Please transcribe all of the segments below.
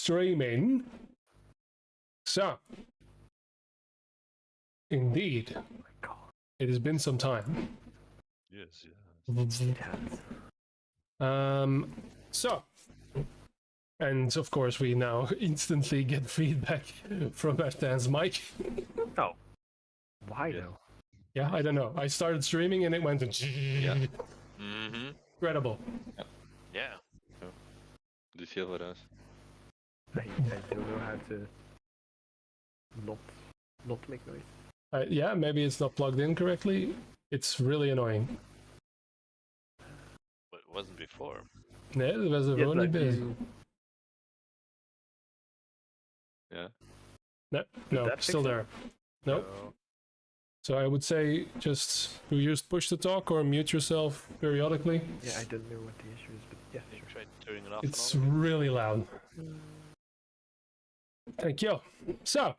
streaming. So, indeed, Oh my god. it has been some time. Yes, yeah. It has. So, and of course, we now instantly get feedback from Ashton's mic. Oh. Why Yeah. though? Yeah, I don't know. I started streaming and it went. Yeah. Mm-hmm. Incredible. Yeah. So, do you feel with us? I don't know how to not make noise. Yeah, maybe it's not plugged in correctly. It's really annoying. But it wasn't before. Yeah, it was a Yeah, only but bit. Yeah. No, that still fix it? there. Nope. Oh, So I would say just you just push to talk or mute yourself periodically. yeah, I don't know what the issue is, but yeah, You sure. tried turning it off It's and on? really loud. Thank you. So,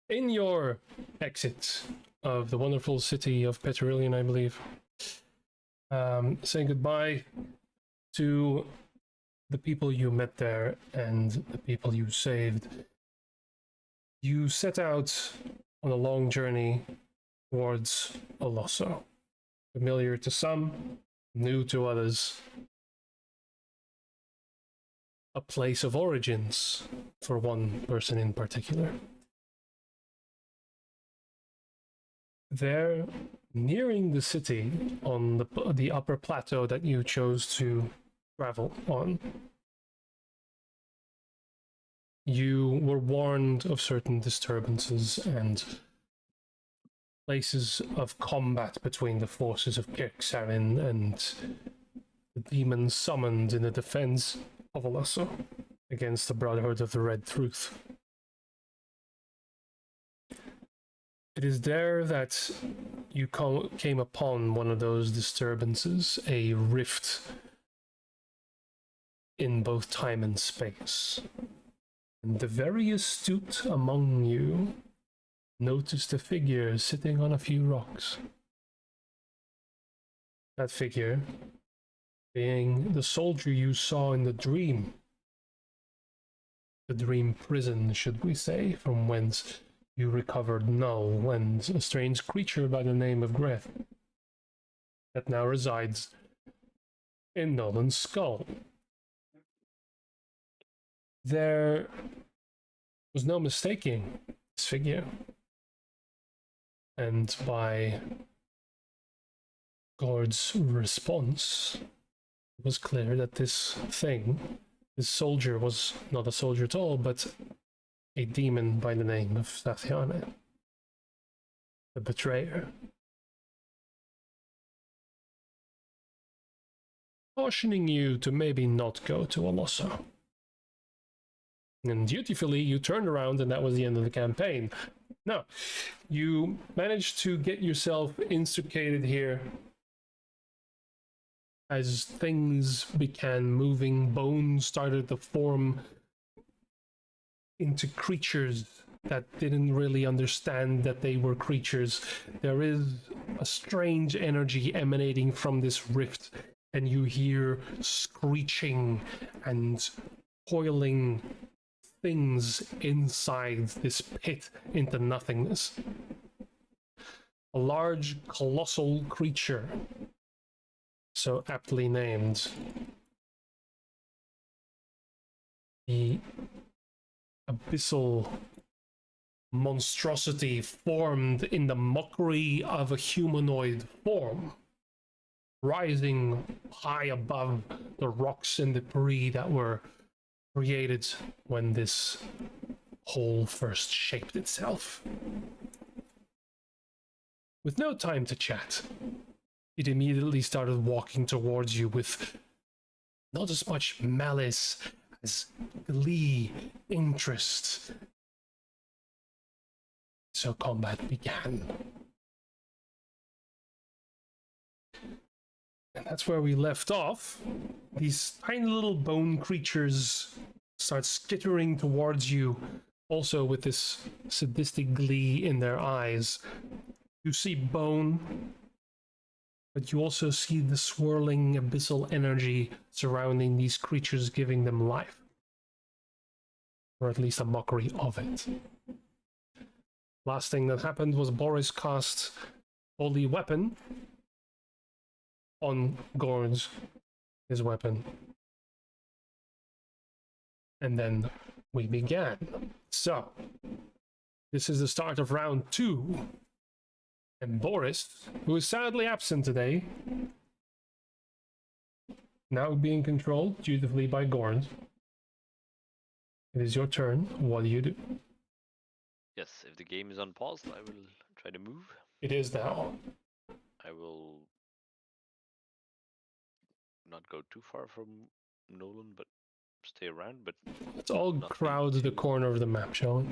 in your exit of the wonderful city of Petrilian, I believe, saying goodbye to the people you met there and the people you saved, you set out on a long journey towards Olosso. Familiar to some, new to others. A place of origins for one person in particular. There, nearing the city on the upper plateau that you chose to travel on, you were warned of certain disturbances and places of combat between the forces of Kirksarin and the demons summoned in the defense of Olosso against the Brotherhood of the Red Truth. It is there that you came upon one of those disturbances, a rift in both time and space. And the very astute among you noticed a figure sitting on a few rocks. That figure being the soldier you saw in the dream. The dream prison, should we say, from whence you recovered Null and a strange creature by the name of Greth that now resides in Nolan's skull. There was no mistaking this figure, and by Gord's response, it was clear that this soldier was not a soldier at all, but a demon by the name of Sathiane, the betrayer. Cautioning you to maybe not go to Olosso. And dutifully, you turned around and that was the end of the campaign. No, you managed to get yourself instigated here as things began moving, bones started to form into creatures that didn't really understand that they were creatures. There is a strange energy emanating from this rift, and you hear screeching and coiling things inside this pit into nothingness. A large, colossal creature, so aptly named. The abyssal monstrosity formed in the mockery of a humanoid form, rising high above the rocks and debris that were created when this hole first shaped itself. With no time to chat, it immediately started walking towards you with not as much malice as glee, interest. So combat began. And that's where we left off. These tiny little bone creatures start skittering towards you, also with this sadistic glee in their eyes. You see Bone, but you also see the swirling abyssal energy surrounding these creatures, giving them life. Or at least a mockery of it. Last thing that happened was Boris cast Holy Weapon on Gorn's, his weapon. And then we began. So, this is the start of round 2. And Boris, who is sadly absent today, now being controlled dutifully by Gorn. It is your turn. What do you do? Yes, if the game is on pause, I will try to move. It is now. I will not go too far from Nolan, but stay around. But Let's all nothing crowd the to- corner of the map, shall we?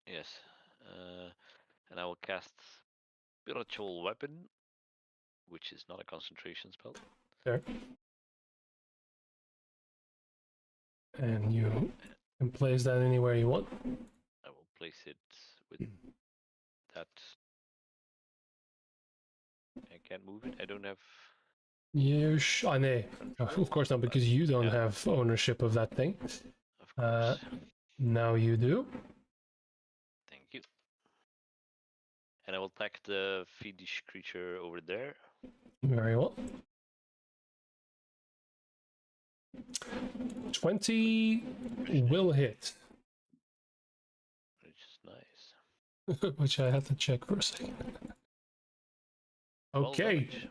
Yes, and I will cast Spiritual Weapon, which is not a concentration spell. There. And you can place that anywhere you want. I will place it with that. I can't move it. I don't have. I know. Of course not, because you don't have ownership of that thing. Of course. Now you do. Thank you. And I will attack the fiendish creature over there. Very well. 20 will hit. Which is nice. Which I had to check for a second. 12 Okay. damage.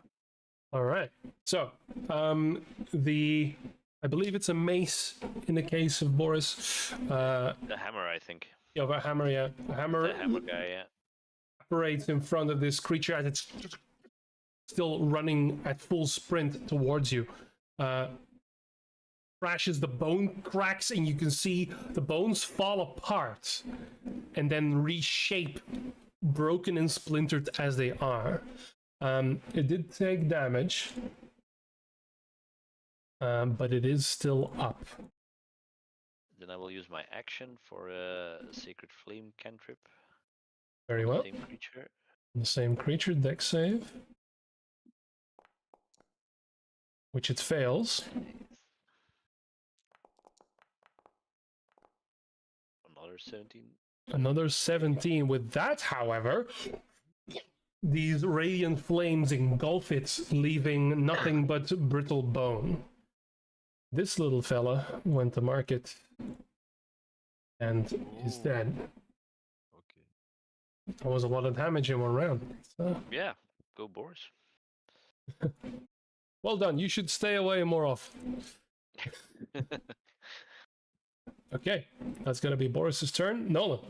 All right. So, I believe it's a mace in the case of Boris. The hammer, I think. You have a hammer, yeah. A hammer The hammer guy, yeah. operates in front of this creature as it's still running at full sprint towards you. Crashes, the bone cracks, and you can see the bones fall apart and then reshape, broken and splintered as they are. It did take damage, but it is still up. Then I will use my action for a Sacred Flame cantrip. Very well. Same creature. The same creature, dex save, which it fails. Another 17. Another 17. With that, however, these radiant flames engulf it, leaving nothing but brittle bone. This little fella went to market and is dead. Okay. That was a lot of damage in one round. So, Yeah, go Boris. well done. You should stay away more often. Okay, that's gonna be Boris's turn. Nolan.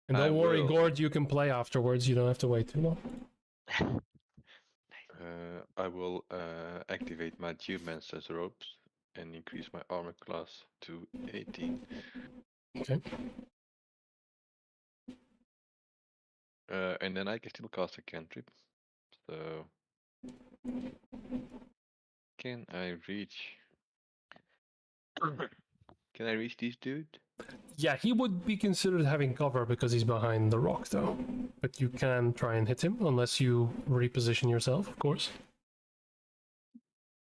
And don't worry, will. Gord, you can play afterwards. You don't have to wait too long. I will activate my Geomancer's ropes and increase my armor class to 18. Okay. And then I can still cast a cantrip. So can I reach? Can I reach this dude? Yeah, he would be considered having cover because he's behind the rock, though. But you can try and hit him, unless you reposition yourself, of course.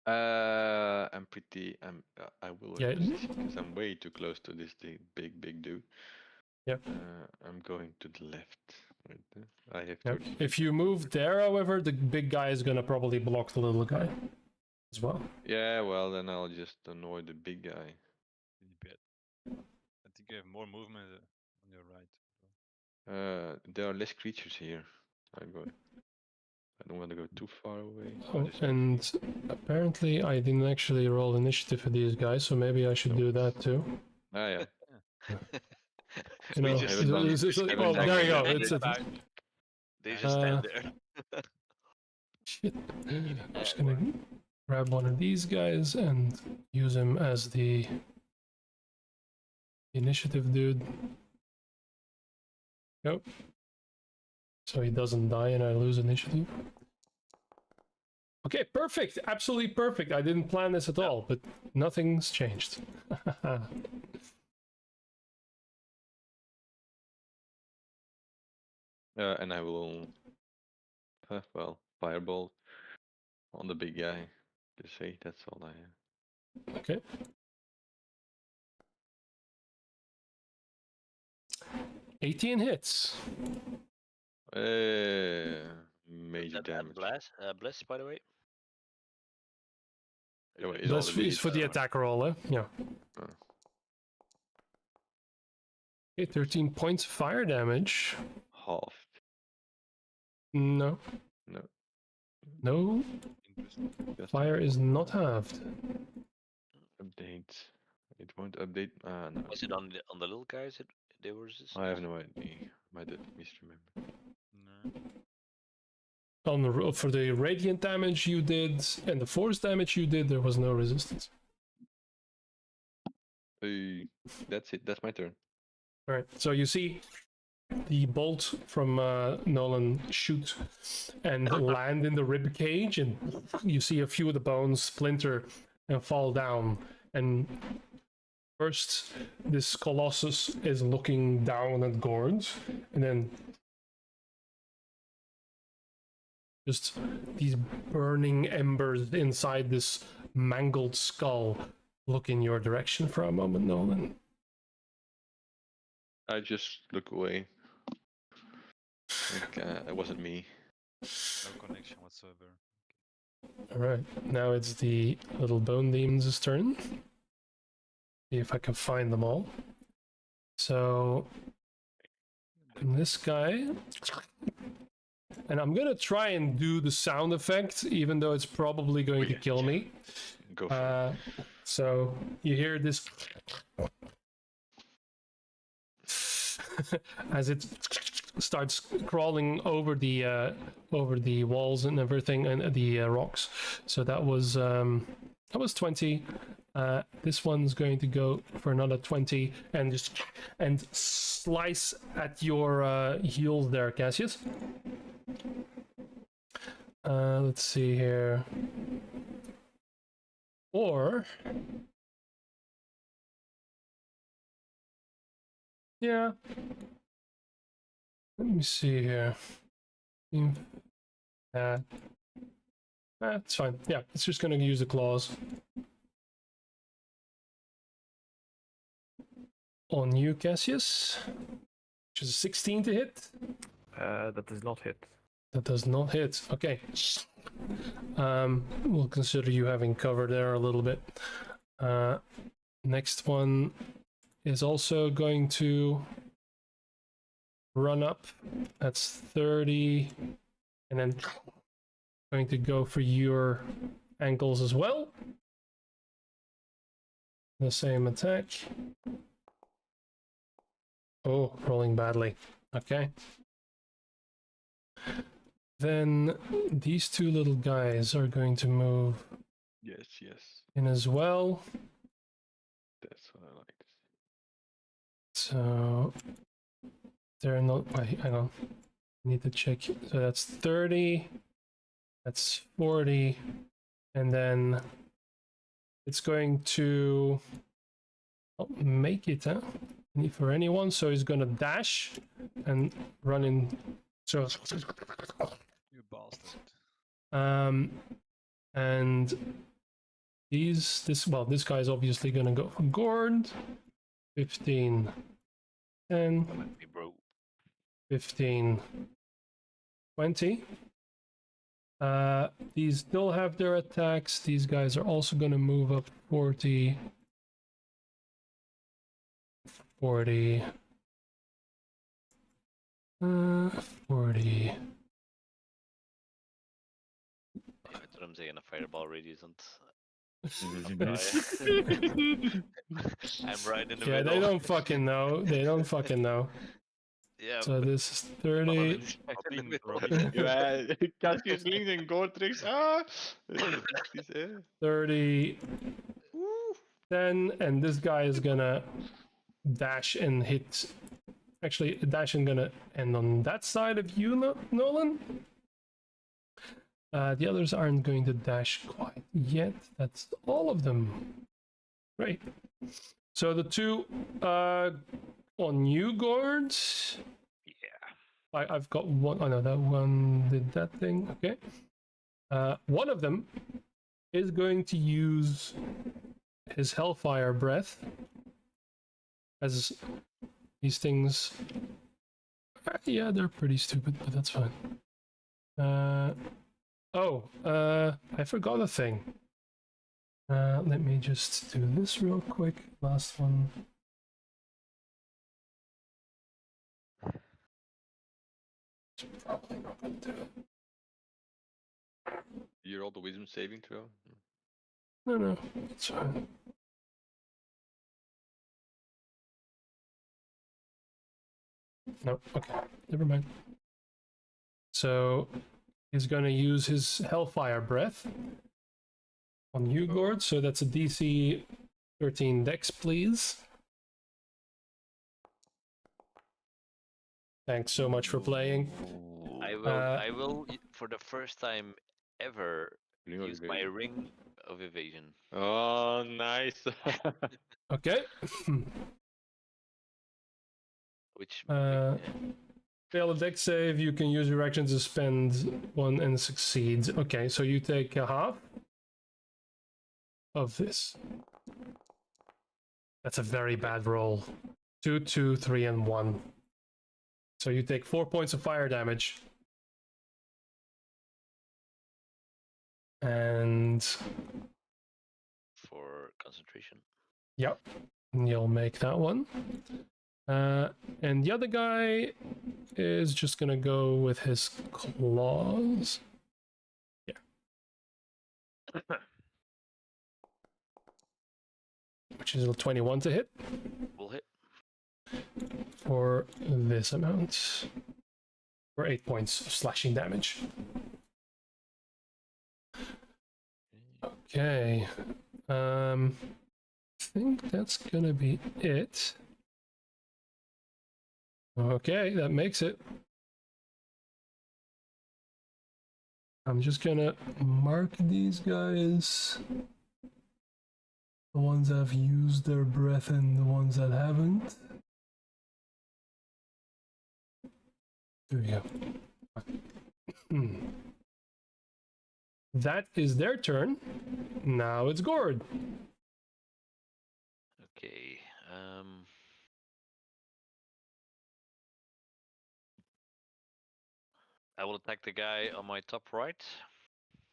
I'm pretty. I will Yeah. reposition because I'm way too close to this big dude. Yep. I'm going to the left. Right there. I have. Yep. 30. If you move there, however, the big guy is gonna probably block the little guy as well. Yeah. Well, then I'll just annoy the big guy. Pretty bad. I think you have more movement on your right. There are less creatures here. I don't want to go too far away. Oh, and apparently I didn't actually roll initiative for these guys, so maybe I should do that too. Ah, yeah. You know, We just haven't done- haven't oh, there you go. activated It's it. a, They just stand there. shit. I'm just gonna grab one of these guys and use him as the initiative dude. Go. So he doesn't die and I lose initiative. Okay, perfect. Absolutely perfect. I didn't plan this at all, but nothing's changed. And I will. Well, Fireball on the big guy. Just say that's all I have. Okay. $18 hits. Major That damage. bless, by the way. Yeah, wait, is all That's the is for the damage. attack roll, eh? Yeah. Oh. Okay, 13 points of fire damage. Halved. No. No. No. Interesting. Just Fire is not halved. update. It won't update. No. Was it on the little guys? They were resistant? I have no idea. I did misremember. No. On the for the radiant damage you did and the force damage you did, there was no resistance. That's it. That's my turn. All right. So you see the bolt from Nolan shoot and land in the rib cage, and you see a few of the bones splinter and fall down. And first, this colossus is looking down at Gord, and then just these burning embers inside this mangled skull look in your direction for a moment, Nolan. I just look away. Like, it wasn't me. No connection whatsoever. Alright, now it's the little bone demons' turn. See if I can find them all. So, this guy. And I'm gonna try and do the sound effect, even though it's probably going to kill me. Go for it. So, you hear this. As it starts crawling over the walls and everything and the rocks. So that was 20. This one's going to go for another 20 and slice at your heels there, Cassius. Let's see here. Or yeah. Let me see here. It's fine. Yeah, it's just going to use the claws. On you, Cassius. Which is a 16 to hit. That does not hit. That does not hit. Okay. We'll consider you having cover there a little bit. Next one is also going to run up. That's 30. And then going to go for your ankles as well. The same attack. Oh, rolling badly. Okay. Then these two little guys are going to move Yes. in as well. That's what I like to see. So they're not. Wait, hang on. I need to check. So that's 30. That's 40. And then it's going to not make it, huh? For anyone. So he's going to dash and run in. So. You bastard. And this guy's obviously gonna go for Gord. 15, 10, Come at me, bro. 15, 20. These still have their attacks. These guys are also gonna move up 40, 40, 40. That's what I'm saying. A fireball really isn't. Mhm. I'm right in the Yeah, middle. they don't fucking know. They don't fucking know. Yeah. So this is 30. Right in the middle. Ja, Cassius links en Gord rechts. Ah! Precies, hè. 30, 10, and this guy is gonna dash and hit. Actually, dash and gonna end on that side of you, Nolan. The others aren't going to dash quite yet. That's all of them. Great. So the two on you, Gord. Yeah. I've got one. Oh no, that one did that thing. Okay. One of them is going to use his Hellfire Breath, as these things, yeah, they're pretty stupid, but that's fine. I forgot a thing. Let me just do this real quick. Last one. It's probably not gonna do it. You rolled the wisdom saving throw? No, it's fine. No, okay, never mind. So he's gonna use his Hellfire Breath on you, Gord. So that's a DC 13 Dex, please. Thanks so much for playing. I will, for the first time ever, Ring of use my evasion. ring of evasion. Oh, nice. Okay. Which Fail a Dex save. You can use your action to spend one and succeed. Okay, so you take a half of this. That's a very bad roll. 2, 2, 3, and 1. So you take 4 points of fire damage. And for concentration. yep, you'll make that one. And the other guy is just gonna go with his claws. Yeah. Which is a 21 to hit Will hit. for this amount. For 8 points of slashing damage. Okay. I think that's gonna be it. Okay, that makes it. I'm just gonna mark these guys. The ones that have used their breath and the ones that haven't. There we go. That is their turn. Now it's Gord. Okay. I will attack the guy on my top right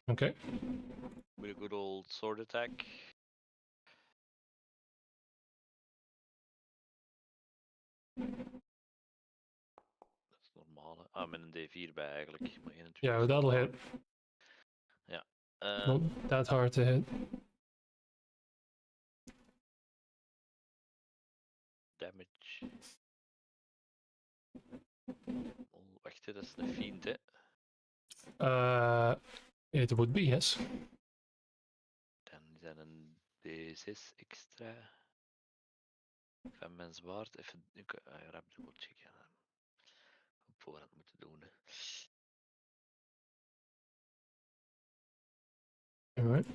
Okay. with a good old sword attack. Dat is normaal. Hè? Met een D4 bij eigenlijk. Maar 21 Yeah, is that'll normaal. hit. Ja. Not that hard to hit. Damage. Oh, wacht, hè, dat is een fiend, hè. It would be, yes. Dan is dat een D6 extra. Van mijn zwaard. Even rap dubbel checken. Op voorhand moeten doen. Hè. Alright.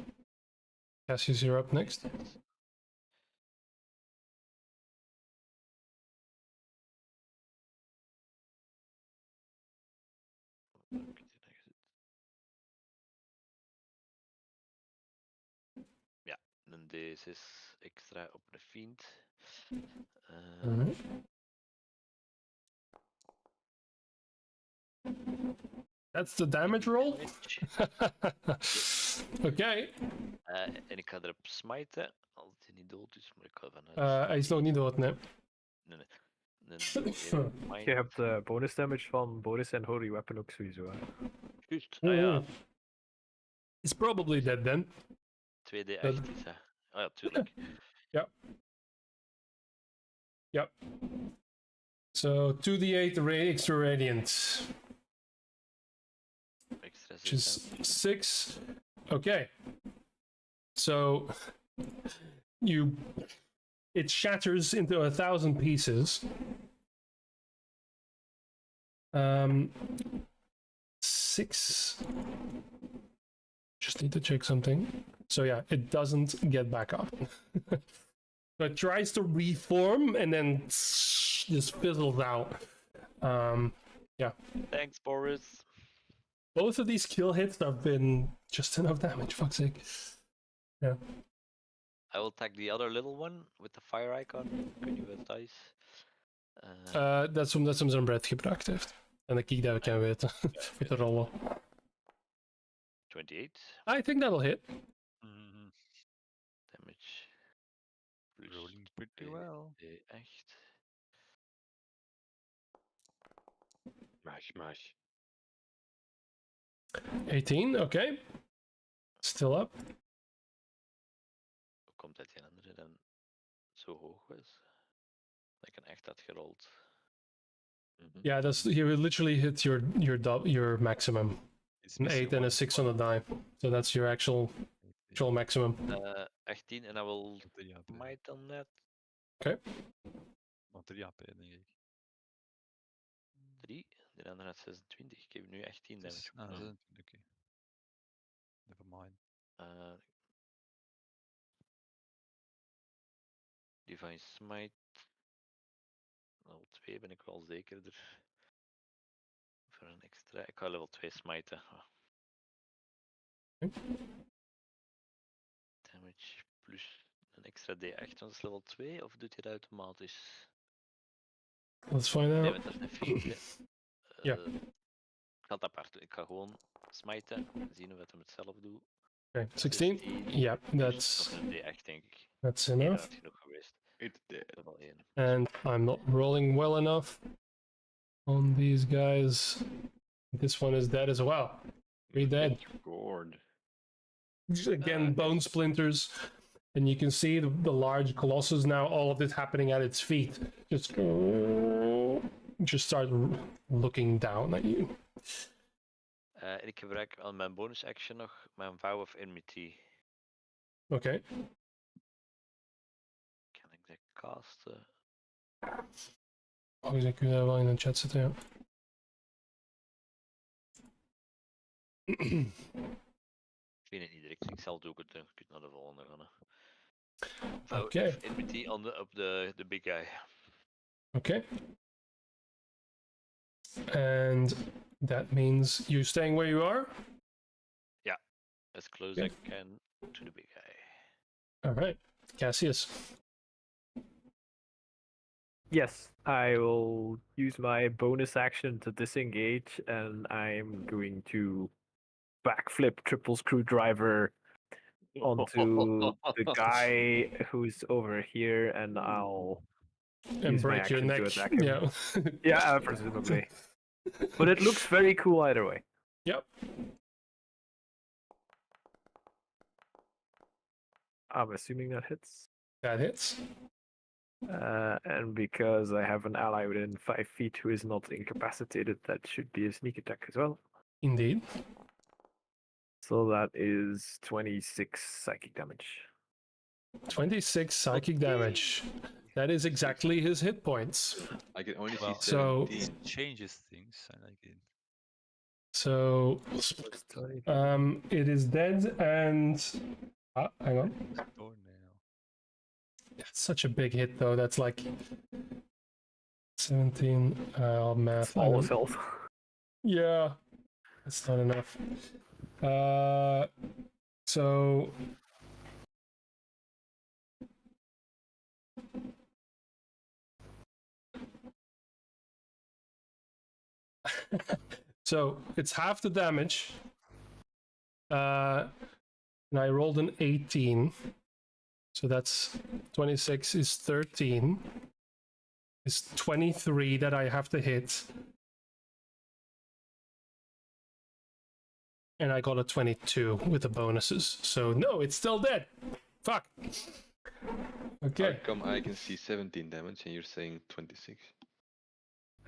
Cassius, you're up next. Ja, een D6 extra op de fiend. Alright. That's the damage roll? Okay. En ik ga erop smijten, als hij niet dood is, maar ik ga vanuit. Hij is nog niet dood, nee. Nee. Dan Je hebt bonus damage van Boris en Holy Weapon ook sowieso. Hè. Juist, ah ja, He's probably dead then. 2D8 is hè. Ah ja, tuurlijk. Yep. So 2d8 extra radiant, Extra which is 6. 6. Okay. So it shatters into 1,000 pieces. 6. Just need to check something. So yeah, it doesn't get back up. So it tries to reform and then just fizzles out. Yeah. Thanks, Boris. Both of these kill hits have been just enough damage, fuck's sake. Yeah. I will tag the other little one with the fire icon. Kun je wat dice? Dat is om zijn breath gebruikt heeft. En dat ik dat kan weten. Met de rollen. 28 I think that'll hit. damage. Plus Rolling pretty well. D8. Smash. 18, okay. Still up. Hoe komt dat die andere dan zo hoog was? Dat ik een 8 had gerold. Yeah, that's you literally hit your maximum. It's An missing 8 and a one 6 on the die. So that's your actual maximum. 18 en I will 3 HP. smite on that. Maar 3 HP, denk ik. 3. De andere had 26. Ik heb nu 18 damage. Ah, 26, oké. Never mind. Divine Smite. Level 2 ben ik wel zekerder. Voor een extra. Ik ga level 2 smiten. Damage plus een extra D8, want dat is level 2, of doet hij dat automatisch? Let's find Nee, out. want dat is een 4. Ja. Ik ga het apart doen. Ik ga gewoon smiten en zien of het hem het zelf doet. Okay, 16. Yeah, Plus nog een D8, denk ik. that's Nee, dat enough. had genoeg geweest. It's dead. Level 1. And I'm not rolling well enough on these guys. This one is dead as well. 3 dead. Gourd. Again, bone splinters. And you can see the large colossus now, all of this happening at its feet. Just start looking down at you. En ik gebruik aan mijn bonus action nog mijn Vow of Enmity. Okay. Kan ik dat casten? Oh, ik kun je wel in de chat zetten, ja. Ik weet het niet direct. Ik zal het ook doen. Ik kan naar de volgende gaan. Vow Okay. of Enmity op de big guy. Okay. And that means you staying where you are? As close as I can to the big guy. All right. Cassius. Yes, I will use my bonus action to disengage, and I'm going to backflip triple screwdriver onto the guy who's over here, and I'll And use my break your action to neck. attack him. Yeah. Yeah, presumably. But it looks very cool either way. Yep. I'm assuming that hits. That hits. And because I have an ally within 5 feet who is not incapacitated, that should be a sneak attack as well. Indeed. So that is 26 psychic damage. 26 psychic damage. That is exactly his hit points. I can only Well, see so- 17. It changes things, I like it. So, it is dead and... hang on. Oh no. It's such a big hit though. That's like 17. Math. All his health. Yeah, that's not enough. So so it's half the damage. And I rolled an 18. So that's 26 is 13. It's 23 that I have to hit. And I got a 22 with the bonuses. So no, it's still dead. Fuck. How Okay. come I can see 17 damage and you're saying 26?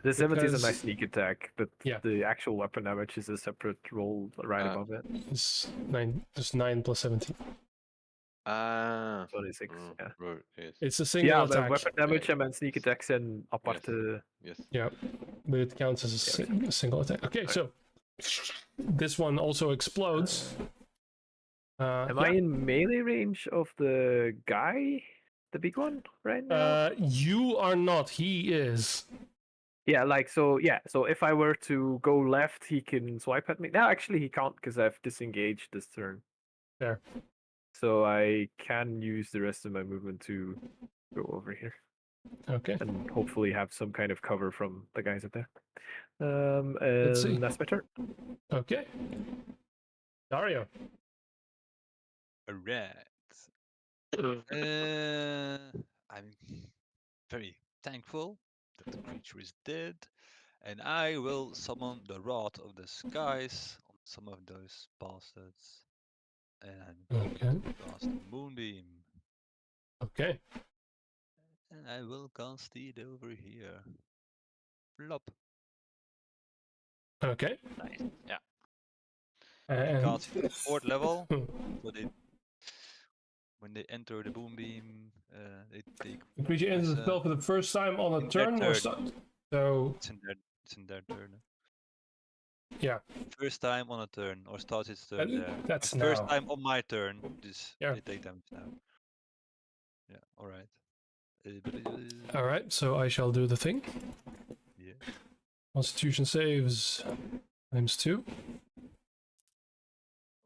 The 70 is a Because- nice sneak attack, but Yeah. the actual weapon damage is a separate roll right above it. It's 9, just 9 plus 17. Ah. 26, yeah. Right, yes. It's a single Ja, attack. de weapon damage en mijn sneak attacks zijn aparte... Yes. Yeah, but it counts as a single attack. Okay, so this one also explodes. Am I in melee range of the guy? The big one right now? You are not. He is. Yeah, like so. Yeah, so if I were to go left, he can swipe at me. No, actually, he can't because I've disengaged this turn. There. So I can use the rest of my movement to go over here Okay. and hopefully have some kind of cover from the guys up there. Let's see. And that's my turn. Okay. Dario. Alright. I'm very thankful that the creature is dead, and I will summon the Rod of the Skies on some of those bastards. And I'm going Okay. to cast a Moonbeam, Okay. and I will cast it over here. Flop. Okay. Nice. Yeah. And Cast it at 4th level, so they, when they enter the Moonbeam, they take. the creature enters the spell for the first time on a in their turn or turn. start. So It's in their turn. yeah, First time on a turn, or starts its turn there. that's First now. time on my turn, this Yeah. they take damage now. Yeah, alright. All right. So I shall do the thing. Yeah. Constitution saves ×2,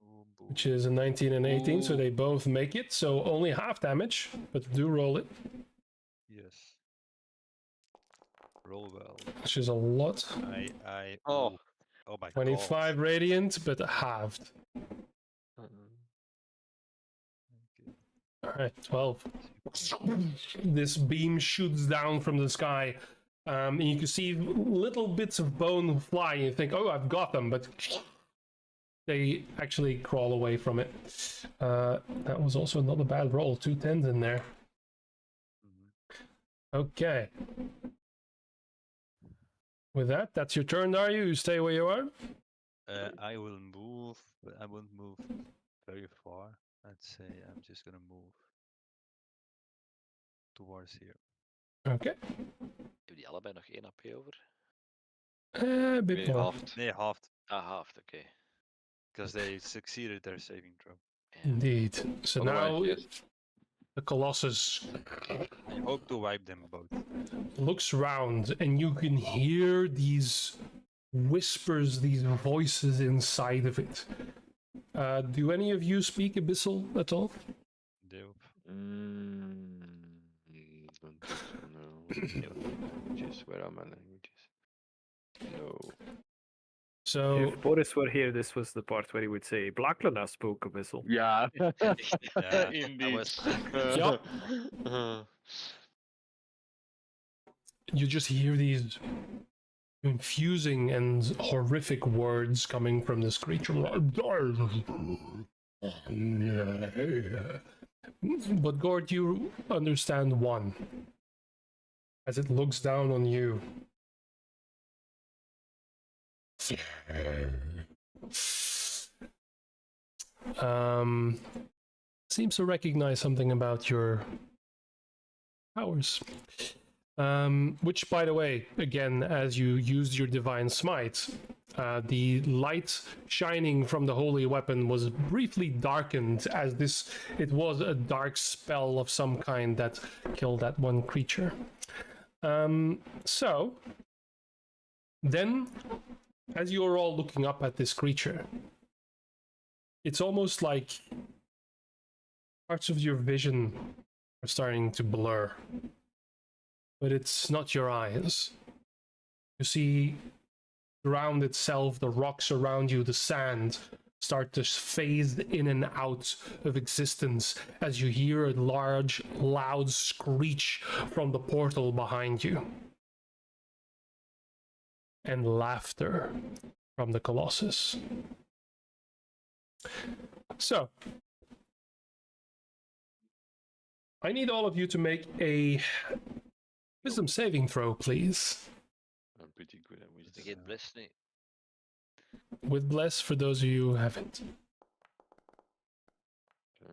Oh, which is a 19 and 18. So Ooh. they both make it. So only half damage, but do roll it, Yes. Roll well. which is a lot. Oh. Oh my 25 god. radiant, but halved. Okay. All right, 12. This beam shoots down from the sky, and you can see little bits of bone fly. And you think, "Oh, I've got them," but they actually crawl away from it. That was also not a bad roll. 2 10s in there. Mhm. Okay. With that, that's your turn, Dario. You stay where you are. I will move, but I won't move very far. I'd say I'm just gonna move towards here. Okay. Hebben die allebei nog 1 AP over? A bit Maybe more. halved. Nee, halved, Ah, halved, okay. because they succeeded their saving throw. Yeah. Indeed. So Otherwise, now yes. the Colossus I hope to wipe them both. looks round, and you can hear these whispers, these voices inside of it. Do any of you speak Abyssal at all? Dope. Don't think so, no. Languages. Where are my languages? No. So If Boris were here, this was the part where he would say, Blacklana spoke Abyssal. Yeah. Yeah, Indeed. was- Yup. you just hear these confusing and horrific words coming from this creature. But Gord, you understand one. As it looks down on you. Seems to recognize something about your powers. Which, by the way, again, as you used your divine smite, the light shining from the holy weapon was briefly darkened, as it was a dark spell of some kind that killed that one creature. So then, as you're all looking up at this creature, it's almost like parts of your vision are starting to blur. But it's not your eyes. You see the ground itself, the rocks around you, the sand start to phase in and out of existence as you hear a large, loud screech from the portal behind you. And laughter from the Colossus. So, I need all of you to make a wisdom saving throw, please. I'm pretty good at wisdom. Vergeet Bless niet. With bless for those of you who haven't. Okay.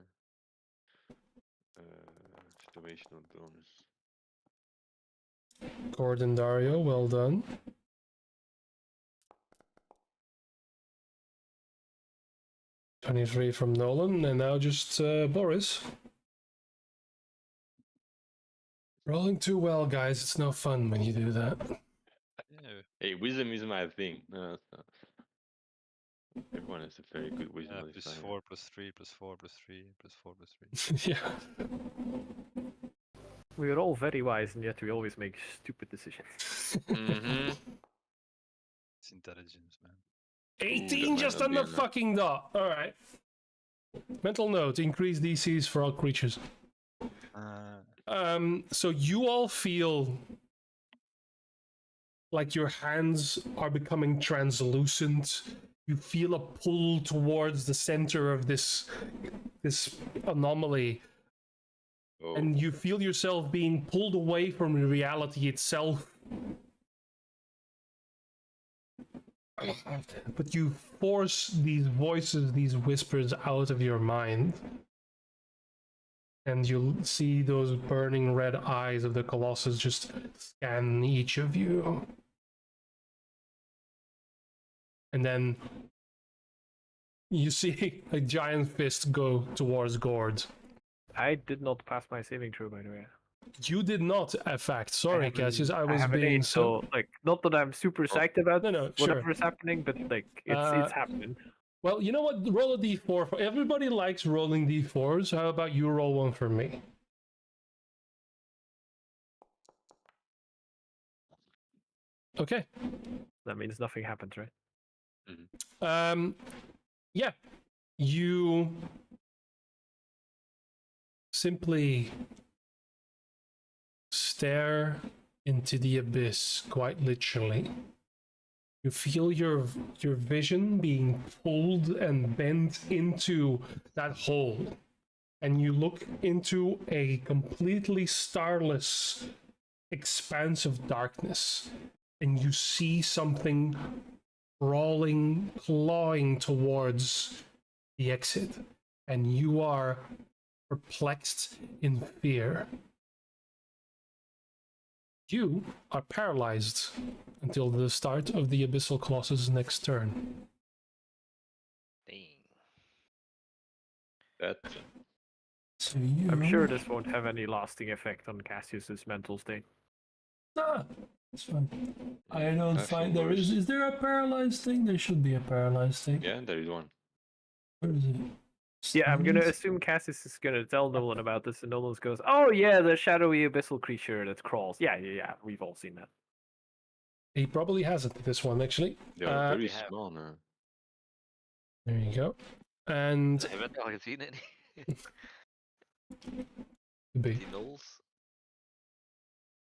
Situational bonus. Gordon Dario, well done. $23 from Nolan, and now just Boris. Rolling too well, guys. It's no fun when you do that. Yeah, Hey, wisdom is my thing. No, it's not. Everyone has a very good wisdom plus modifier. 4, plus 3, plus 4, plus 3, plus 4, plus 3. Yeah. We are all very wise, and yet we always make stupid decisions. Mm-hmm. It's intelligence, man. 18 might just not on be the enough. fucking dot. All right. Mental note: increase DCs for all creatures. So you all feel like your hands are becoming translucent. You feel a pull towards the center of this anomaly, Oh. and you feel yourself being pulled away from reality itself. But you force these voices, these whispers out of your mind. And you'll see those burning red eyes of the Colossus just scan each of you. And then you see a giant fist go towards Gord. I did not pass my saving throw, by the way. You did not, in fact. Sorry, Cassius. I was have an being 8, so. like, not that I'm super psyched about No, sure. whatever's happening, but like it's happening. Well, you know what? Roll a d4. Everybody likes rolling d4s. How about you roll one for me? Okay. That means nothing happens, right? Yeah. You simply stare into the abyss, quite literally. You feel your vision being pulled and bent into that hole. And you look into a completely starless expanse of darkness. And you see something crawling, clawing towards the exit. And you are perplexed in fear. You are paralyzed until the start of the Abyssal Colossus' next turn. Dang. That. So you... I'm sure this won't have any lasting effect on Cassius's mental state. Ah, it's fine. I don't I've find seen there is. worse. Is there a paralyzed thing? There should be a paralyzed thing. Yeah, there is one. Where is it? Yeah, I'm gonna Silence? assume Cassius is gonna tell Nolan about this, and Nolan goes, "Oh yeah, the shadowy abyssal creature that crawls. Yeah. We've all seen that." He probably hasn't, this one, actually. They are very We have. small now. There you go. And... Hebben we het al gezien? Hè? B. Die nulls.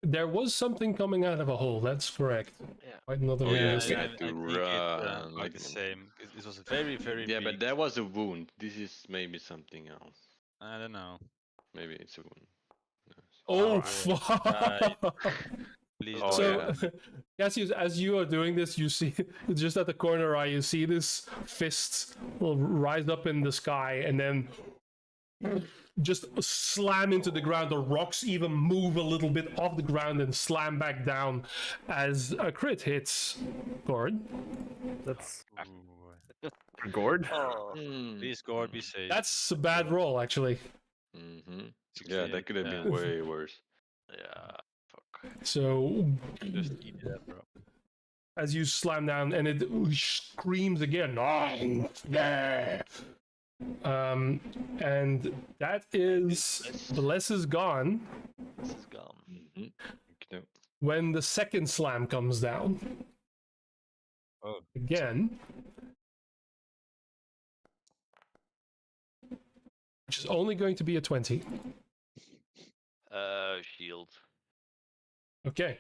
There was something coming out of a hole, that's correct. Yeah. Quite another Oh, way yeah, to say we it. had to think run, like the same. It was very, very Yeah, big. but that was a wound. This is maybe something else. I don't know. Maybe it's a wound. Oh, Alright. fuck! Please Oh, don't. So, Cassius, as you are doing this, you see just at the corner eye, you see this fist will rise up in the sky and then just slam into the ground. The rocks even move a little bit off the ground and slam back down as a crit hits Gord. That's Ooh. Gord. Oh. Please, God, be safe. That's a bad roll, actually. Mm-hmm. Yeah, 68, that could have yeah. been way worse. Yeah. Fuck. So, Just eat it up, bro. as you slam down, and it screams again. Oh, yeah. And that is Bless is gone. This is gone. Mm-hmm. Okay. When the second slam comes down. Oh. Again. Which is only going to be a 20. Shield. Okay.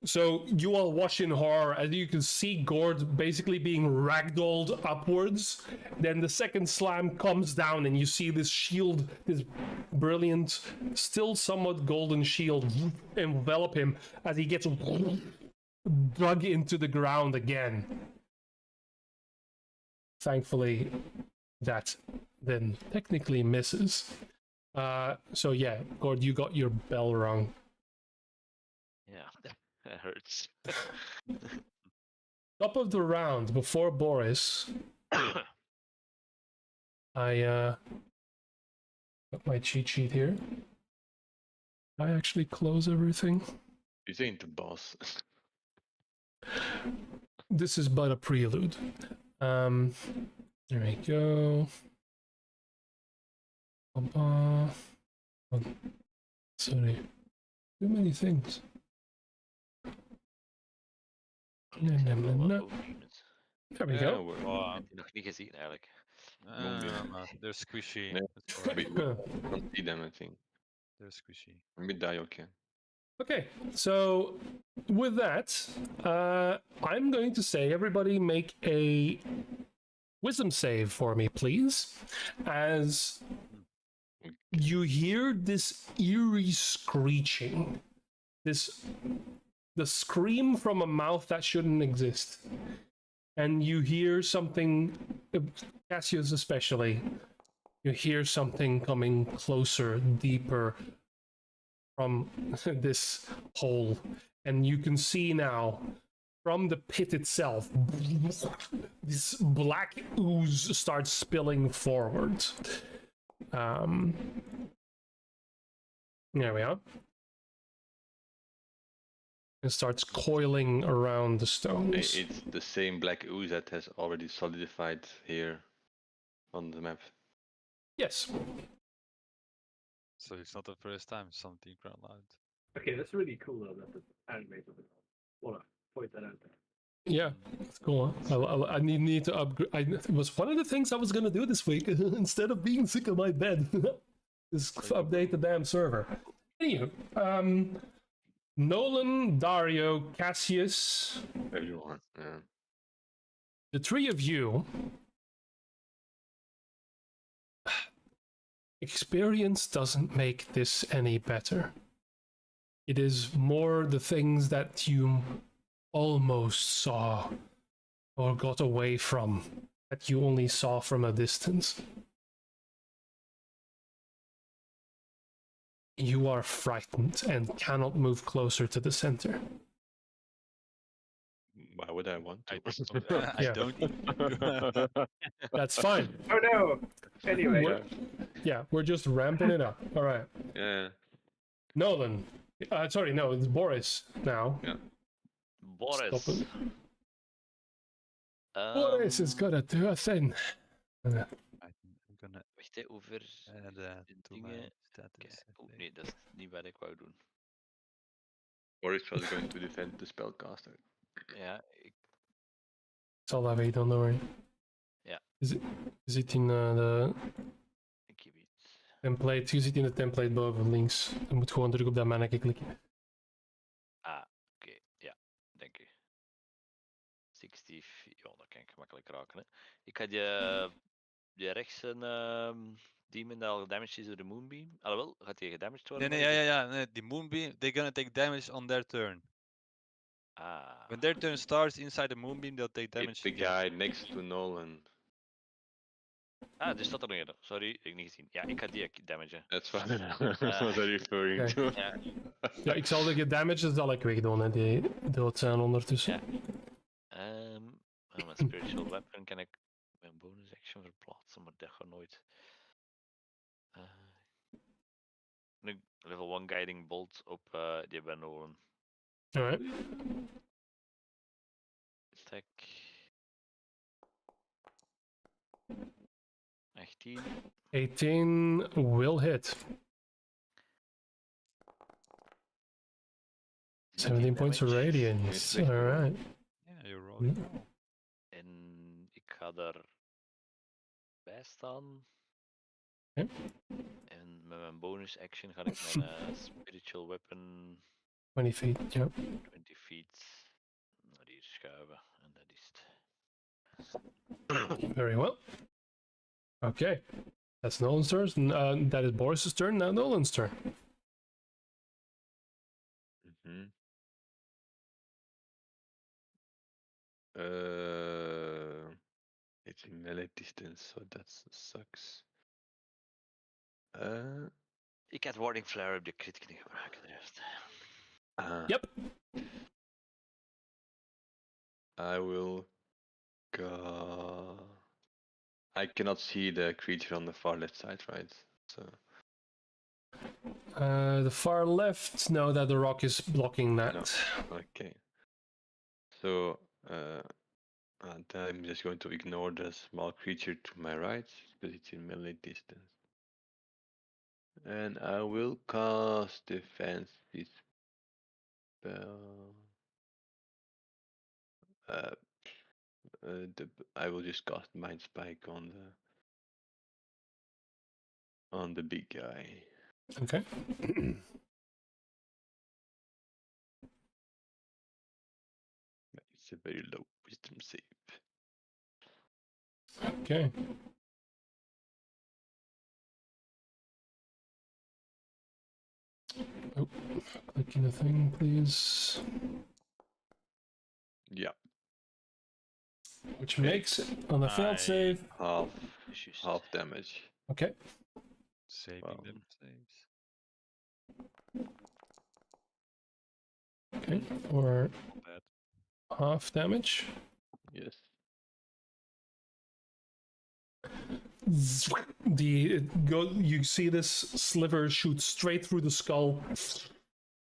So you all watch in horror as you can see Gord basically being ragdolled upwards. Then the second slam comes down and you see this shield, this brilliant, still somewhat golden shield envelop him as he gets dug into the ground again. Thankfully, that then technically misses. So yeah, Gord, you got your bell rung. Yeah. That hurts. Top of the round, before Boris, I got my cheat sheet here. I actually close everything. You saying the boss? This is but a prelude. There we go. Oh, sorry. Too many things. Ik heb wel wat no. overunits. There we Yeah, go. Oh, Ik heb die nog niet gezien eigenlijk. they're squishy. Nee. That's why. Don't see them, I think. They're squishy. Maybe die, okay. Okay, so with that, I'm going to say everybody make a wisdom save for me, please, as you hear this eerie screeching, the scream from a mouth that shouldn't exist, and you hear something, Cassius especially, you hear something coming closer, deeper from this hole, and you can see now from the pit itself this black ooze starts spilling forward. There we are. It starts coiling around the stones. It's the same black ooze that has already solidified here on the map. Yes. So it's not the first time something ran out. Okay, that's really cool though that the animator wanna point that out there. Yeah, that's cool. I need to upgrade. It was one of the things I was gonna do this week instead of being sick of my bed. Is update the damn server. Anywho, Nolan, Dario, Cassius, Everyone. Yeah. the three of you. Experience doesn't make this any better. It is more the things that you almost saw or got away from that you only saw from a distance. You are frightened and cannot move closer to the center. Why would I want to? I Yeah. don't. That's fine. Oh no! Anyway, We're- Yeah, we're just ramping it up. All right. Yeah. Nolan. Sorry, no, it's Boris now. Boris. Stop it. Boris is gonna do a thing. I'm gonna Wacht, hè, over add that de to my dingen. status. I Oh think. nee, dat is niet wat ik wou doen. Boris was going to defend the spellcaster. Ja, ik, It's all I've don't worry. Ja. Is it in de ik heb iets. template? Je zit in de template boven links. Je moet gewoon druk op dat mannetje klikken. Oké, ja, denk ik. 60, ja, dat kan ik gemakkelijk raken. Hè. Ik ga die rechts een demon dat al gedamaged is door de moonbeam. Alhoewel, gaat die gedamaged worden? Nee, nee, die moonbeam, they're gonna take damage on their turn. When their turn starts inside the moonbeam, they'll take damage. It's the again. guy next to Nolan. Dus staat er nog een. Sorry, ik heb niet gezien. Ja, ik ga die damagen. That's what I was referring Okay. to. Ja, Ja, ik zal de damages zal ik wegdoen, hè, die dood zijn ondertussen. Ja. Mijn spiritual weapon kan ik mijn bonus action verplaatsen, maar dat gaat nooit. Nu, level 1 guiding bolt op die bij Nolan. Alright. Attack. 18. 18 will hit. 17 points of radiance. Alright. Yeah, you're rolling. well. En ik ga daar bij staan. Oké. En met mijn bonus action ga ik mijn spiritual weapon 20 feet, ja. 20 feet naar hier schuiven. En dat is het. Very well. Okay. That's Nolan's turn. That is Boris's turn. Now Nolan's turn. Mhm. It's melee distance, so that sucks. Ik had warding flare op de crit kunnen gebruiken de rest. Yep. I will go. I cannot see the creature on the far left side, right? So The far left, no, that the rock is blocking that. okay. So then I'm just going to ignore the small creature to my right because it's in melee distance. And I will cast defense spell. I will just cast Mind Spike on the big guy. Okay. It's a very low wisdom save. Okay. Oh, clicking the thing, please. Yeah, Which makes it on the failed I- save. Just half damage. Okay. Saving Well, them saves. Okay. For Not bad. half damage. Yes. You see this sliver shoot straight through the skull.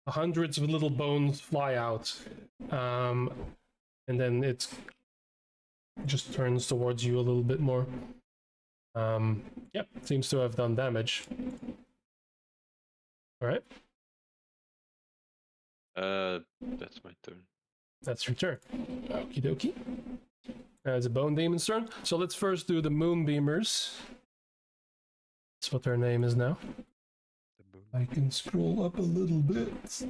Hundreds of little bones fly out, and then it just turns towards you a little bit more. Yep, seems to have done damage. All right, That's my turn. that's your turn. Okie dokie. It's a bone demon's turn. So let's first do the moonbeamers. That's what their name is now. The boon. I can scroll up a little bit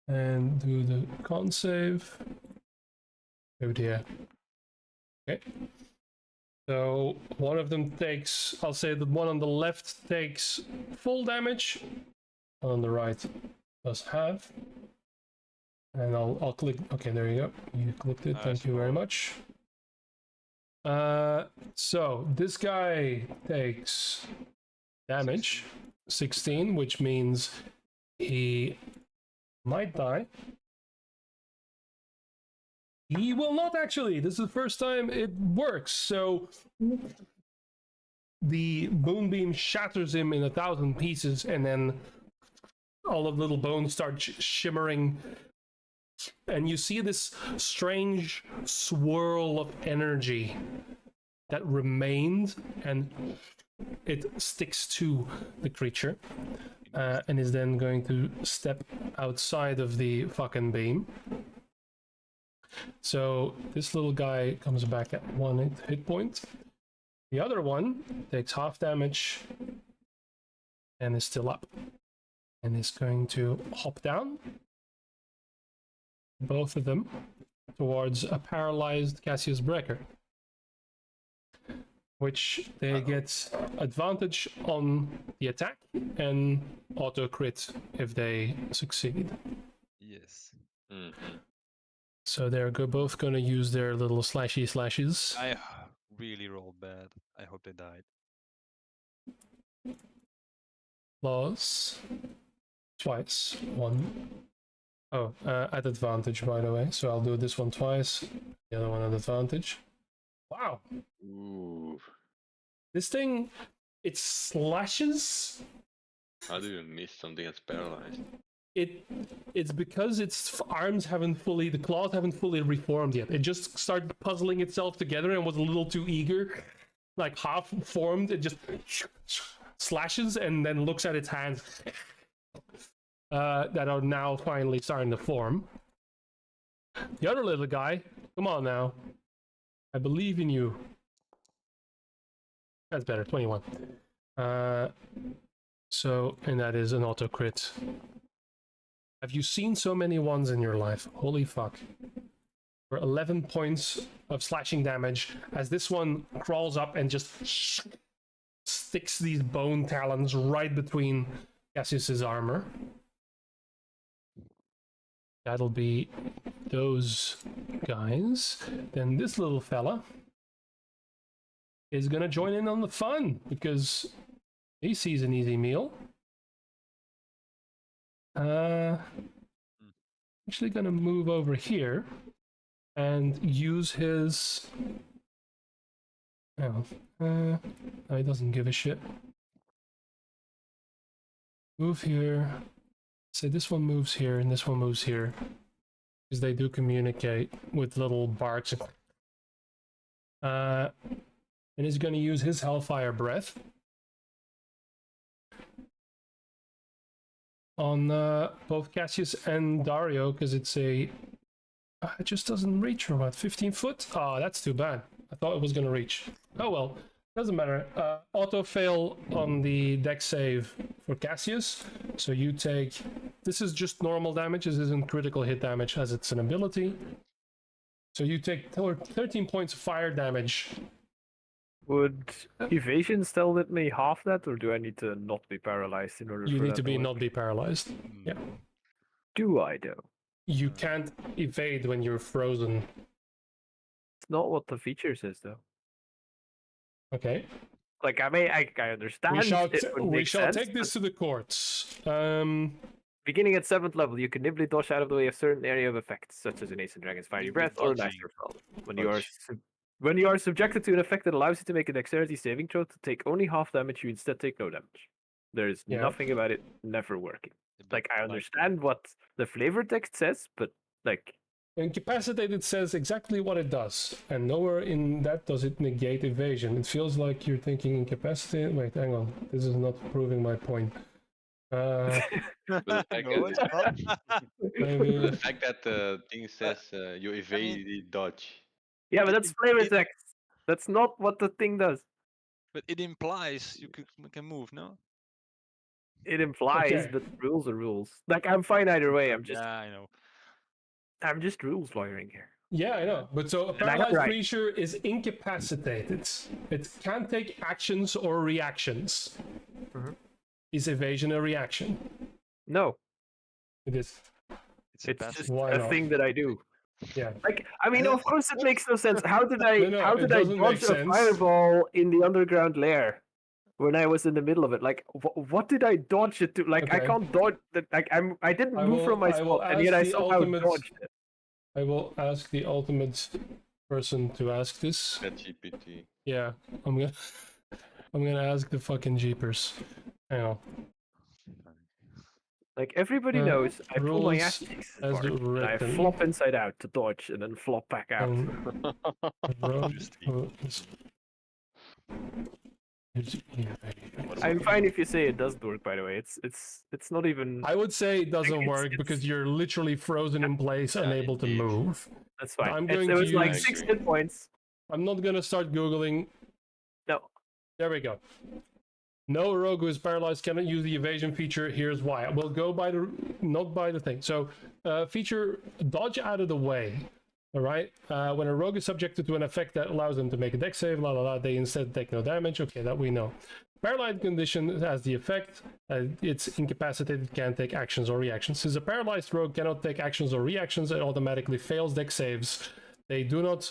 and do the con save. Oh dear. Okay. So one of them takes, I'll say the one on the left takes full damage, on the right does half. And I'll click, okay, there you go. You clicked it, thank you very much. So this guy takes damage, 16, which means he might die. He will not actually. This is the first time it works. So the moonbeam shatters him in 1,000 pieces, and then all of the little bones start shimmering. And you see this strange swirl of energy that remained, and it sticks to the creature, and is then going to step outside of the fucking beam. So this little guy comes back at 1 hit point. The other one takes half damage and is still up, and is going to hop down, both of them, towards a paralyzed Cassius Brecker, which they get advantage on the attack and auto crit if they succeed. Yes. So they're both going to use their little slashes. I really rolled bad. I hope they died. Claws twice. One. Oh, at advantage, by the way. So I'll do this one twice. The other one at advantage. Wow. Ooh. This thing, it slashes. How do you miss something that's paralyzed? It's because its arms haven't fully, the claws haven't fully reformed yet. It just started puzzling itself together and was a little too eager, like half formed. It just slashes and then looks at its hands that are now finally starting to form. The other little guy, come on now, I believe in you. That's better, 21. So, and that is an auto crit. Have you seen so many ones in your life? Holy fuck. For 11 points of slashing damage as this one crawls up and just sticks these bone talons right between Cassius's armor. That'll be those guys. Then this little fella is gonna join in on the fun because he sees an easy meal. Actually gonna move over here and use his... Oh, no, he doesn't give a shit. Move here. Say this one moves here and this one moves here. because they do communicate with little barks. And he's going to use his Hellfire Breath on both Cassius and Dario, because it's a... it just doesn't reach for about 15 foot. Oh, that's too bad. I thought it was going to reach. Oh well, doesn't matter. Auto fail on the dex save for Cassius. So you take... This is just normal damage. This isn't critical hit damage as it's an ability. So you take 13 points of fire damage. Would evasion still let me half that, or do I need to not be paralyzed in order You for need that to be work? not be paralyzed. Yeah. Do I though? You can't evade when you're frozen. It's not what the feature says though. Okay. Like I mean, I understand. It would We make shall sense, take this but to the courts. beginning at 7th level, you can nimbly dodge out of the way of certain area of effects, such as an Ace and Dragon's Fiery Nimbly Breath or a dodging. Master Fall. When you are subjected to an effect that allows you to make a dexterity saving throw to take only half damage, you instead take no damage. There's Yeah. nothing about it never working. A bit Like I understand what the flavor text says, but like Incapacitated says exactly what it does, and nowhere in that does it negate evasion. It feels like you're thinking incapacitated. Wait, hang on. This is not proving my point. But the fact No, that, it's not. Maybe. the fact that the thing says you evade the dodge. yeah, but that's flavor it- text. That's not what the thing does. But it implies you can move, no? It implies, Okay. but rules are rules. Like I'm fine either way. I'm Yeah, I know. just rules lawyering here. Yeah, I know. But so a I got paralyzed right. creature is incapacitated. It can't take actions or reactions. Mhm. Is evasion a reaction? No, It is. It's a it's passive. just Why a not? thing that I do. Yeah. Like, I mean, of course it makes no sense. How did I No, how it did I doesn't make dodge a sense. fireball in the underground lair when I was in the middle of it? Like, what did I dodge it to? Like, I Okay. can't dodge that. Like, I didn't I move will- from my I will spot, and yet ask I the somehow ultimate- dodged it. I will ask the ultimate person to ask this. ChatGPT. Yeah, I'm gonna ask the fucking jeepers. Hang on. Like everybody Uh, knows, I pull my rules ass cheeks as apart, and I written. flop inside out to dodge, and then flop back out. I'm fine if you say it doesn't work. By the way, it's not even. I would say it doesn't it's- work it's- because you're literally frozen in place, unable to indeed. move. That's fine. I'm It's- going it was to like use- 6 hit points. I'm not gonna start googling. No, There we go. No rogue who is paralyzed cannot use the evasion feature. Here's why. We'll go by the not by the thing. So, feature dodge out of the way. All right. When a rogue is subjected to an effect that allows them to make a dex save, la la la, they instead take no damage. Okay, that we know. Paralyzed condition has the effect. It's incapacitated, can't take actions or reactions. Since a paralyzed rogue cannot take actions or reactions, it automatically fails dex saves. They do not.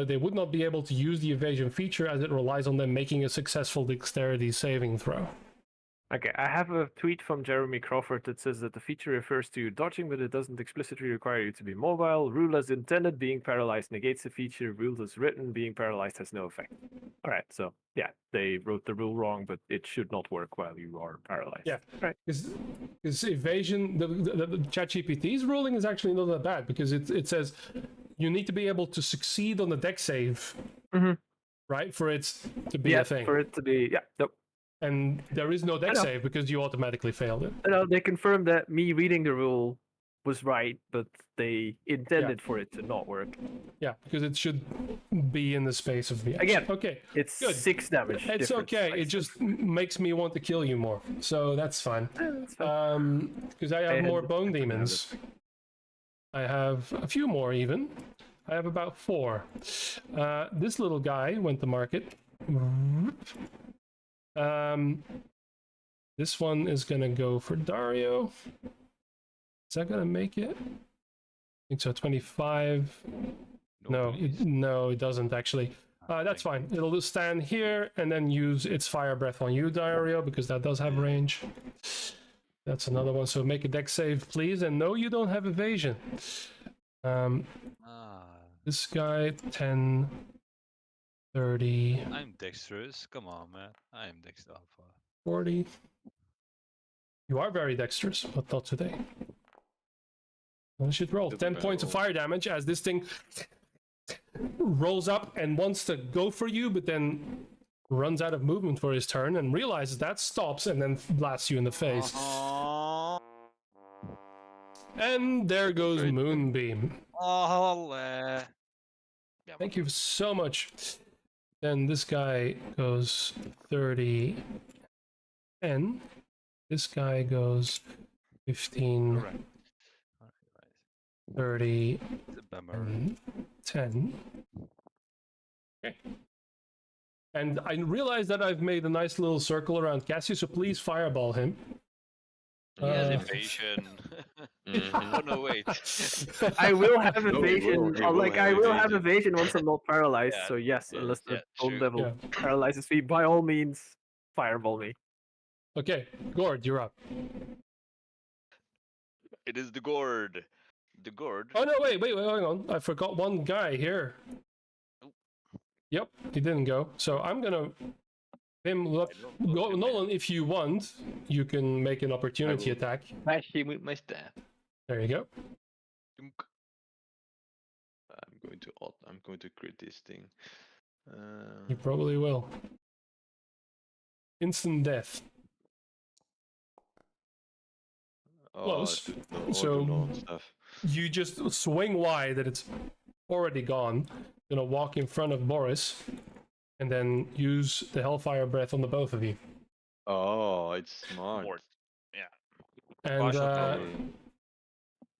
They would not be able to use the evasion feature as it relies on them making a successful dexterity saving throw. okay. I have a tweet from Jeremy Crawford that says that the feature refers to dodging, but it doesn't explicitly require you to be mobile. Rule as intended, being paralyzed negates the feature. Rule as written, being paralyzed has no effect. All right. So yeah, they wrote the rule wrong, but it should not work while you are paralyzed. Yeah. Right. Because evasion, the ChatGPT's ruling is actually not that bad because it says you need to be able to succeed on the dex save, Mhm. right, for it to be Yeah, a thing. for it to be Nope. And there is no dex know. save because you automatically failed it. No, they confirmed that me reading the rule was right, but they intended for it to not work. Yeah, because it should be in the space of the Again, action. Okay, It's Good. 6 damage. it's difference, okay. like It just makes me want to kill you more, so that's fine. that's fine. Because I I have had more no bone intention of demons. I have a few more even. I have about 4. This little guy went to market. This one is gonna go for Dario. Is that gonna make it? I think so. 25. No, it doesn't actually. That's fine. It'll stand here and then use its fire breath on you, Dario, because that does have range. That's another one. So make a dex save, please. And no, you don't have evasion. This guy, 10, 30, I'm dexterous. Come on, man. I am dexterous. 40. You are very dexterous, but not today. I should roll Good 10 points of barrel. fire damage as this thing rolls up and wants to go for you, but then runs out of movement for his turn and realizes that stops and then blasts you in the face. And there goes Great. Moonbeam. Oh, Yeah, Thank you so much. Then this guy goes 30, 10. This guy goes 15, correct. 30, It's a bummer. and 10. Okay. And I realize that I've made a nice little circle around Cassius, so please fireball him. He has Uh, evasion. Mhm. Oh no, wait. I will have No, he evasion. will, he or, will like have I will have evasion. evasion once I'm not paralyzed. Yeah, So yes, yeah, unless the yeah, Stone true. Devil Yeah. paralyzes me, by all means, fireball me. Okay, Gord, you're up. It is the gourd. The gourd. Oh no, wait, hang on. I forgot one guy here. Oh. Yep, he didn't go. So I'm gonna him look. I don't know Go, him, Nolan, if you want, you can make an opportunity will. attack. Smash him with my staff. There you go. Dunk. I'm going to crit this thing. You probably will. Instant death. Close. So- Stuff. You just swing wide and it's already gone. Gonna walk in front of Boris and then use the Hellfire Breath on the both of you. Oh, it's smart. Mort. And Partial Okay.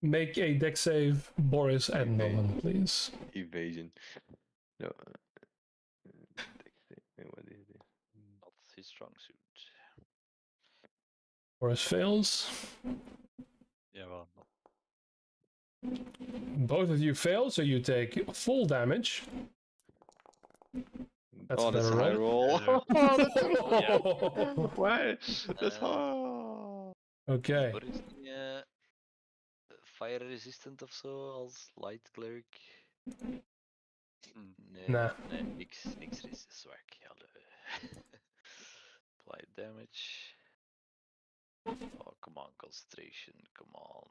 make a deck save, Boris and Okay. Nolan, please. Evasion. No. What is this? Not his strong suit. Boris fails. Yeah, well, Both of you fail, so you take full damage. That's Oh, a that's a better high roll. Better. Oh, that's a Yeah. roll. Why? That's Uh, hard. Okay. What is the fire resistant of zo als light cleric? Nee, Nah. nee, niks resist zwak. Hallo. Apply damage. Oh, come on, concentration, come on.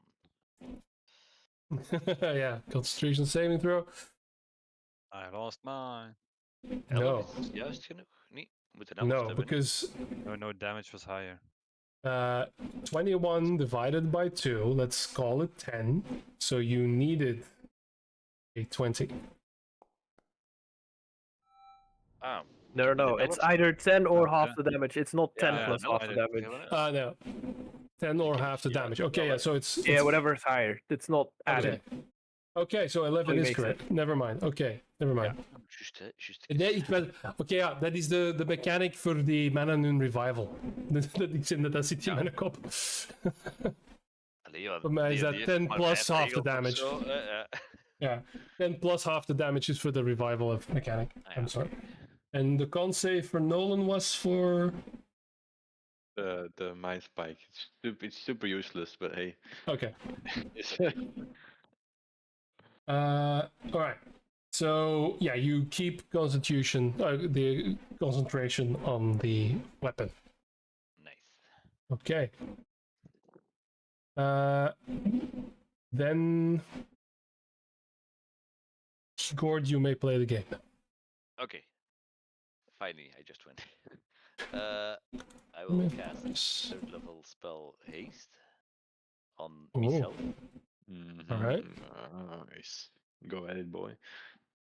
Yeah, concentration saving throw. I lost mine. No. 11 is juist genoeg? Nee, we moeten 11 No, hebben, nee? because No, damage was higher. 21 divided by 2, let's call it 10. So you needed a 20. Ah, No, that it's was- either 10 or Oh, half yeah. the damage. It's not 10 yeah, plus no, half I the didn't damage. feel it. No. 10 or Okay, half the yeah, damage. Okay, yeah, so it's... Yeah, whatever's higher. It's not added. Okay, so 11 Only is makes correct. Never mind. Okay, never mind. Juist, hè, juist. Nee, oké, ja, dat is de mechanic voor die Mana Nun Revival. Dat zit in mijn kop. Allee, ja, Voor mij is die dat heeft 10 maar plus 5 half the regels of damage. zo, Ja, 10 plus half the damage is for the revival of mechanic. Ah, I'm ja. sorry. And the con save for Nolan was for... The mind spike. It's super useless, but hey. Okay. It's Alright. So, yeah, you keep the concentration on the weapon. Nice. Okay. Then... Gord, you may play the game. Okay. Finally, I just went. I will cast third level spell haste on myself. Mhm. Alright. Nice. Go at it, boy.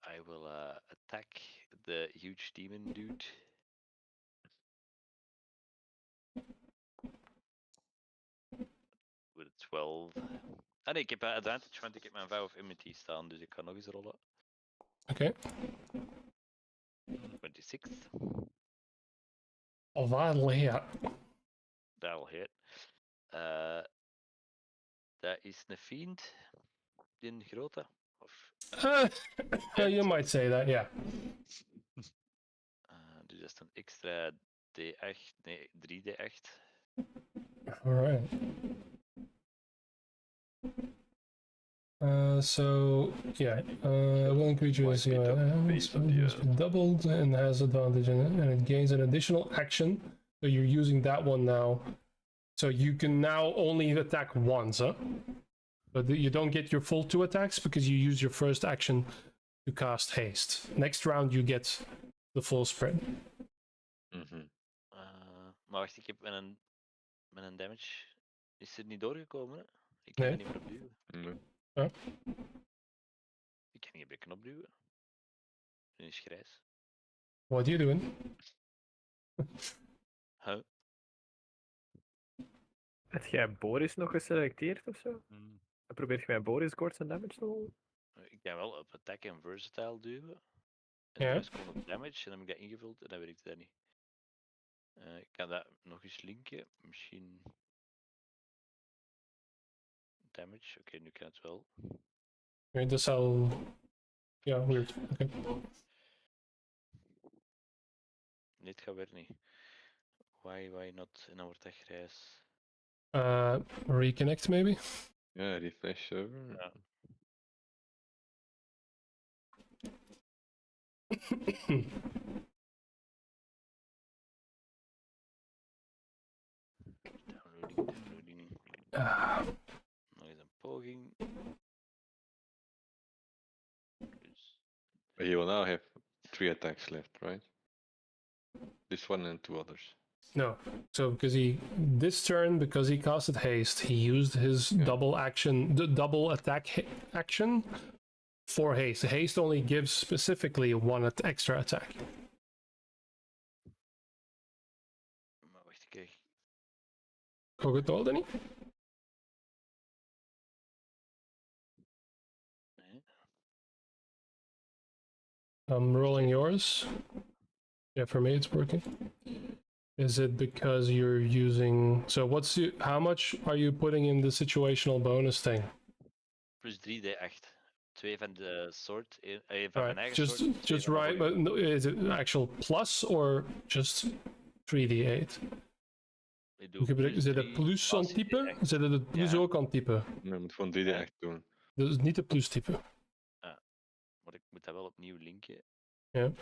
I will attack the huge demon dude. With a 12. Ah nee, ik heb advantage, want ik heb mijn vow of immunity staan, dus ik kan nog eens rollen. Okay. 26. Oh, that'll hit. That'll hit. Dat is een fiend. Die grote. Of, You might say that, yeah. dus dat is een extra D8. Nee, 3D8. Alright. Willing creature is based on the, has been doubled and has advantage in it, and it gains an additional action. So you're using that one now. So you can now only attack once, huh? But you don't get your full 2 attacks because you use your first action to cast haste. Next round you get the full spread. Mhm. Maar wacht, ik heb mijn damage is er niet doorgekomen. Hè? Ik Nee. kan er niet meer opduwen. Nee. Ja. Ik kan niet op de knop duwen. Nu is het grijs. What are you doing? Huh? Heb jij Boris nog geselecteerd of zo? Mm. En probeert je bij Boris kort zijn damage te houden? Ik kan wel op attack en versatile duwen. En Ja. de rest komt op damage en dan heb ik dat ingevuld en dan werkt dat niet. Ik kan dat nog eens linken. Misschien damage. Oké, nu kan het wel. Okay, dat zal... Ja, weird. Okay. Dit gaat weer niet. Why not? En dan wordt dat grijs. Reconnect maybe? Ja, refresh server. Ja. Downloading. Nog eens een poging. Dus But he will now have 3 attacks left, right? This one and 2 others. No. So because this turn, because he casted haste, he used his double action, the double attack action for haste. Haste only gives specifically 1 extra attack. maar wacht, ik krijg. Ook het al, Danny? Nee. I'm rolling yours. Yeah, for me it's working. Is it because you're using? So how much are you putting in the situational bonus thing? Plus 3d8. 2 van de soort, 1 van mijn Alright, eigen just soort. 2 just van de right. vorige. But is it actual plus or just 3d8? Ik doe Zit er drie plus aan plus type? 3d8. Zit er het plus Ja. ook aan type? Nee, je moet gewoon 3D echt doen. Dus niet de plus type. Maar ik moet dat wel opnieuw linken. Ja.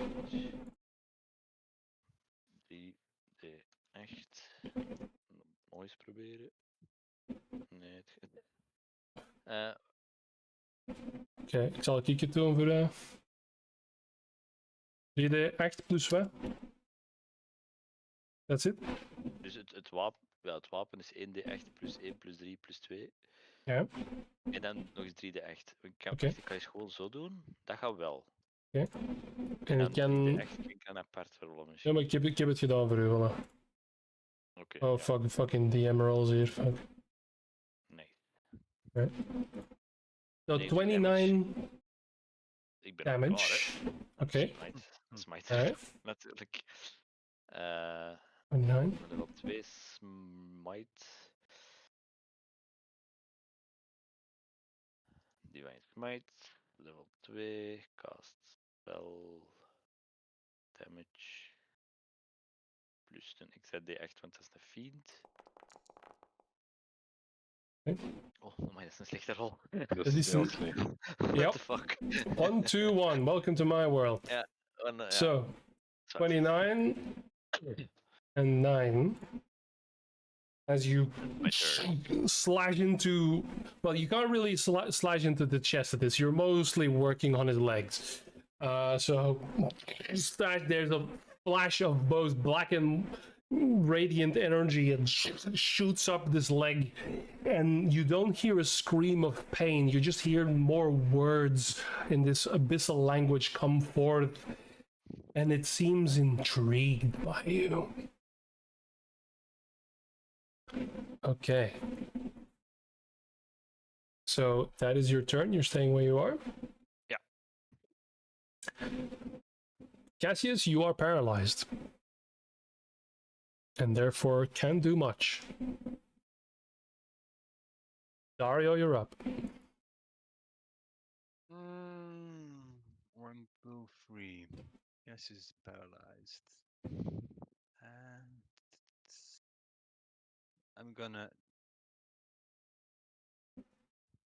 3d8. Nog eens proberen. Nee, het... Oké, ik zal een kiekje doen voor 3d8 plus wat? That's it? Dus het wapen is 1d8 plus 1 plus 3 plus 2. Ja. En dan nog eens 3d8. Ik kan, Oké. wacht, ik kan eens gewoon zo doen. Dat gaat wel. En En ik kan... 3d8 kan apart verrollen Ja, misschien. maar ik heb het gedaan voor u, voilà. Oké. Oh, ja. fucking DM rolls hier, fuck. Nee. So Nee, 29 Ik ben al klaar, damage. hè. Oké. Smite. Alright. Natuurlijk. 29. Level 2 smite. Divine smite. Level 2. Cast spell. Damage. Plus een extra d8, want dat is een fiend. Oké. Oh, maar dat is een slechte rol. Dat is is heel een- slecht. What Yep. the fuck? 1, 2, 1. Welcome to my world. Ja, ja, So, zwart. 29 and 9. As you My turn. slash into, well, you can't really slash into the chest of this. You're mostly working on his legs. So there's a flash of both black and radiant energy and shoots up this leg, and you don't hear a scream of pain. You just hear more words in this abyssal language come forth, and it seems intrigued by you. Okay. So that is your turn. You're staying where you are? Yeah. Cassius, you are paralyzed. And therefore can't do much. Dario, you're up. 1, 2, 3. Yes, he's paralyzed. And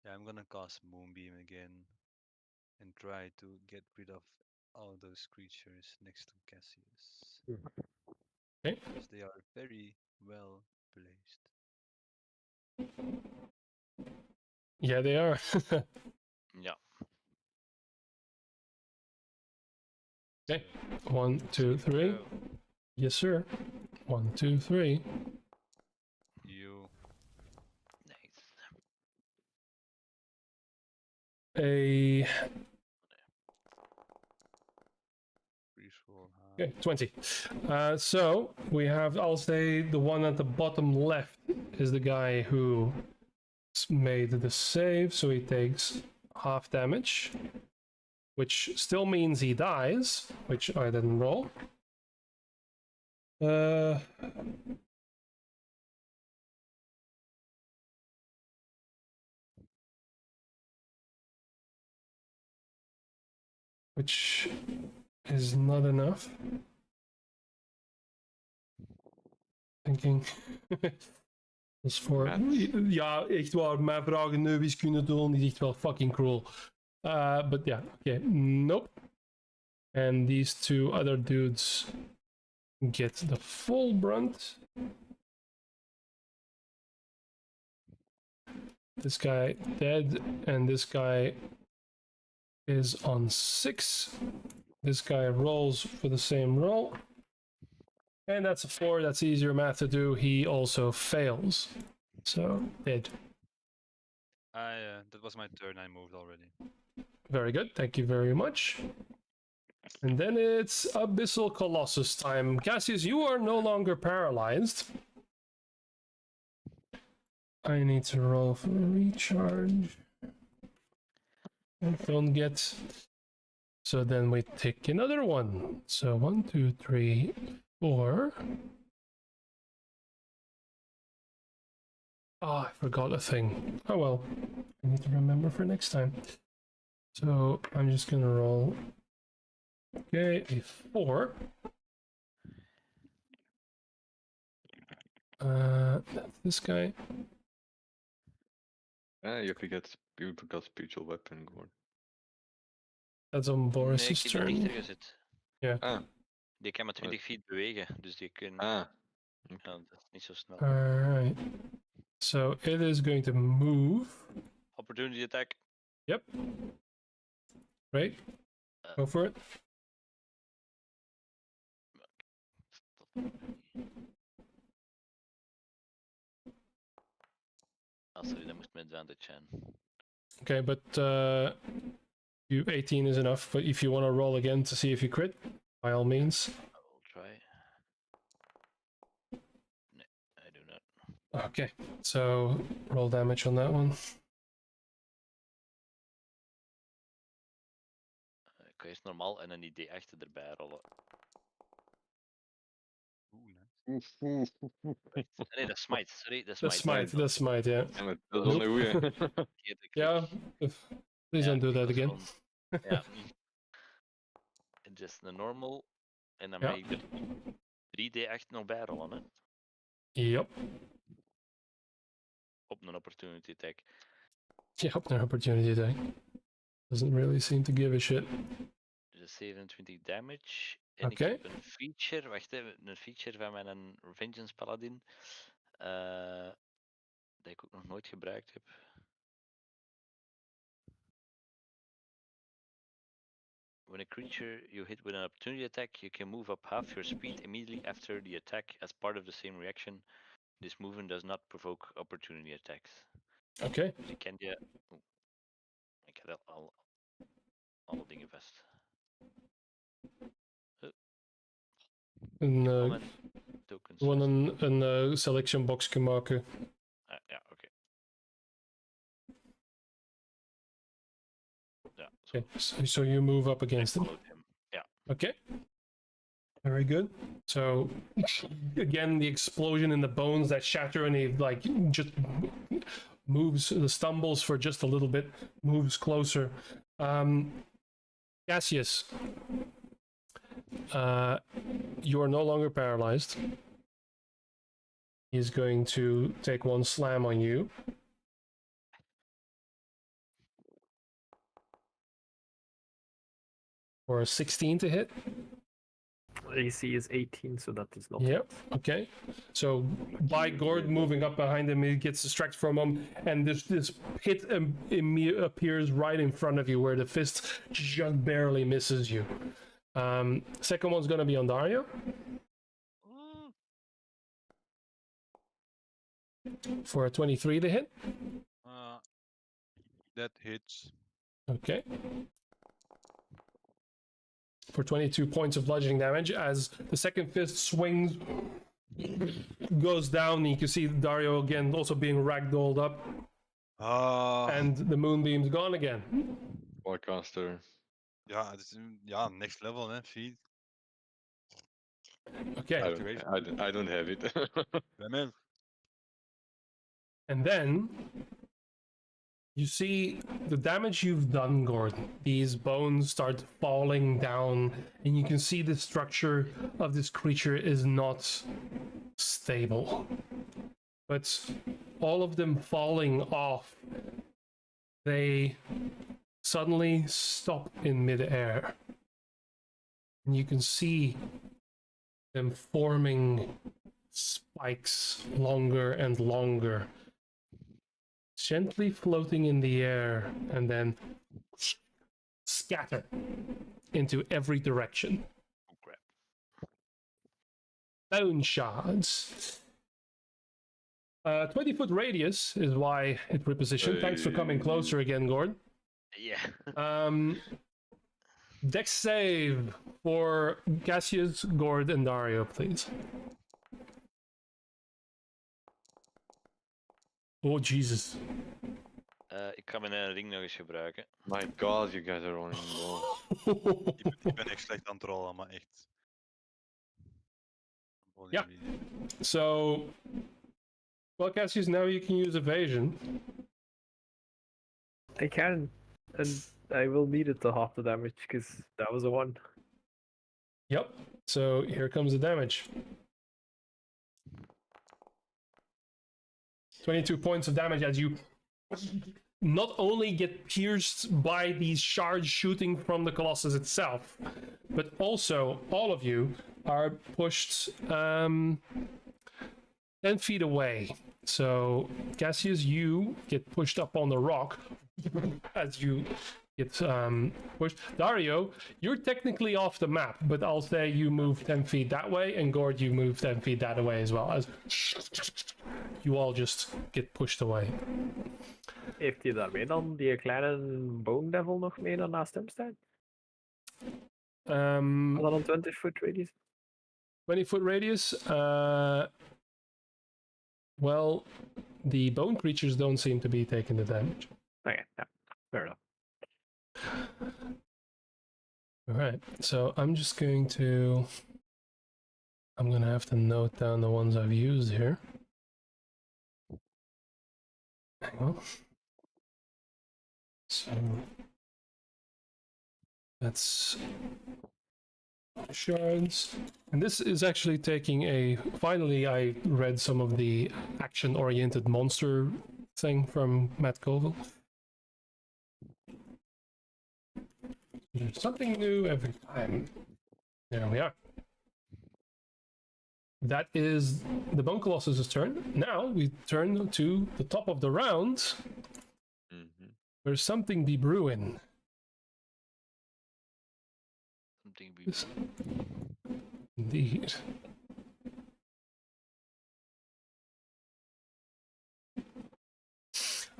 I'm gonna cast Moonbeam again and try to get rid of all those creatures next to Cassius. Okay. Because they are very well placed. Yeah, they are. Ja. Okay. 1, 2, 3. Go. Yes, sir. 1, 2, 3. You. Nice. A Resource. okay, 20. So we have, I'll say, the one at the bottom left is the guy who made the save, so he takes half damage, which still means he dies, which I didn't roll. Which is not enough. Thinking. Dus voor... Ja, echt waar, mijn vragen nu wiskunde doen is echt wel fucking cruel. But yeah, okay, nope. And these two other dudes get the full brunt. This guy dead, and this guy is on 6. This guy rolls for the same roll. And that's a 4, that's easier math to do. He also fails. So, dead. That was my turn. I moved already. Very good, thank you very much. And then it's Abyssal Colossus time. Cassius, you are no longer paralyzed. I need to roll for a recharge. I don't get... So then we take another one. So 1, 2, 3, 4. Oh, I forgot a thing. Oh well, I need to remember for next time. So I'm just gonna roll. Okay, a 4. That's this guy. You forgot spiritual weapon, Gordon. That's on Nee, Boris's ik heb die turn. dichter gezet. Ja. Ah, Die kan maar 20 feet bewegen, dus die kunnen... ah. Ja, dat is niet zo snel. Alright. So it is going to move. Opportunity attack. Yep. Right. Go for it. Ah, sorry, dat moest met advantage zijn. Okay, but you 18 is enough. But if you want to roll again to see if you crit, by all means. I will try. Nee, I do not. Okay, so roll damage on that one. Ik kan eerst normaal en een idee achter erbij rollen. Nice. Nee, dat is smite. Sorry, dat is That's smite. smite. That's smite. Yeah. En het dat is wel een goeie. Verkeerde klik. Yeah. Please don't do ik that was again. gewoon- Ja. Just een normal. En dan Ja. mag ik er 3d8 nog bij rollen, hè. Yep. Op een opportunity attack. Yep. No opportunity attack. Doesn't really seem to give a shit. Dus 27 damage. En Oké. ik heb een feature, wacht even, een feature van mijn Vengeance Paladin. Dat ik ook nog nooit gebruikt heb. When a creature you hit with an opportunity attack, you can move up half your speed immediately after the attack as part of the same reaction. This movement does not provoke opportunity attacks. Okay. Dus ik kan die... Oeh. Ik had alle dingen vast. Een, Al mijn tokens gewoon vast. een selection box kan maken. Ah, ja, oké. Ja, zo. Okay. So you move up I against him. followed him. Ja. Okay. Very good. So again, the explosion in the bones that shatter, and he like just moves, stumbles for just a little bit, moves closer. Cassius, you are no longer paralyzed. He's going to take one slam on you. For a 16 to hit. AC is 18, so that is not. Yep. Okay. So by Gord moving up behind him, he gets distracted from him, and this pit appears right in front of you, where the fist just barely misses you. Second one's gonna be on Dario for a 23 to hit. That hits. Okay. For 22 points of bludgeoning damage, as the second fist swings, goes down, and you can see Dario again also being ragdolled up, and the moonbeam's gone again. Forecaster. Ja, het is ja, next level, hè, feed. Okay. I don't have it. And then you see the damage you've done, Gordon. These bones start falling down, and you can see the structure of this creature is not stable. But all of them falling off, they suddenly stop in midair. And you can see them forming spikes longer and longer, gently floating in the air, and then scatter into every direction. Oh crap. Bone shards. 20-foot radius is why it repositioned. Thanks for coming closer again, Gord. Yeah. Dex save for Cassius, Gord, and Dario, please. Oh, Jesus. Ik ga mijn ring nog eens gebruiken. My god, you guys are rolling low. Ik ben echt slecht aan het rollen, maar echt. Ja. So, well, Cassius, now you can use evasion. I can, and I will need it to half the damage because that was a 1. Yep. So here comes the damage. 22 points of damage as you not only get pierced by these shards shooting from the Colossus itself, but also all of you are pushed 10 feet away. So Cassius, you get pushed up on the rock as you get pushed. Dario, you're technically off the map, but I'll say you move 10 feet that way, and Gord, you move 10 feet that way as well. As you all just get pushed away. Heeft hij daarmee dan die kleine bone devil nog mee dan naast hem staan? Dan een 20-foot radius? 20-foot radius? Well, the bone creatures don't seem to be taking the damage. Okay, yeah, fair enough. Alright, so I'm gonna have to note down the ones I've used here. Hang on. So that's shards. And this is actually taking finally I read some of the action-oriented monster thing from Matt Colville. There's something new every time. There we are. That is the Bone Colossus' turn. Now we turn to the top of the round. There's something be brewing. Something be Indeed.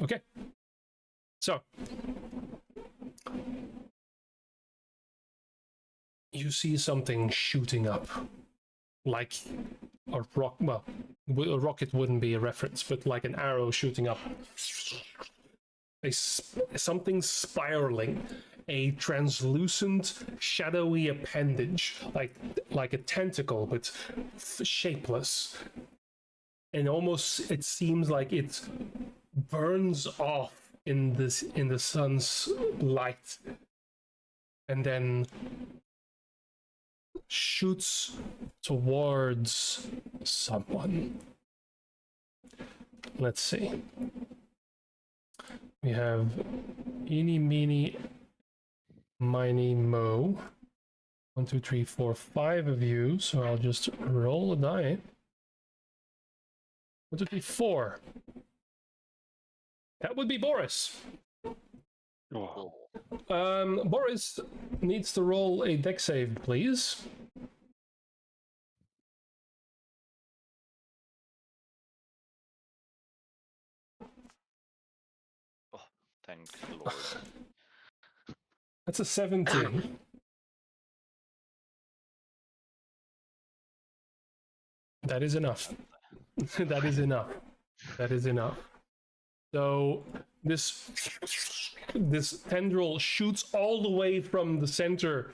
Okay. So you see something shooting up, like a rock. Well, a rocket wouldn't be a reference, but like an arrow shooting up. Something spiraling, a translucent, shadowy appendage, like a tentacle, but shapeless. And almost it seems like it burns off in the sun's light, and then shoots towards someone. Let's see. We have Eeny, Meeny, Miny, Mo. 1, 2, 3, 4, 5 of you. So I'll just roll a die. 1, 2, 3, 4. That would be Boris. Oh, Boris needs to roll a dex save, please. Oh, thanks, Lord. That's a 17. That is enough. That is enough. That is enough. So this tendril shoots all the way from the center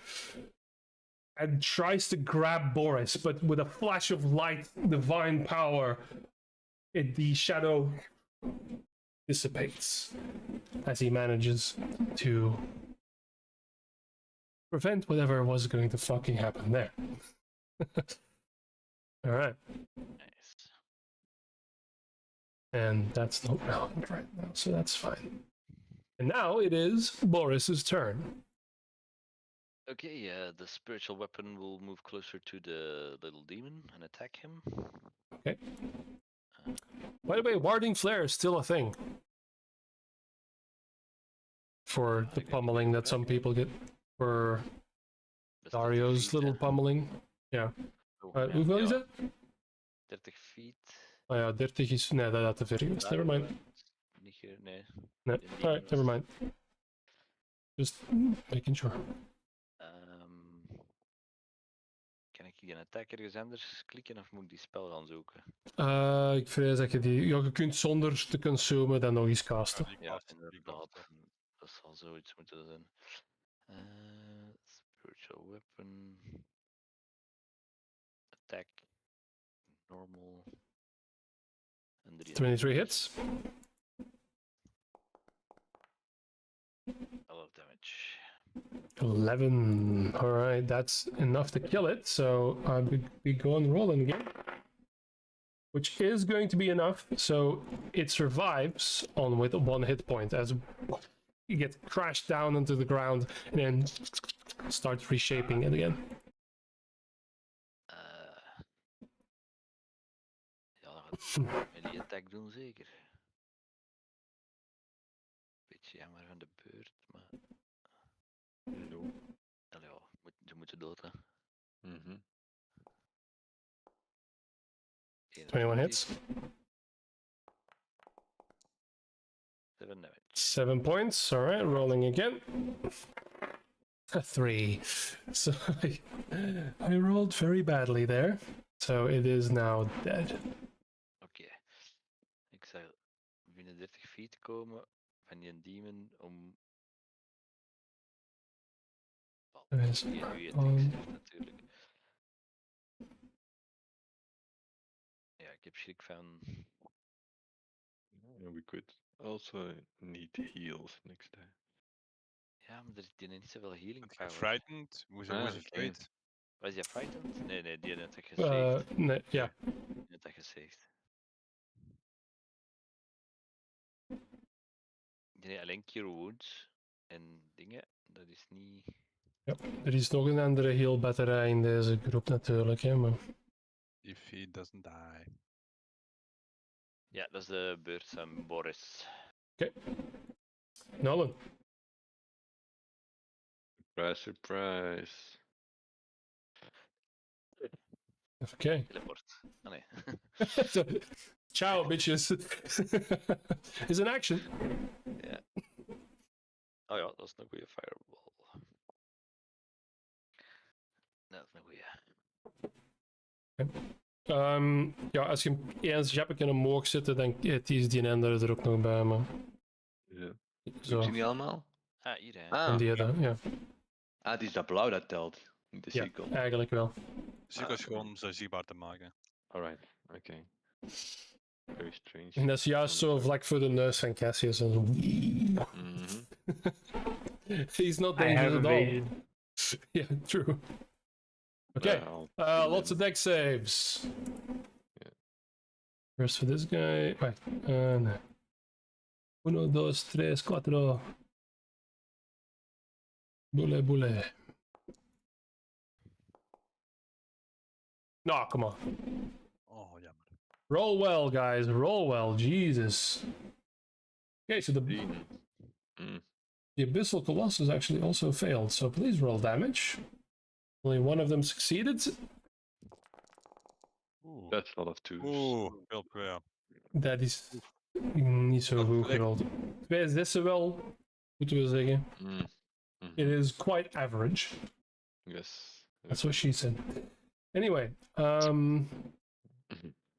and tries to grab Boris, but with a flash of light, divine power, the shadow dissipates as he manages to prevent whatever was going to fucking happen there. All right. Nice. And that's not relevant right now, so that's fine. And now it is Boris's turn. Okay, the spiritual weapon will move closer to the little demon and attack him. Okay. By the way, warding flare is still a thing for the pummeling that some people get for Dat is 30 Dario's feet, little hè? pummeling. Ja. Oh, ja, Hoeveel is ja, het? 30 feet. Oh ja, 30 is... Nee, dat te ver is. Never mind. Niet hier, nee. Nee. Die Alright, never mind. Just making sure. Kan ik hier een attack ergens anders klikken of moet ik die spel gaan zoeken? Ik vrees dat je die... Ja, je kunt zonder te consumen dan nog eens casten. Ja, inderdaad. Dat zal zoiets moeten zijn. Spiritual weapon. Attack. Normal. En 23 hits. 11 damage. 11. Alright, that's enough to kill it. So we go on rolling again. Which is going to be enough. So it survives on with 1 hit point as you get crashed down into the ground and then starts reshaping it again. Ja, dat gaat met die attack doen zeker. Beetje jammer van de beurt, maar... no. Allee, ja, ze moeten dood, hè. 21 hits. 7 damage. 7 points. Alright, rolling again. A 3. So I rolled very badly there. So it is now dead. Oké. Ik zou binnen 30 feet komen van die demon om... Er is Die nu je on- tekst heeft natuurlijk. Ja, ik heb schrik van... We could also need heals next time. Ja, maar er is niet zoveel healing Get you power. frightened? Was Ah, was okay. afraid? Was je frightened? Nee, die had het gezegd. nee, ja. Die had dat gezegd. Nee, alleen cure wounds en dingen, dat is niet... Ja, er is nog een andere heel batterij in deze groep natuurlijk, hè, maar... If he doesn't die. Ja, dat is de beurt van Boris. Nolan. Surprise, surprise. Oké. Teleport. Ah nee. Ciao, bitches. Is an action. Ja. Oh ja, dat is een goede fireball. Dat is een goede. Ja, als je eens Jappeke omhoog zitten, dan is die andere er ook nog bij, maar... Ja. Zo, Zien die allemaal? Ah, hier hè. en Ah, die dan, ja. het is dat blauw dat telt. Niet de Ja, cirkel. eigenlijk wel. Ziek is gewoon om ze zichtbaar te maken. Alright, okay. Very strange. En dat is juist zo vlak voor de neus van Cassius en zo. Mhm. He's not I have dangerous at all. evasion. Yeah, true. Okay, Well, lots of deck saves. Yeah. First for this guy. Wait, no. 1, 2, 3, 4. Bule, bule. No, come on. Oh, jammer. Roll well, guys. Roll well. Jesus. Okay, so the 15. Mm. The Abyssal Colossus actually also failed, so please roll damage. Only one of them succeeded. Oeh. That's a lot of twos. Oeh, heel prayer. Dat is niet zo Dat goed lijkt- gerold. 2 is decibel, moeten we zeggen. Mm. Mhm. It is quite average. Yes. That's what she said. Anyway,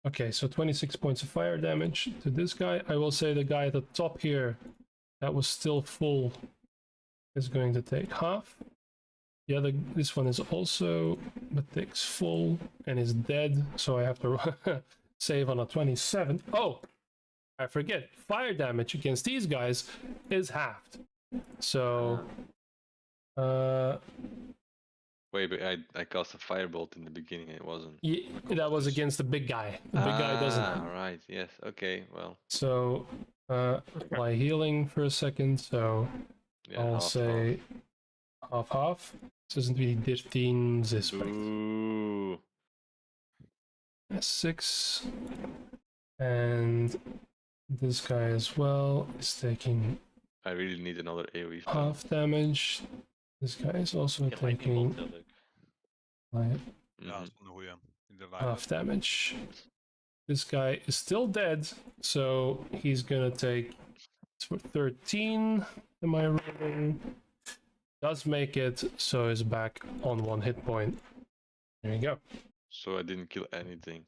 okay, so 26 points of fire damage to this guy. I will say the guy at the top here that was still full is going to take half. The other, this one is also, but takes full and is dead, so I have to save on a 27. Oh, I forget, fire damage against these guys is halved. So, Wait, but I cast a firebolt in the beginning and it wasn't. that was against the big guy. The big guy doesn't. Right, yes, okay, well. So, apply healing for a second, so Yeah, I'll half, say half. Dus is die 13 half. 6. Ooh. 6. And this guy as well is taking I really need another AoE spell. half damage. This guy is also Ik heb mijn taking iemand heel leuk. like, Ja, dat Mhm. is een goeie. In de half line-up. damage. This guy is still dead, so he's gonna take 13. Am I rolling? Does make it, so is back on 1 hit point. There you go. So I didn't kill anything.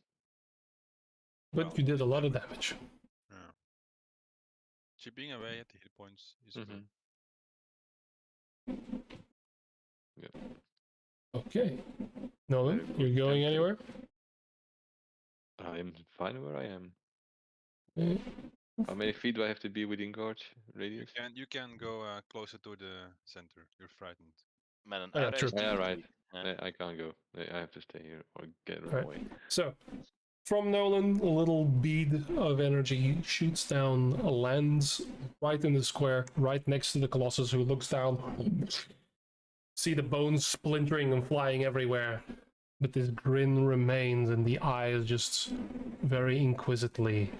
But Well, you did a lot of damage. Yeah. Chipping away at the hit points is good. Mhm. Okay. Nolan, Very good. you're going Yeah. anywhere? I am fine where I am. Eh, How many feet do I have to be within guard You radius? can go closer to the center. You're frightened. Met een Oh ja, true. uitreiking. Yeah, right. Ja. I can't go. I have to stay here or get run Right. away. So, from Nolan, a little bead of energy shoots down, lands right in the square, right next to the Colossus, who looks down. See the bones splintering and flying everywhere. But this grin remains, and the eyes just very inquisitively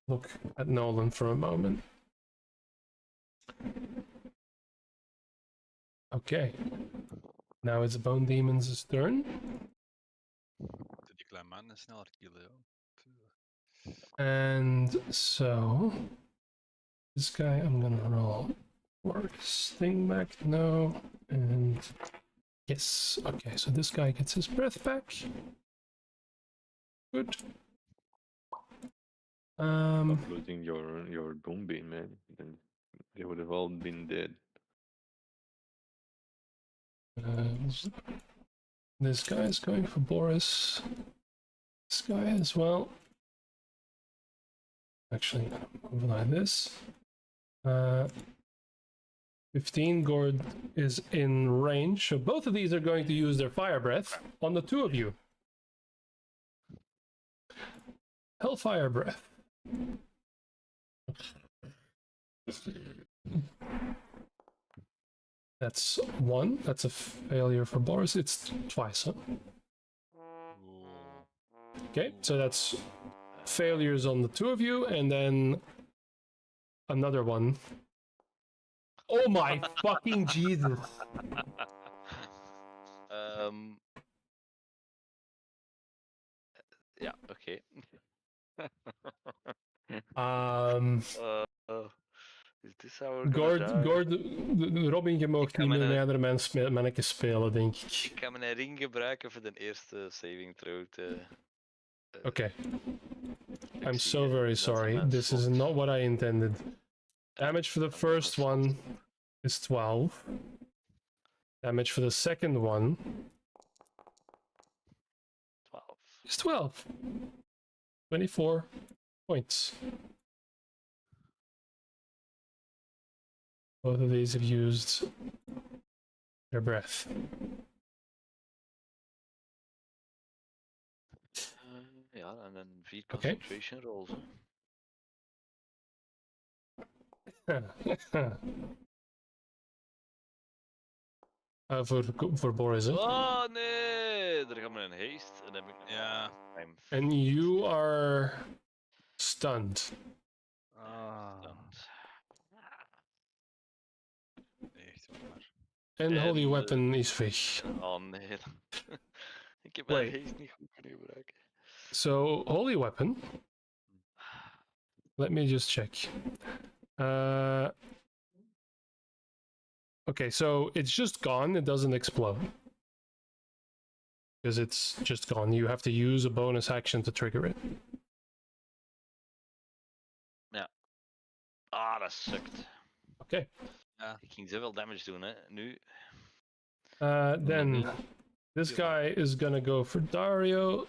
look at Nolan for a moment. Okay. Now it's Bone Demon's turn. Die kleine man is sneller killen, joh. And so this guy I'm gonna roll for his thing back. No. And yes. Okay, so this guy gets his breath back. Good. Stop losing your boom beam, man. Then they would have all been dead. This guy is going for Boris. This guy as well. Actually, move like this. 15. Gord is in range, so both of these are going to use their fire breath on the two of you. Hellfire breath. That's 1. That's a failure for Boris. It's twice, huh? Ooh. Okay, so that's failures on the two of you, and then another one. Oh my fucking Jesus. Ja, oké. Is this how we're gonna Gord, die? Robin, je mag Ik ga niet meer mijn- met andere mannetjes spelen, denk ik. Ik ga mijn ring gebruiken voor de eerste saving throw te... Okay, I'm succeeden. so very Dat is sorry. mijn This is slot. not what I intended. Damage for the dan mijn first slot. one is 12. Damage for the second one 12. is 12. 24 points. Both of these have used their breath. Ja, en dan 4 Oké. concentration rolls. Hè. Voor Boris, hè? Oh nee, er gaat maar een haste en dan heb ik nog Ja. I'm And you are stunned. stunned. Echt waar. En Holy En, Weapon is weg. Oh nee. Ik heb mijn Wait. haste niet goed kunnen gebruiken. So, Holy Weapon. Let me just check. Okay, so it's just gone. It doesn't explode. Because it's just gone. You have to use a bonus action to trigger it. Ah, dat sukt. Okay. Ik ging zoveel damage doen, hè. Nu. Then this guy is gonna go for Dario.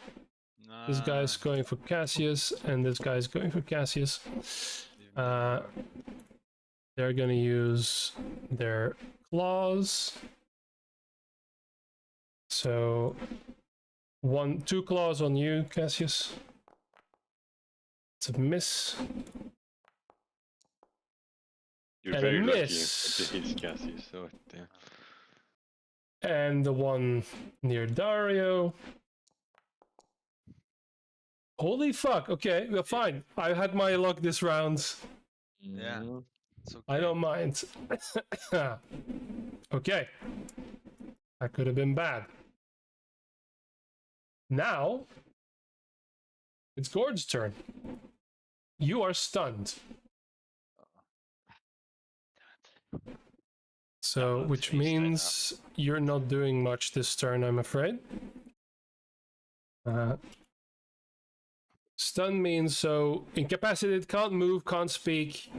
This guy's going for Cassius, and this guy's going for Cassius. They're gonna use their claws. So, 2 claws on you, Cassius. It's a miss. You're And a very lucky miss. that it hits Cassius. So yeah. And the one near Dario. Holy fuck, okay, well, fine. I had my luck this round. Yeah. It's okay. I don't mind. Okay. That could have been bad. Now, it's Gord's turn. You are stunned. So, that's which hasty right now. means you're not doing much this turn, I'm afraid. Stun means so incapacitated, can't move, can't speak.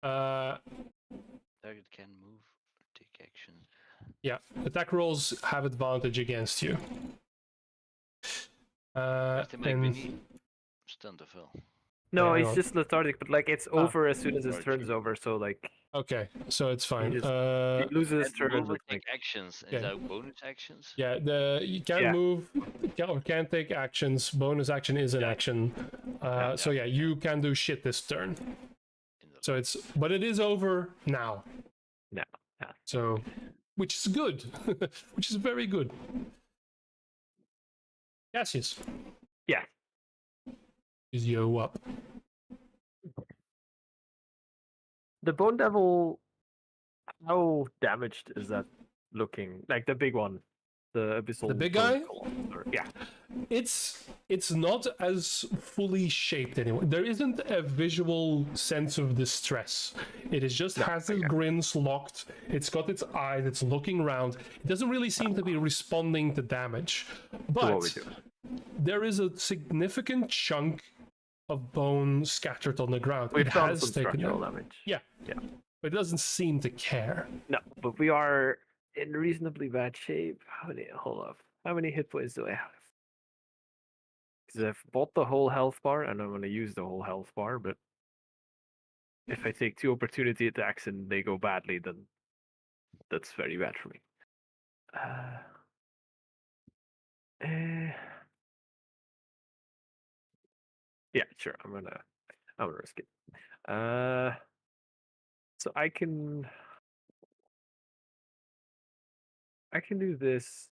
Target can move or take action. Yeah, attack rolls have advantage against you. Wacht, maar ik ben And niet stunned of wel? No, hang he's on. just lethargic, but like it's over as soon as his Right, turn's true. over. So like okay, so it's fine. just- he loses his And turn. move or but, like, take actions. Is Okay. that ook bonus actions? Yeah, you can't Yeah. move or can't take actions. Bonus action is an Yeah. action. So yeah, you can do shit this turn. Inderdaad. So but it is over now. No, yeah. So, which is good, which is very good. Cassius. Yeah. Is yo up? The Bone Devil, how damaged is that looking? Like the big one, the abyssal. The big bone guy? colossus, yeah. It's not as fully shaped anyway. There isn't a visual sense of distress. It is just has its grins locked. It's got its eyes. It's looking around. It doesn't really seem to be responding to damage. what we But do. there is a significant chunk of bone scattered on the ground. We've it done has some taken structural damage. damage. Yeah. But it doesn't seem to care. No, but we are in reasonably bad shape. Hold up. How many hit points do I have? Because I've bought the whole health bar and I'm going to use the whole health bar, but if I take 2 opportunity attacks and they go badly, then that's very bad for me. Yeah, sure. I'm gonna risk it. So I can do this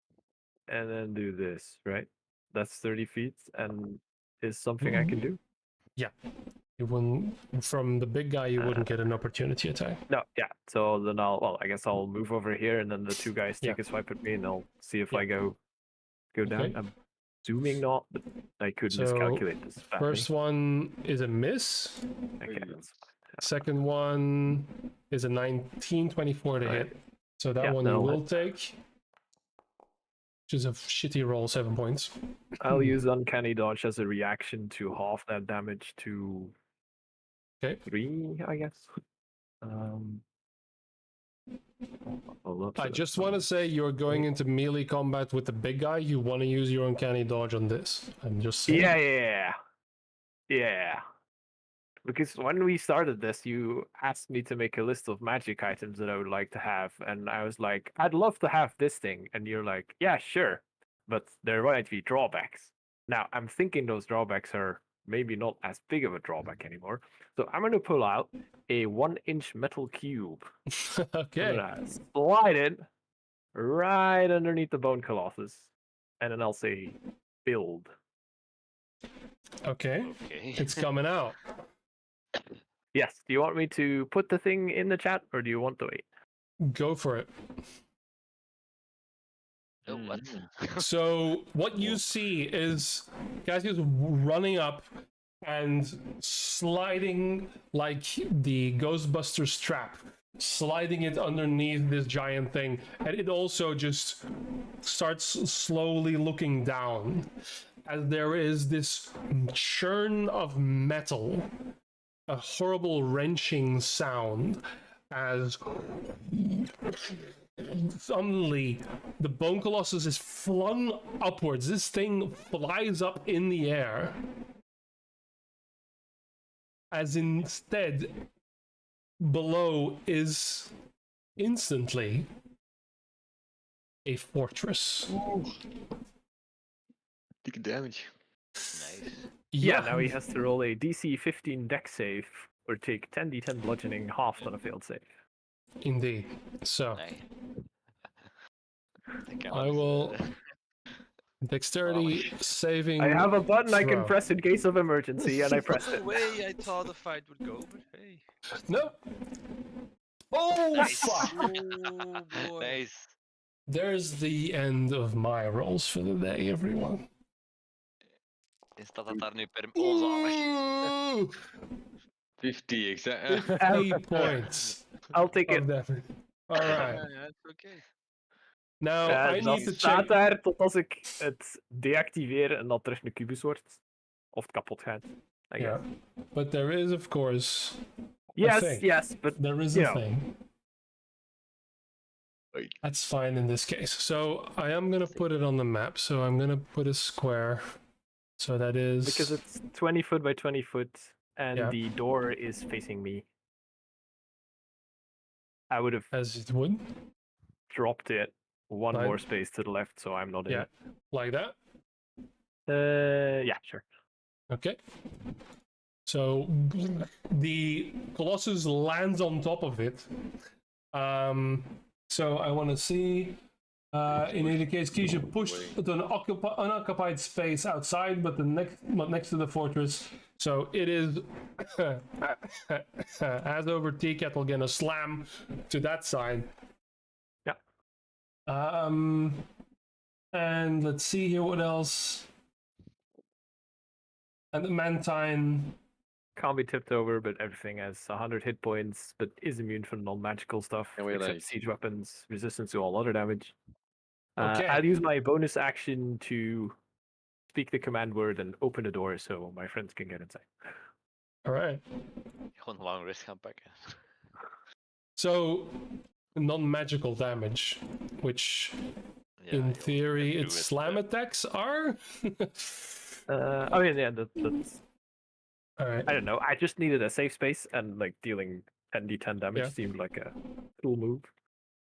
and then do this, right? That's 30 feet and is something I can do? You wouldn't from the big guy. You wouldn't get an opportunity attack. No, yeah. So then I guess I'll move over here and then the 2 guys take a swipe at me and I'll see if I go down. Okay. I'm assuming not, but I could So, miscalculate this. badly. First one is a miss. Okay, that's fine. Second one is a 1924 to Right. hit. So that Yeah, one you that'll will hit. take. Which is a shitty roll, 7 points. I'll use Uncanny Dodge as a reaction to half that damage to Okay. 3, I guess. Hold up, I so just that's want to one. say you're going into melee combat with the big guy. You want to use your uncanny dodge on this. I'm just saying. Yeah. Because when we started this, you asked me to make a list of magic items that I would like to have, and I was like, I'd love to have this thing, and you're like, yeah, sure, but there might be drawbacks. Now, I'm thinking those drawbacks are maybe not as big of a drawback anymore, so I'm going to pull out a 1-inch metal cube. I'm Okay. going to slide it right underneath the Bone Colossus. And then I'll say build. Okay, Okay. it's coming out. Yes. Do you want me to put the thing in the chat or do you want to wait? Go for it. Oh, what? So what you see is Cassius running up and sliding like the Ghostbusters trap, sliding it underneath this giant thing, and it also just starts slowly looking down as there is this churn of metal, a horrible wrenching sound as suddenly the Bone Colossus is flung upwards. This thing flies up in the air as instead below is instantly a fortress. Take damage. Nice. Yeah, now he has to roll a DC 15 dex save or take 10d10 bludgeoning halved on a failed save. Indeed. So Nice. I will dexterity saving. I have a button I can throw. press in case of emergency, and I pressed The it. way I thought the fight would go, but hey. No. Oh Nice. fuck! Oh boy. Nice. There's the end of my rolls for the day, everyone. Is dat daar nu per onzalig? Ooh, 50 exact. 50 points I'll take it. of damage. All right. Yeah, it's okay. Now Ja, I dat need to staat check. daar tot als ik het deactiveer en dat terug een kubus wordt. Of het kapot gaat. I Yeah, guess. but there is, of course, Yes, thing. yes, but there is You a know. thing. Wait. That's fine in this case. So I am gonna put it on the map. So I'm gonna put a square. So that is because it's 20 foot by 20 foot and Yeah. the door is facing me. I would have as it would, dropped it one Fine. more space to the left, so I'm not in Yeah. like that. it. Yeah, sure. Okay. So the Colossus lands on top of it. So I want to see. In either case, Keisha pushed to an unoccupied space outside, but next to the fortress. So it is as over tea kettle gonna slam to that side. Yeah. And let's see here what else. And the Mantine. Can't be tipped over, but everything has 100 hit points, but is immune from non-magical stuff, And we except like- siege weapons, resistance to all other damage. Okay. I'll use my bonus action to speak the command word and open the door so my friends can get inside. All right. Gewoon long rest gaan pakken. So non-magical damage, which Ja, in joh, theory can do its it, slam attacks are. I mean, yeah, that's All right. I don't know. I just needed a safe space, and like dealing 10d10 damage Yeah. seemed like a cool move.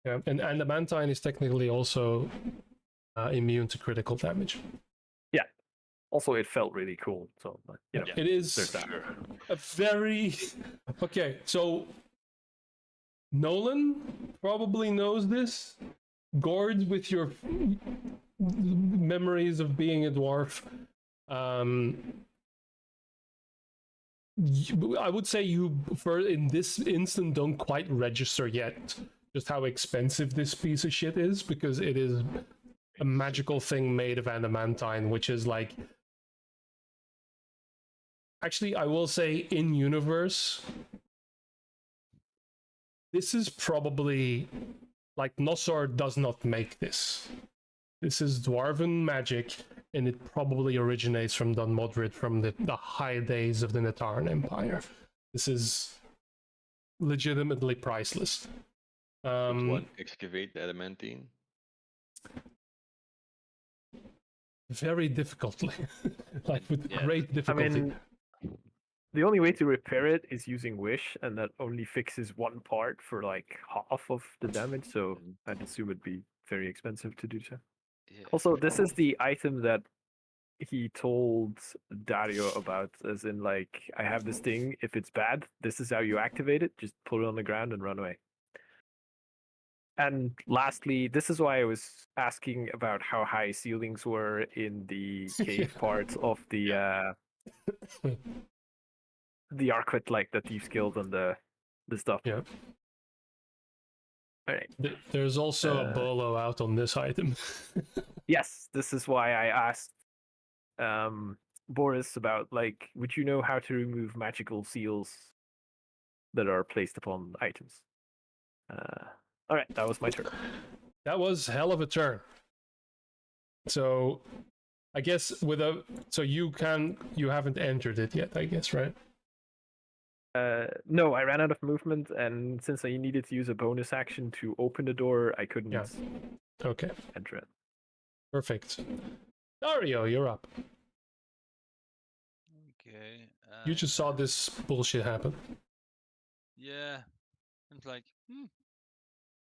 Yeah, and the Mantine is technically also immune to critical damage. Also, it felt really cool. So, like, you know, Yeah. It is there's that. a very okay. So Nolan probably knows this. Gord, with your memories of being a dwarf, I would say you, for in this instant, don't quite register yet just how expensive this piece of shit is, because it is a magical thing made of adamantine, which is like, actually, I will say in universe, this is probably like Nosor does not make this. This is dwarven magic, and it probably originates from Dun Modred, from the high days of the Nataran Empire. This is legitimately priceless. Would one excavate the adamantine? Very difficultly, like with Yeah. great I difficulty. mean, the only way to repair it is using Wish, and that only fixes one part for like half of the damage. So I'd assume it'd be very expensive to do so. Yeah. Also, this is the item that he told Dario about, as in like, I have this thing. If it's bad, this is how you activate it. Just put it on the ground and run away. And lastly, this is why I was asking about how high ceilings were in the cave parts of the Arquette, like the Thieves Guild and the stuff. Yeah. All right. There's also a bolo out on this item. Yes, this is why I asked Boris about, like, would you know how to remove magical seals that are placed upon items? All right, that was my turn. That was hell of a turn. So, I guess so you haven't entered it yet, I guess, right? No, I ran out of movement, and since I needed to use a bonus action to open the door, I couldn't Okay, enter it. perfect. Dario, you're up. Okay. You just saw this bullshit happen. Yeah. I'm like,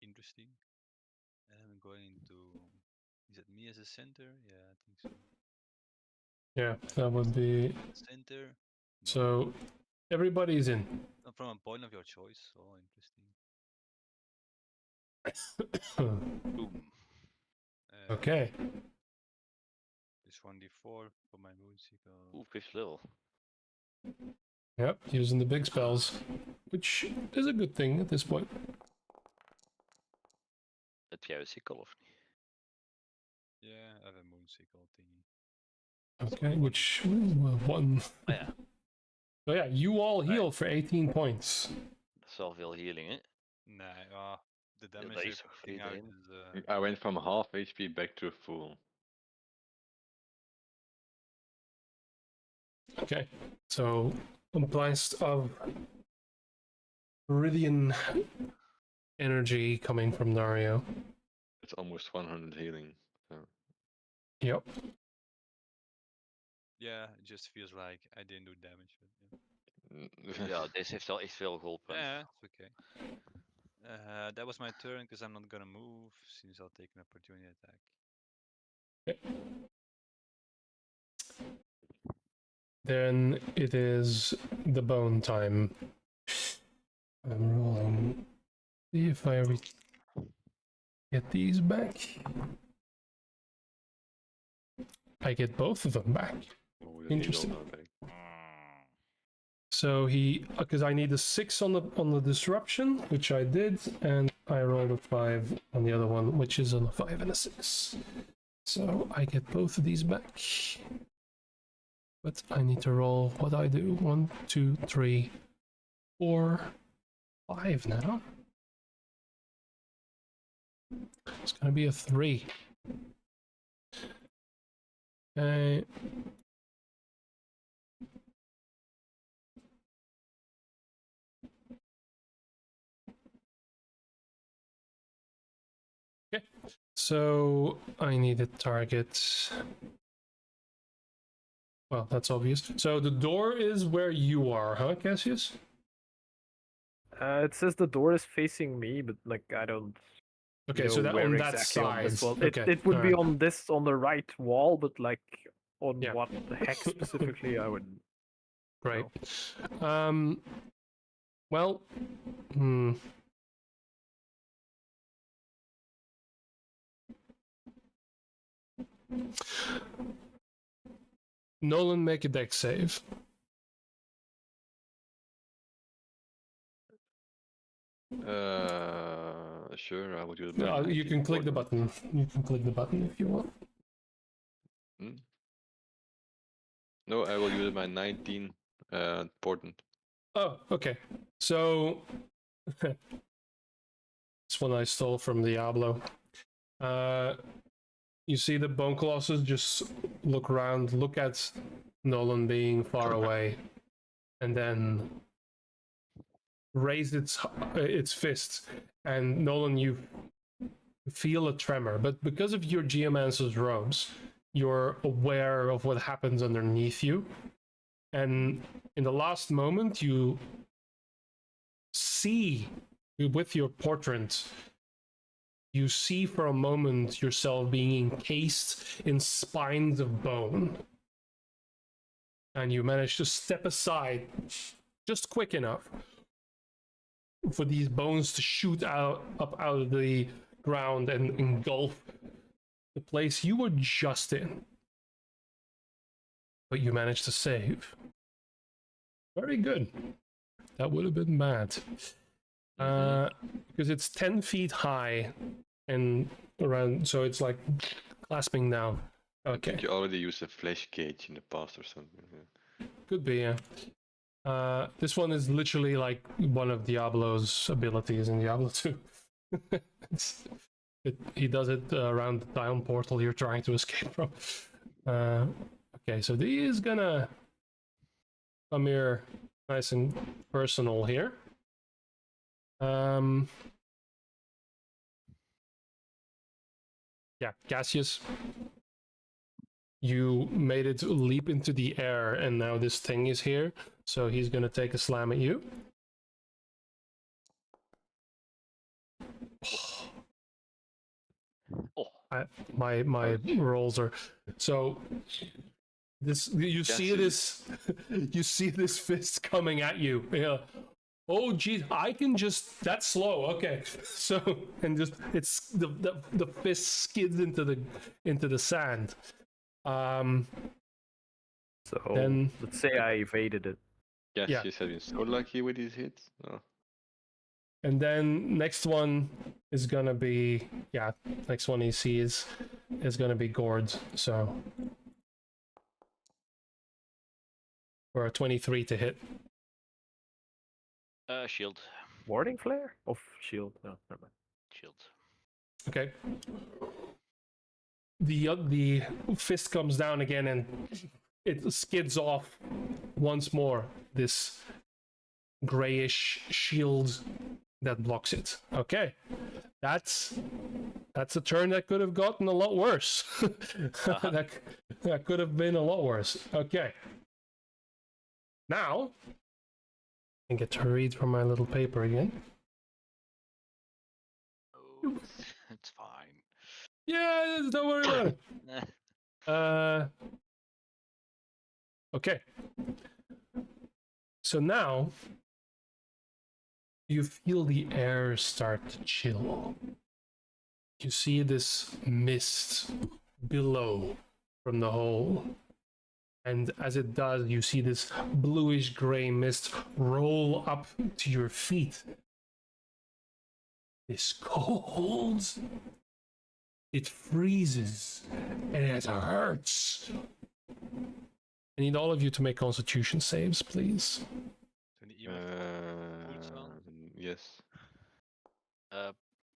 interesting. And I'm going to. Is it me as a center? Yeah, I think so. Yeah, that would be. Center. No, So, everybody's in. from a point of your choice. Oh, interesting. Boom. Okay. This 1d4 for my moonseeker. Ooh, fifth level. Yep, using the big spells, which is a good thing at this point. Heb jij een sikkel of niet? Yeah, I have a moonseeker thingy. Okay, which one? Ah ja, So yeah, you all heal for 18 points. dat is wel veel healing, hè? Nee, the dat damage is you're toch voor putting out iedereen? is. I went from half HP back to full. Okay, so a blast of Viridian energy coming from Dario. It's almost 100 healing. So. Yep. Yeah, it just feels like I didn't do damage. But, Ja, deze heeft wel echt veel geholpen. yeah, it's okay. That was my turn because I'm not gonna move since I'll take an opportunity attack. Then it is the bone time. I'm rolling. See if I get these back. I get both of them back. Oh, Interesting. back. So because I need a 6 on the disruption, which I did, and I rolled a 5 on the other one, which is on a 5 and a 6. So I get both of these back. But I need to roll what I do. 1, 2, 3, 4, 5 now. It's gonna be a 3. Okay. Okay, so I need a target. Well, that's obvious. So the door is where you are, huh, Cassius? It says the door is facing me, but like I don't. Okay, know so that where on that exactly on this side. wall. Okay, It would be alright. on the right wall, but like on Yeah. what the heck specifically, I wouldn't. Right. know. Well, Nolan, make a dex save. Sure, I will do it. You can click the button. You can click the button if you want. No, I will use my 19 portent. Oh, okay. So this one I stole from Diablo. You see the bone colossus just look around, look at Nolan being far away, and then raise its fist. And Nolan, you feel a tremor, but because of your Geomancer's robes, you're aware of what happens underneath you. And in the last moment, you see with your portent, you see for a moment yourself being encased in spines of bone. And you manage to step aside just quick enough for these bones to shoot out up out of the ground and engulf the place you were just in. But you managed to save. Very good. That would have been bad. Because it's 10 feet high and around, so it's like clasping down. I Okay, think you already used a flesh cage in the past or something. Yeah. could be, yeah. This one is literally like one of Diablo's abilities in Diablo 2. He does it around the time portal you're trying to escape from. Okay, so he is gonna come here nice and personal here. Yeah, Cassius, you made it leap into the air, and now this thing is here, so he's gonna take a slam at you. Oh, My rolls are so. This you see this, you see this fist coming at you. Yeah. Oh geez, I can just that's slow. Okay, so and just it's the fist skids into the sand. So Then- let's say I evaded it. Yes, Yeah. he's been so lucky with his hits. Oh. And then next one is gonna be next one he sees is gonna be Gord. So for a 23 to hit. shield. Warding flare? Of shield? No, never mind. Shield. Okay. The fist comes down again and it skids off once more. This grayish shield that blocks it. Okay, that's a turn that could have gotten a lot worse. that could have been a lot worse. Okay. Now I get to read from my little paper again. Oh, it's fine. Yeah, don't worry about it. Okay. So now you feel the air start to chill. You see this mist below from the hole. And as it does, you see this bluish gray mist roll up to your feet. It's cold. It freezes. And it hurts. I need all of you to make constitution saves, please. Yes.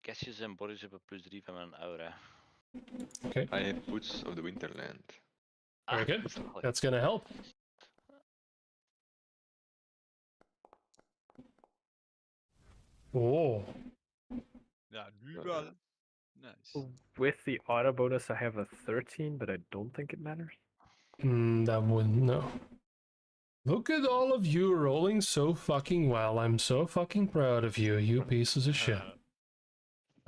Cassius en Boris hebben +3 van mijn aura. Okay, I have Boots of the Winterland. very good. zalig. That's gonna help. Oh, Ja, nu wel. Nice. With the auto bonus, I have a 13, but I don't think it matters. that wouldn't, no. Look at all of you rolling so fucking well. I'm so fucking proud of you, you pieces of shit.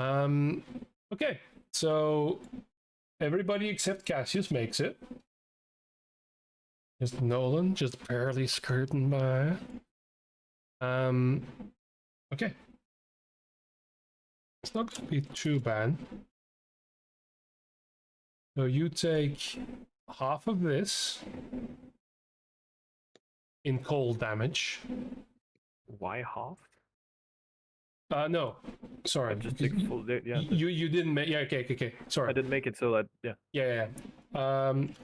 Okay, so everybody except Cassius makes it. Just Nolan just barely skirting by. Okay. It's not gonna be too bad. So you take half of this in cold damage. Why half? No, sorry. I just take full. Yeah, You didn't make. Yeah, okay. Sorry. I didn't make it so that. Yeah. Yeah.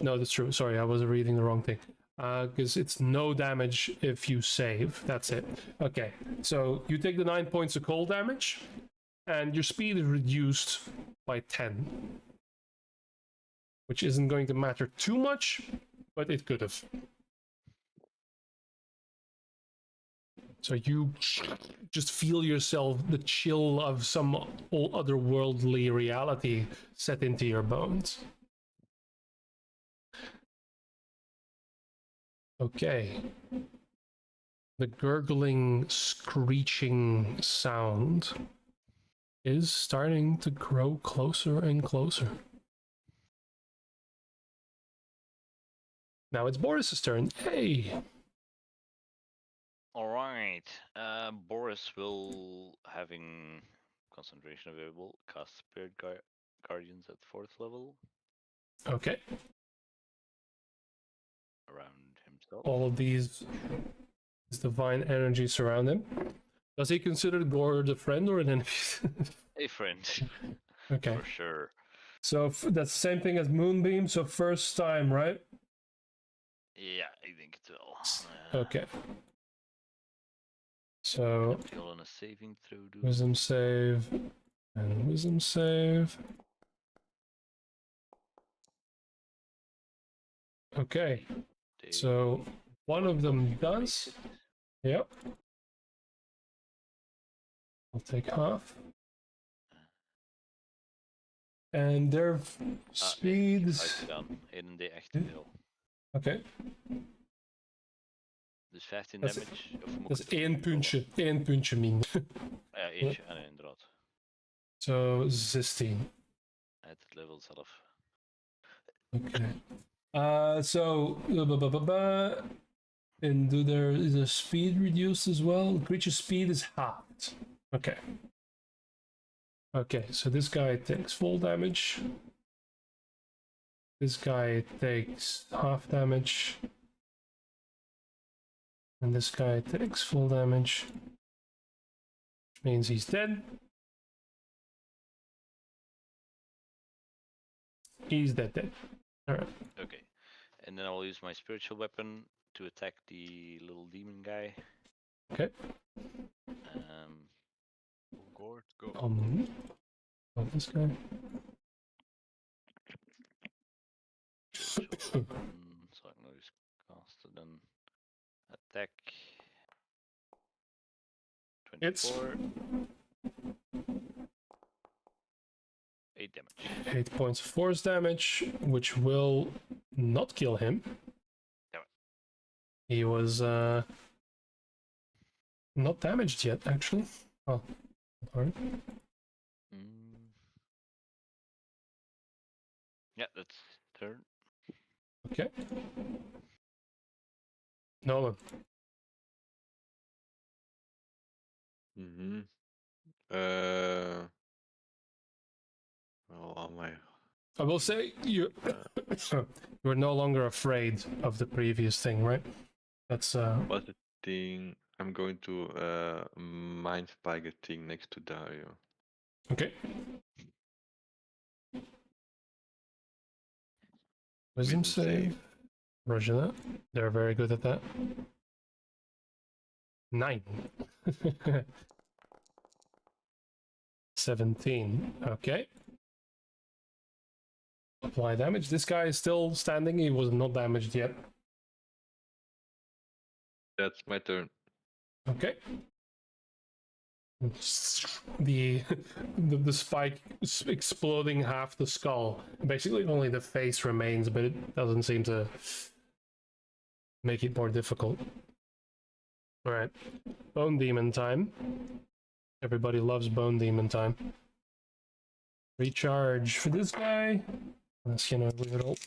No, that's true. Sorry, I was reading the wrong thing. Because it's no damage if you save. That's it. Okay. So you take the 9 points of cold damage, and your speed is reduced by 10, which isn't going to matter too much, but it could have. So you just feel yourself, the chill of some otherworldly reality set into your bones. Okay. The gurgling, screeching sound is starting to grow closer and closer. Now it's Boris's turn. Hey! All right. Boris will, having concentration available, cast Spirit Guardians at 4th level Okay. around himself. All of these divine energy surround him. Does he consider Gord a friend or an enemy? A friend, Okay. for sure. So that's the same thing as Moonbeam. So first time, right? Yeah, I think it will. Okay. So Fail on a saving throw. wisdom save and wisdom save. Okay. So one of them does. Yep. I'll take half. And their speeds. Gedaan in de echte wereld. Oké, Dus 15 Dat is- damage. Of moet dat ik is het één puntje. Één puntje minder. Ja, eentje. Ah, nee, inderdaad. Zo 16. Uit het level zelf. Okay. So, and is the speed reduced as well? The creature's speed is halved. Okay. Okay, so this guy takes full damage. This guy takes half damage. And this guy takes full damage. Which means he's dead. He's dead. Alright. Okay. And then I'll use my spiritual weapon to attack the little demon guy. Okay. Gord, go. Oh, this guy. Spiritual weapon, zal ik nog eens casten dan. Attack. It's 24. 8 damage. 8 points of force damage, which will not kill him. Damn it. He was not damaged yet, actually. Oh, darn. Yeah, that's turn. Okay. Nolan. Mm-hmm. Well, on my I will say you you're no longer afraid of the previous thing, right? That's what's the thing? I'm going to mind spike a thing next to Dario. okay. Wisdom save. Roger that. They're very good at that. 9. 17. Okay. Apply damage. This guy is still standing. He was not damaged yet. That's my turn. Okay. The spike exploding half the skull. Basically, only the face remains, but it doesn't seem to make it more difficult. All right, Bone Demon time. Everybody loves Bone Demon time. Recharge for this guy. Unless you know, reroll.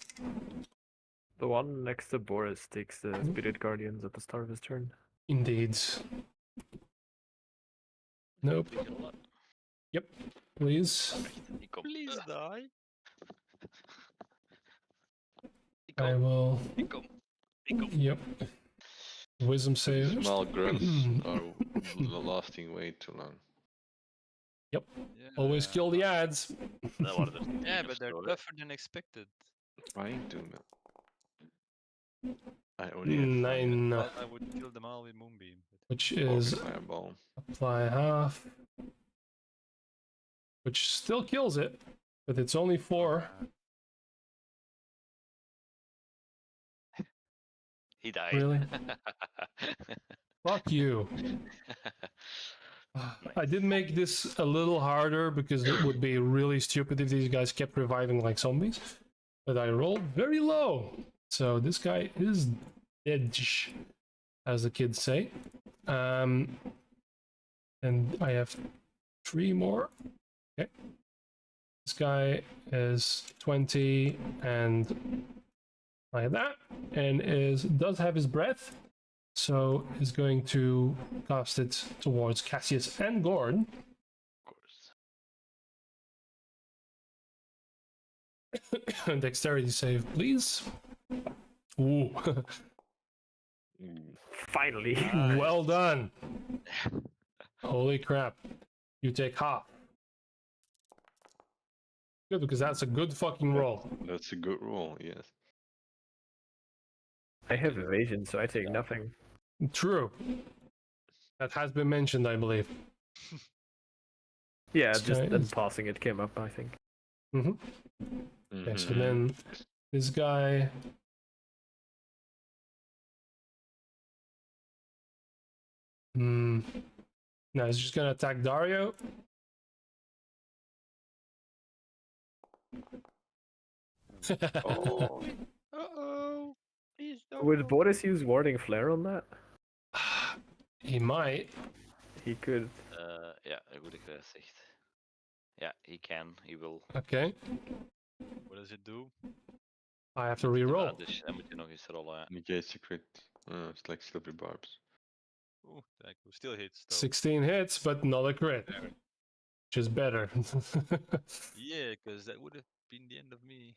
The one next to Boris takes the Spirit Guardians at the start of his turn. Indeed. Nope. Take it a lot. Yep. Please. Ik kom. Please die. Ik I kom. will. Ik kom. Ik kom. Yep. Wisdom save. Small grunts are lasting way too long. Yep. Always kill the ads. Dat waren er 10 Yeah, of but they're zo, hè. tougher than expected. Trying to. I only have 9, Thought I would kill them all with Moonbeam. which fire is fireball. apply half, which still kills it, but it's only 4. He died. Really? Fuck you. I did make this a little harder because it would be really stupid if these guys kept reviving like zombies. But I rolled very low. So this guy is dead, as the kids say. And I have 3 more. Okay. This guy is 20 and like that. And does have his breath. So he's going to cast it towards Cassius and Gord. Of course. Dexterity save, please. Ooh. Finally. Well done. Holy crap. You take half. Good, because that's a good fucking roll. That's a good roll, yes. I have evasion, so I take nothing. True. That has been mentioned, I believe. Yeah, This just guy then is- passing it came up, I think. Okay, so Mhm. then this guy. No, he's just gonna attack Dario. Oh. Uh-oh. Please don't. Would Boris use Warding Flare on that? He might. He could. Ja, een goede gezegd. Ja, he can. He will. Okay. What does it do? I have to Ja, reroll. dus dan moet je nog eens rollen. Ja. Decay secret. It's like slippery barbs. Oeh, that cool. Still hits though. 16 hits, but not a crit. Which is better. Yeah, because that would have been the end of me.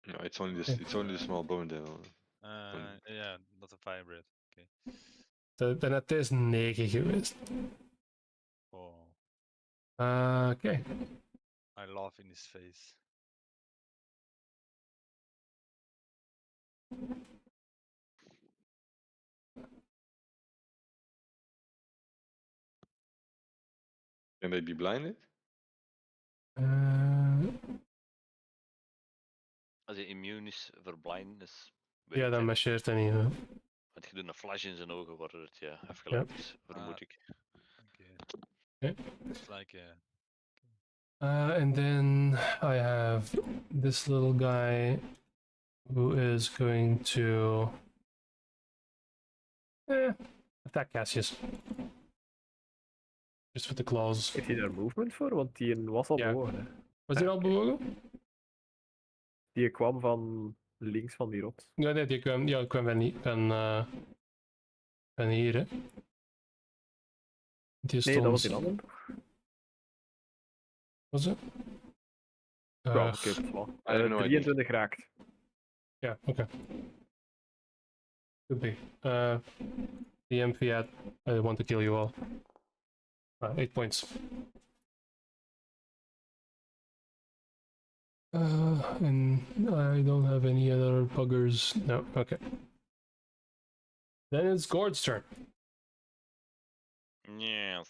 No, it's only this. It's only the small bone devil. Yeah, not a fire breath. Okay. Dan het is 9 geweest. Oh, Oké. I laugh in his face. Can they be blinded? Als hij immuun is voor blindness. Ja, werkt dan hij niet. marcheert hij niet. Hè. Want je doet een flash in zijn ogen, waardoor het ja, afgeleid is, vermoed ik. Okay. Okay. It's like And then I have this little guy who is going to attack Cassius. Just with the claws. Heeft hij daar movement voor? Want die was al Ja. bewogen. Hè. Was die al bewogen? Die kwam van links van die rot. Nee, die kwam van hier, hè. Die Nee, dat was stond- die ander. Was het? Ja, oké, dat is wel. I have no idea. 23 raakt. Yeah, okay. Could be. The Fiat, I want to kill you all. 8 points. And I don't have any other buggers. No, okay. Then it's Gord's turn. Yes.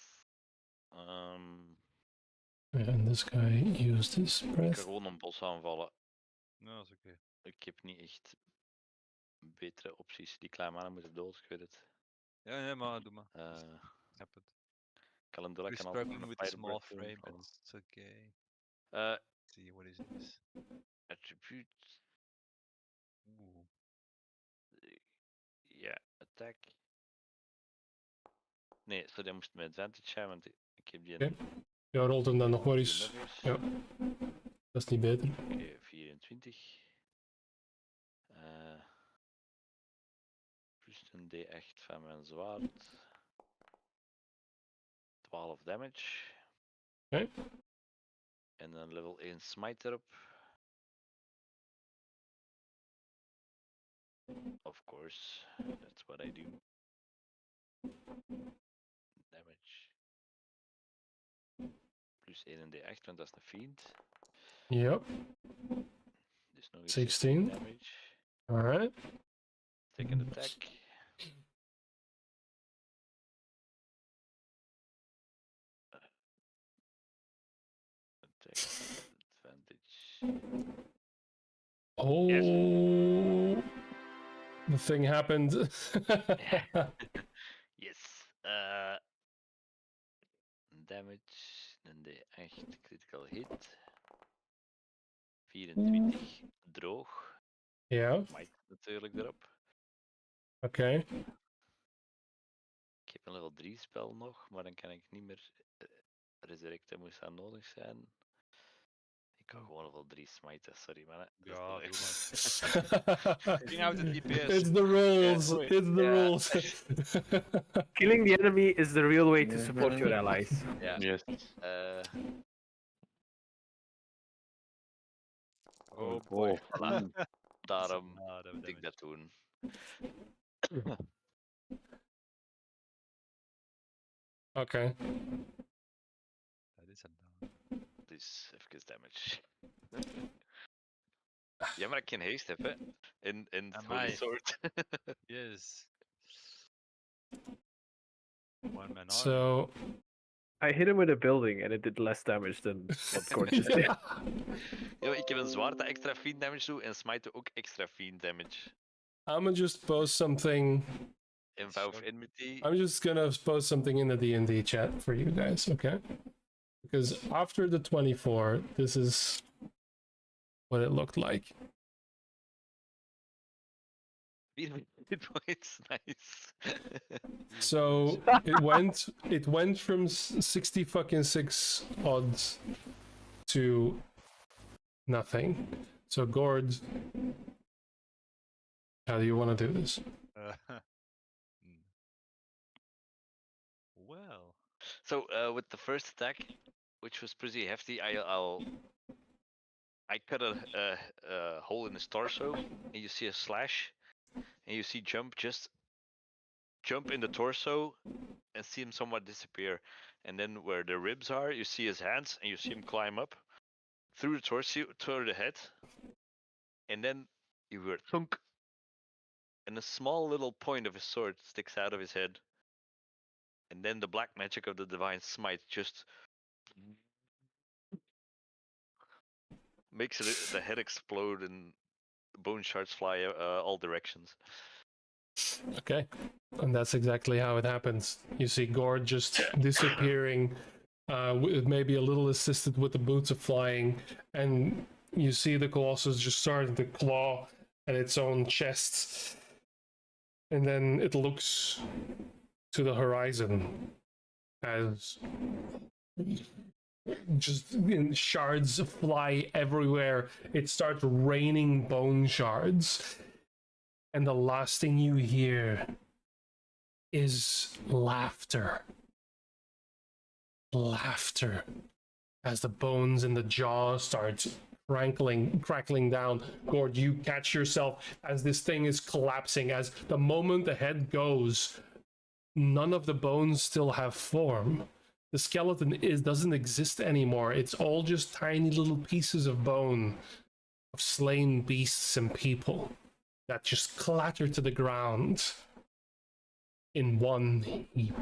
And this guy used his Ik breath. ga gewoon een bos aanvallen. no, it's okay. Ik heb niet echt betere opties. Die kleine mannen moeten dood, ik weet het. Ja, maar doe maar. Snap het. Calendula We're kan altijd struggling een with a fire small breath doen, frame, maar- but it's okay. Let's see, what is this? attribute. Ooh. Ja, attack. Nee, sorry, dat moest met advantage zijn, want ik heb die... Oké. Ja, rolt hem dan nog maar die eens. nog eens. Ja. Dat is niet beter. Oké, 24. Plus een D8 van mijn zwaard. 12 damage. Oké. En dan level 1 smite erop. Of course, that's what I do. Damage. Plus 1 en D8, want dat is een fiend. Yep. Dus nog eens 16. damage. Alright. Second attack. Attack advantage. Oh. The thing happened. Yes. Damage. Een D8 critical hit. 24 droog. Ja, Smite natuurlijk erop. oké. Ik heb een level 3 spel nog, maar dan kan ik niet meer resurrecten, moest dat nodig zijn. Ik kan gewoon wel 3 smijten, sorry man. Dat is Ja, te doe leuk. maar. Bring out the DPS. It's the rules. wait, It's the yeah. rules. Killing the enemy is the real way to support your allies. Ja. Yes. Oh boy. Voilà. Daarom Ah, that moet ik dat doen. Okay. That is a down. Dus even damage. Ja, maar ik geen haste heb, hè. In het Holy Amai. Sword. Yes. One man army. So I hit him with a building and it did less damage than what Gorgeous did. Ja, ik heb een zwaard dat extra fiend damage doet en smite ook extra fiend damage. I'm gonna just post something. Invoke enmity. I'm just gonna post something in the D&D chat for you guys, okay? Because after the 24, this is what it looked like. 4 points, nice. So it went from 60 fucking 6 odds to nothing. So Gord, how do you want to do this? Well. So with the first attack, which was pretty hefty, I cut a hole in his torso, and you see a slash, and you see just jump in the torso, and see him somewhat disappear, and then where the ribs are, you see his hands, and you see him climb up through the torso toward the head, and then you hear thunk, and a small little point of his sword sticks out of his head, and then the black magic of the divine smite just makes the head explode and bone shards fly all directions. Okay. And that's exactly how it happens. You see Gord just disappearing, maybe a little assisted with the boots of flying, and you see the Colossus just starting to claw at its own chest. And then it looks to the horizon as just shards fly everywhere. It starts raining bone shards. And the last thing you hear is laughter. Laughter. As the bones in the jaw start crackling down. Gord, you catch yourself as this thing is collapsing. As the moment the head goes, none of the bones still have form. The skeleton doesn't exist anymore. It's all just tiny little pieces of bone of slain beasts and people that just clatter to the ground in one heap.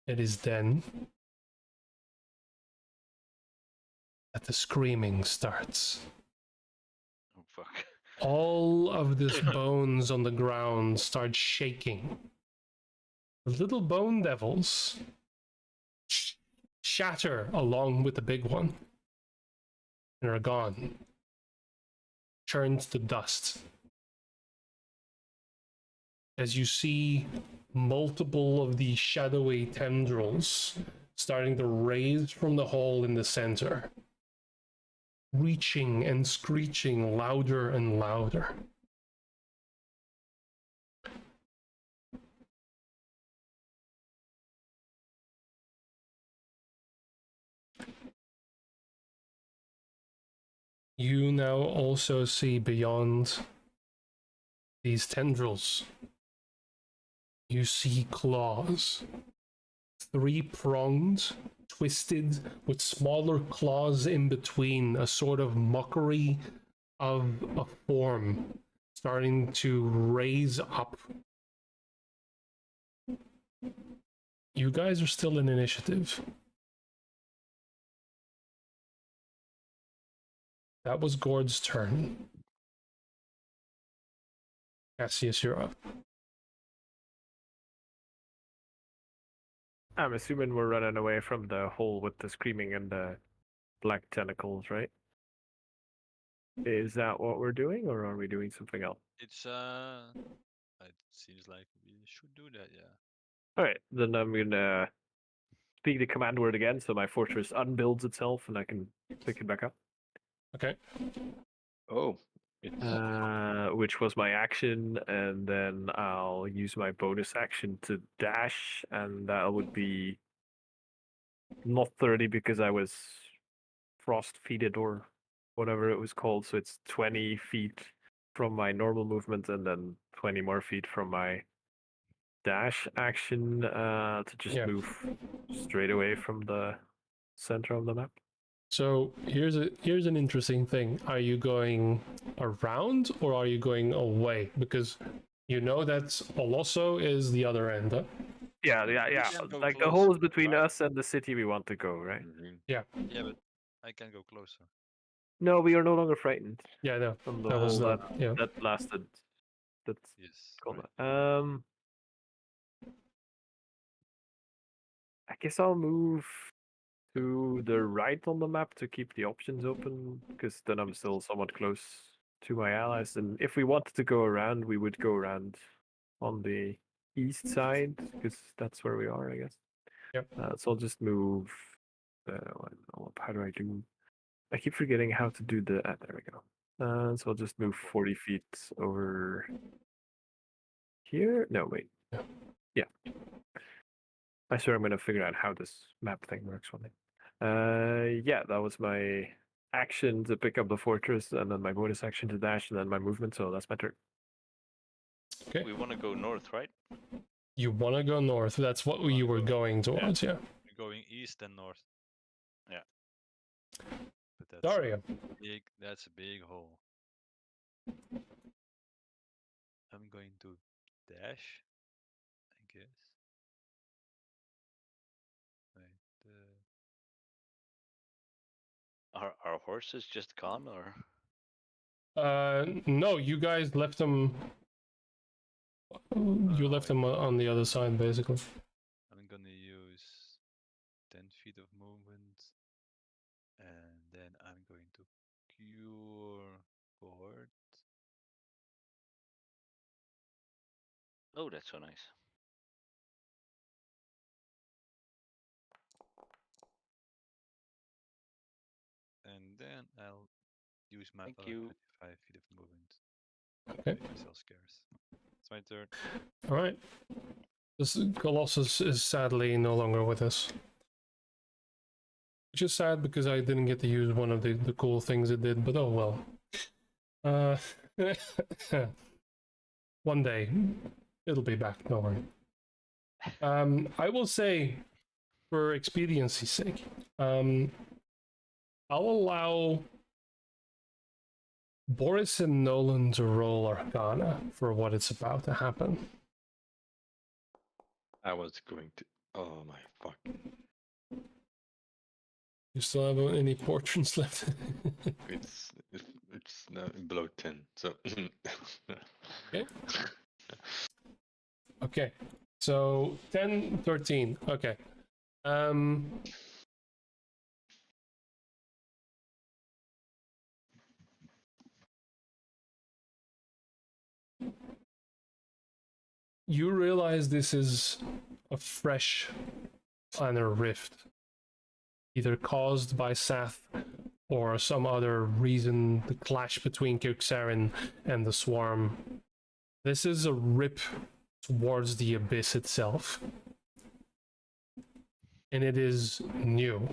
It is then that the screaming starts. Oh fuck. All of these bones on the ground start shaking. The little bone devils shatter along with the big one and are gone, turned to dust. As you see multiple of these shadowy tendrils starting to raise from the hole in the center, reaching and screeching louder and louder. You now also see beyond these tendrils. You see claws, 3-pronged, twisted, with smaller claws in between, a sort of mockery of a form starting to raise up. You guys are still in initiative. That was Gord's turn. Cassius, you're up. I'm assuming we're running away from the hole with the screaming and the black tentacles, right? Is that what we're doing, or are we doing something else? It's it seems like we should do that, yeah. All right, then I'm gonna speak the command word again, so my fortress unbuilds itself, and I can pick it back up. Okay. Oh, it's Which was my action, and then I'll use my bonus action to dash, and that would be not 30 because I was frost feeded or whatever it was called. So it's 20 feet from my normal movement, and then 20 more feet from my dash action to just Yeah. move straight away from the center of the map. So here's an interesting thing. Are you going around or are you going away? Because you know that Olosso is the other end. Huh? Yeah. can go Like the closer, hole is between right? us and the city we want to go, right? mhm. Yeah, but I can go closer. No, we are no longer frightened Yeah, no. from the That was hole yeah. that lasted. That's Yes. called Right. that. I guess I'll move to the right on the map to keep the options open, because then I'm still somewhat close to my allies. And if we wanted to go around, we would go around on the east side, because that's where we are, I guess. Yep. So I'll just move. How do I do? I keep forgetting how to do the. There we go. So I'll just move 40 feet over here. No, wait. Yeah. I swear I'm gonna figure out how this map thing works one day. Yeah, that was my action to pick up the fortress, and then my bonus action to dash, and then my movement. So that's my turn. Okay. We want to go north, right? You want to go north. That's what you were going towards, yeah. We're going east and north. Yeah. But that's Daria. that's a big hole. I'm going to dash, I guess. Right. Are our horses just gone, or? No, you guys left them. You left them on the other side, basically. I'm gonna use 10 feet of movement, and then I'm going to cure forward. Oh, that's so nice. And then I'll use my Thank other you. 25 feet of movement. Okay. Make myself scarce. It's my turn. All right. This Colossus is sadly no longer with us. Which is sad because I didn't get to use one of the cool things it did, but oh well. One day it'll be back, don't worry. I will say, for expediency's sake, I'll allow Boris and Nolan to roll Arcana for what it's about to happen. I was going to. Oh my fuck. You still have any portraits left? It's now below 10. So. Okay. Okay. So 10, 13. Okay. You realize this is a fresh planar rift, either caused by Sath or some other reason, the clash between Kirksarin and the Swarm. This is a rip towards the abyss itself. And it is new.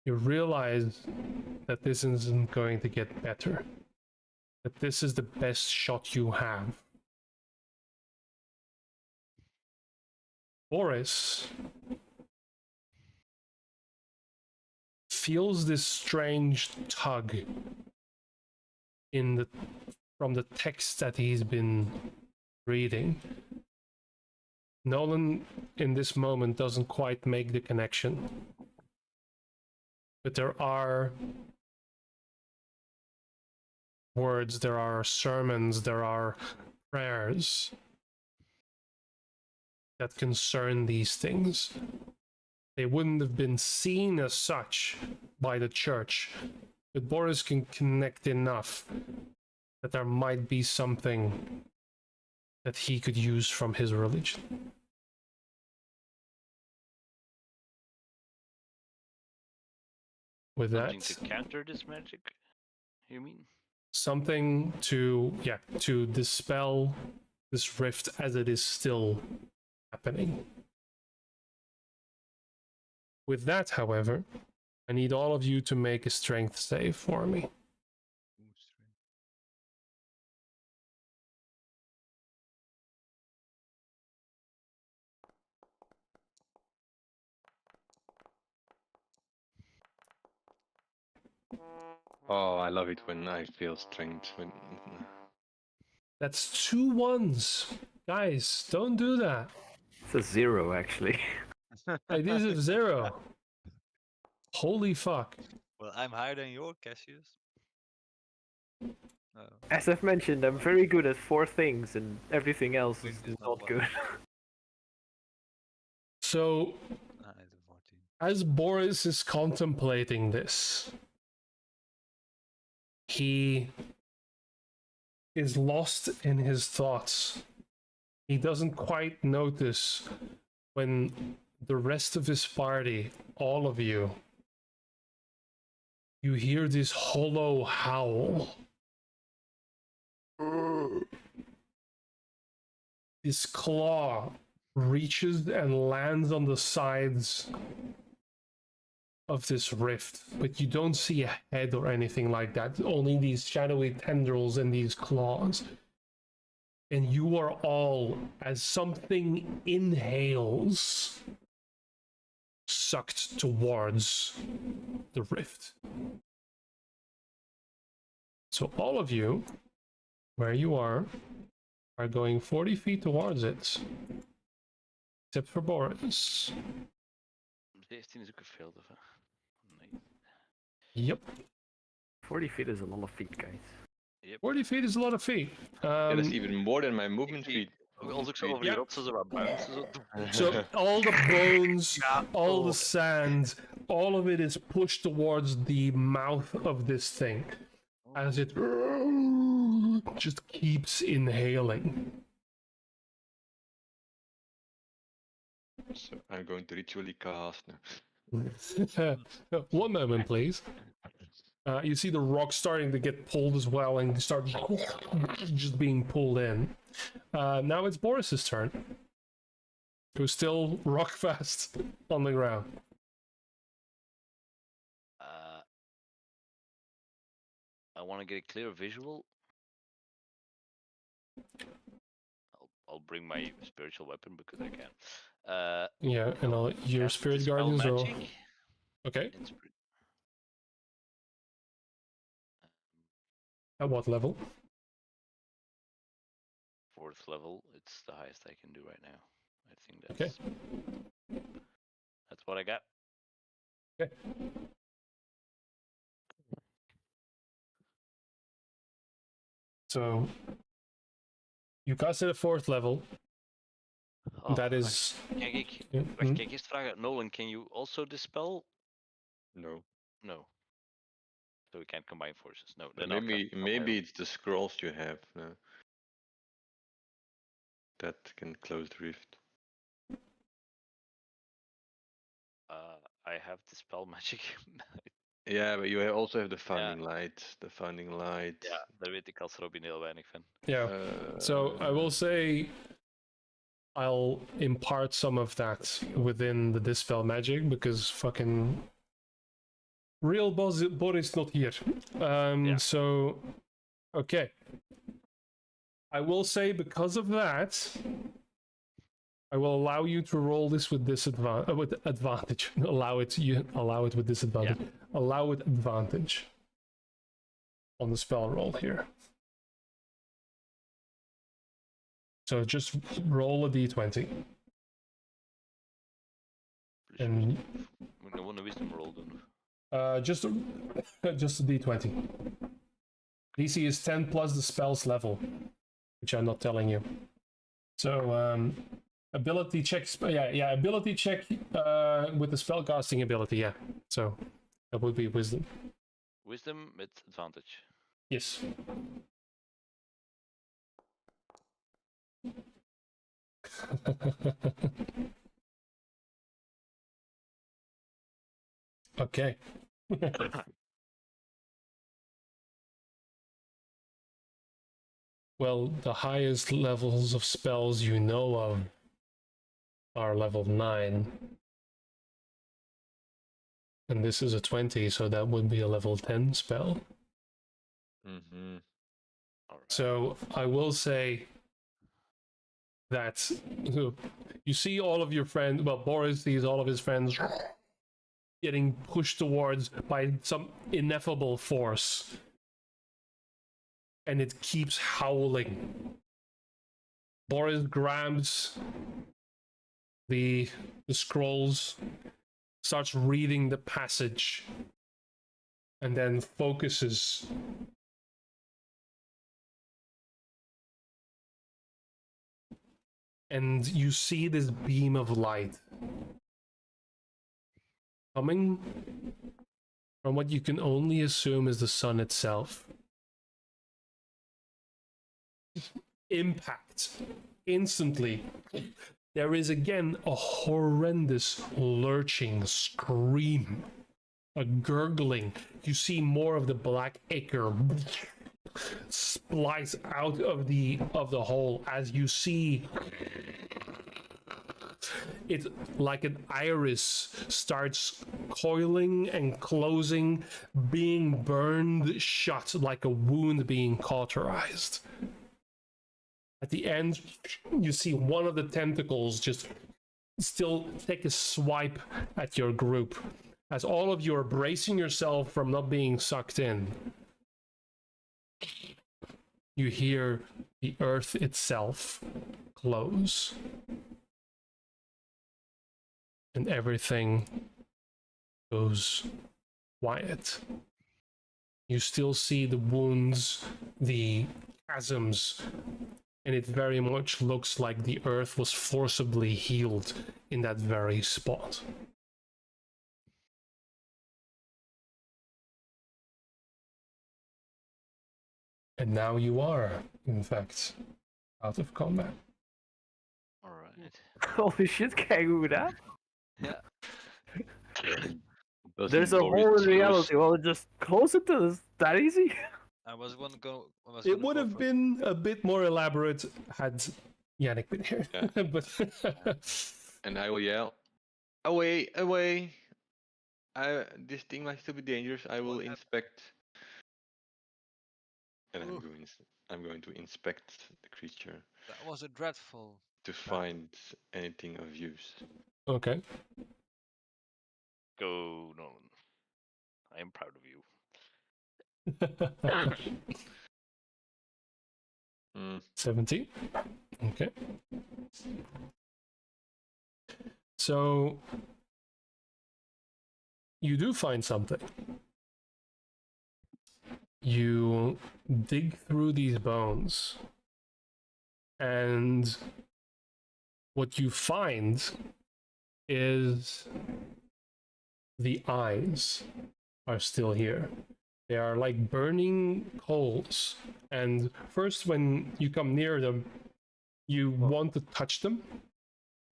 You realize that this isn't going to get better. That this is the best shot you have. Boris feels this strange tug from the text that he's been reading. Nolan, in this moment, doesn't quite make the connection. But there are words, there are sermons, there are prayers that concern these things. They wouldn't have been seen as such by the church, but Boris can connect enough that there might be something that he could use from his religion. With Something that, to counter this magic, you mean? something to dispel this rift as it is still happening. With that, however, I need all of you to make a strength save for me. Oh, I love it when I feel strength. When That's 2 1s. Guys, don't do that. It's a 0 actually. It is a 0. Holy fuck. Well, I'm higher than your Cassius. As I've mentioned, I'm very good at 4 things, and everything else is Wind is not not one. good. So, It's a 14. as Boris is contemplating this, he is lost in his thoughts. He doesn't quite notice when the rest of his party, all of you, you hear this hollow howl. This claw reaches and lands on the sides of this rift, but you don't see a head or anything like that, only these shadowy tendrils and these claws. And you are all, as something inhales, sucked towards the rift. So all of you, where you are going 40 feet towards it, except for Boris. 17 is ook veel. Nee. Yep. 40 feet is a lot of feet, guys. 40 feet is a lot of feet. yeah, that's even more than my movement speed. Als ik zo over die Ja. rotsen zo wat bounce, zo. So all the bones, all the sand, all of it is pushed towards the mouth of this thing as it just keeps inhaling. So I'm going to ritually cast now. One moment, please. You see the rock starting to get pulled as well and start just being pulled in. Now it's Boris's turn. Who's still rock fast on the ground. I want to get a clear visual. I'll bring my spiritual weapon because I can. Yeah, and your cast spirit Dispel guardians are magic okay. in spirit. At what level? 4th level. It's the highest I can do right now. I think that's that's what I got. Okay. So you cast it at 4th level. Oh, That is. Kijk, ik, Yeah, wacht, kijk eerst vragen. Nolan, can you also dispel? No. No. So we can't combine forces. No. But Then I'll maybe cast Dispel Arrow. it's the scrolls you have that can close the rift. I have Dispel magic. Yeah, but you also have the founding light. The founding light. Ja, daar weet ik als Robin heel weinig van. Yeah. So I will say I'll impart some of that within the dispel magic because fucking real Boris not here. Yeah. So okay. I will say because of that, I will allow you to roll this with with advantage. Allow it with disadvantage. Yeah. Allow it advantage on the spell roll here. So just roll a d20. And Moet ik gewoon een wisdom roll doen. just a d20. DC is 10 plus the spell's level, which I'm not telling you. So ability checks. Yeah, ability check with the spellcasting ability. Yeah, so that would be wisdom. Wisdom met advantage. Yes. Okay. Well, the highest levels of spells you know of are level 9. And this is a 20, so that would be a level 10 spell. Mm-hmm. Alright. So I will say that you see all of your friends, well, Boris sees all of his friends getting pushed towards by some ineffable force. And it keeps howling. Boris grabs the scrolls, starts reading the passage, and then focuses. And you see this beam of light coming from what you can only assume is the sun itself. Impact. Instantly. There is again a horrendous lurching scream. A gurgling. You see more of the black ichor splice out of the hole as you see it like an iris starts coiling and closing, being burned shut like a wound being cauterized. At the end, you see one of the tentacles just still take a swipe at your group as all of you are bracing yourself from not being sucked in. You hear the earth itself close. And everything goes quiet. You still see the wounds, the chasms, and it very much looks like the earth was forcibly healed in that very spot. And now you are, in fact, out of combat. Alright. Holy shit, can I do that? Yeah. There's a hole in reality. Well, just close it to this. That easy? I was gonna go. It would have been a bit more elaborate had Yannick been here. Yeah. But And I will yell, away, away. This thing might still be dangerous. I will inspect. And I'm going to inspect the creature That was a dreadful. to find anything of use. okay. Go, Nolan. I am proud of you. Mm. 17. Okay. So you do find something. You dig through these bones, and what you find is the eyes are still here. They are like burning coals, and first when you come near them, you want to touch them,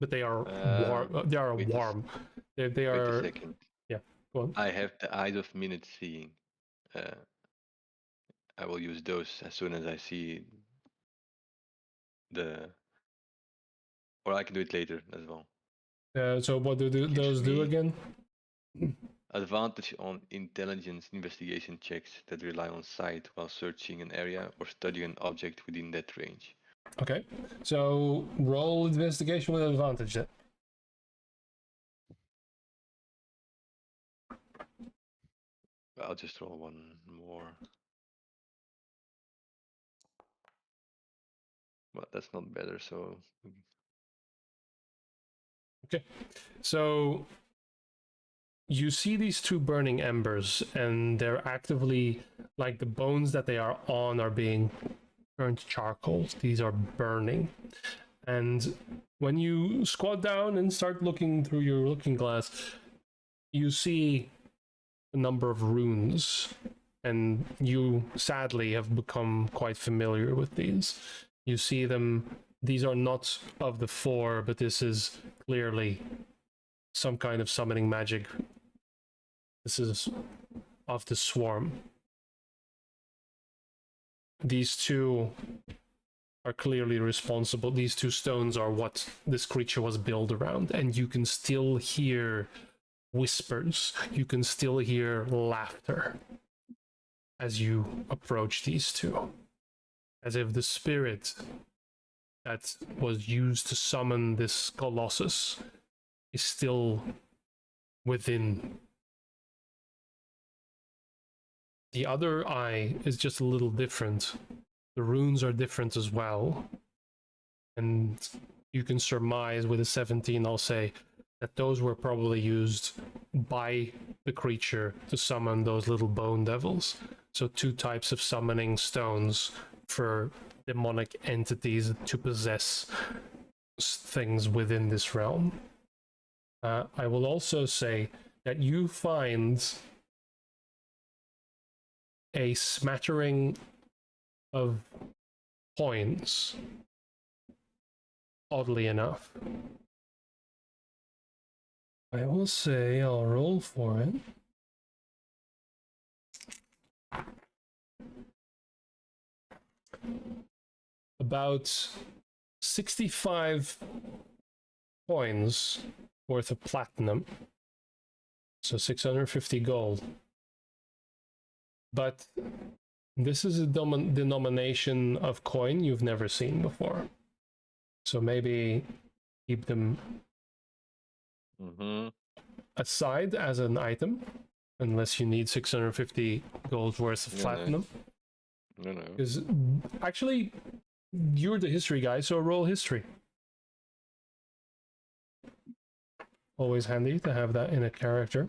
but they are warm. They are wait a warm. They Wait a are. second. Go on. I have the eyes of minute seeing. I will use those as soon as I see the. Or I can do it later as well. So what do Gives those do me- again? Advantage on intelligence investigation checks that rely on sight while searching an area or studying an object within that range. Okay. So roll investigation with advantage then. I'll just roll one more. But that's not better, so So you see these two burning embers, and they're actively, like the bones that they are on are being turned to charcoal. These are burning. And when you squat down and start looking through your looking glass, you see a number of runes. And you sadly have become quite familiar with these. You see them these are not of the four, but this is clearly some kind of summoning magic. This is of the swarm. These two are clearly responsible. These two stones are what this creature was built around, and you can still hear whispers. You can still hear laughter as you approach these two, as if the spirit that was used to summon this colossus is still within. The other eye is just a little different. The runes are different as well. And you can surmise with a 17, I'll say, that those were probably used by the creature to summon those little bone devils. So two types of summoning stones for demonic entities to possess things within this realm. I will also say that you find a smattering of coins, oddly enough. I will say I'll roll for it. About 65 coins worth of platinum, so 650 gold. But this is a denomination of coin you've never seen before. So maybe keep them aside as an item, unless you need 650 gold worth of platinum. No. Because actually, you're the history guy, so roll history. Always handy to have that in a character.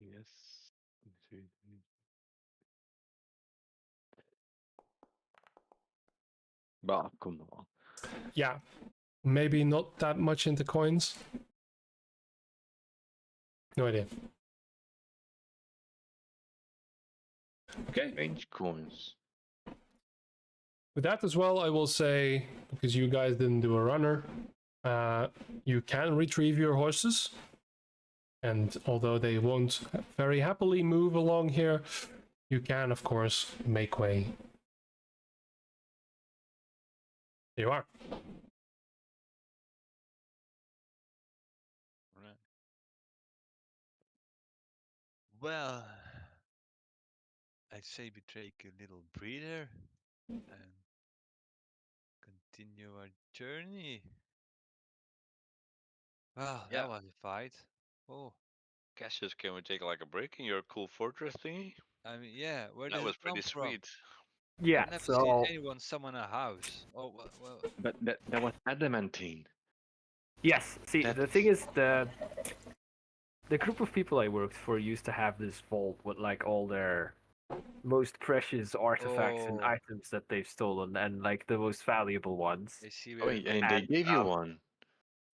Yes. Bah, come on. Yeah, maybe not that much into coins. No idea. Okay. Strange coins. With that as well, I will say, because you guys didn't do a runner, you can retrieve your horses. And although they won't very happily move along here, you can, of course, make way. There you are. Right. Well, I'd say we take a little breather and continue our journey. Wow, Yeah. that was a fight. Oh, Cassius, can we take like a break in your cool fortress thingy? I mean, yeah, where That did was it come pretty from? sweet. Yeah, I've never seen so anyone summon a house. Oh, well, But that was adamantine. yes. See, the That's- thing is, the group of people I worked for used to have this vault with like all their most precious artifacts and Oh. items that they've stolen, and like the most valuable ones. I see Oh, where and they gave you one.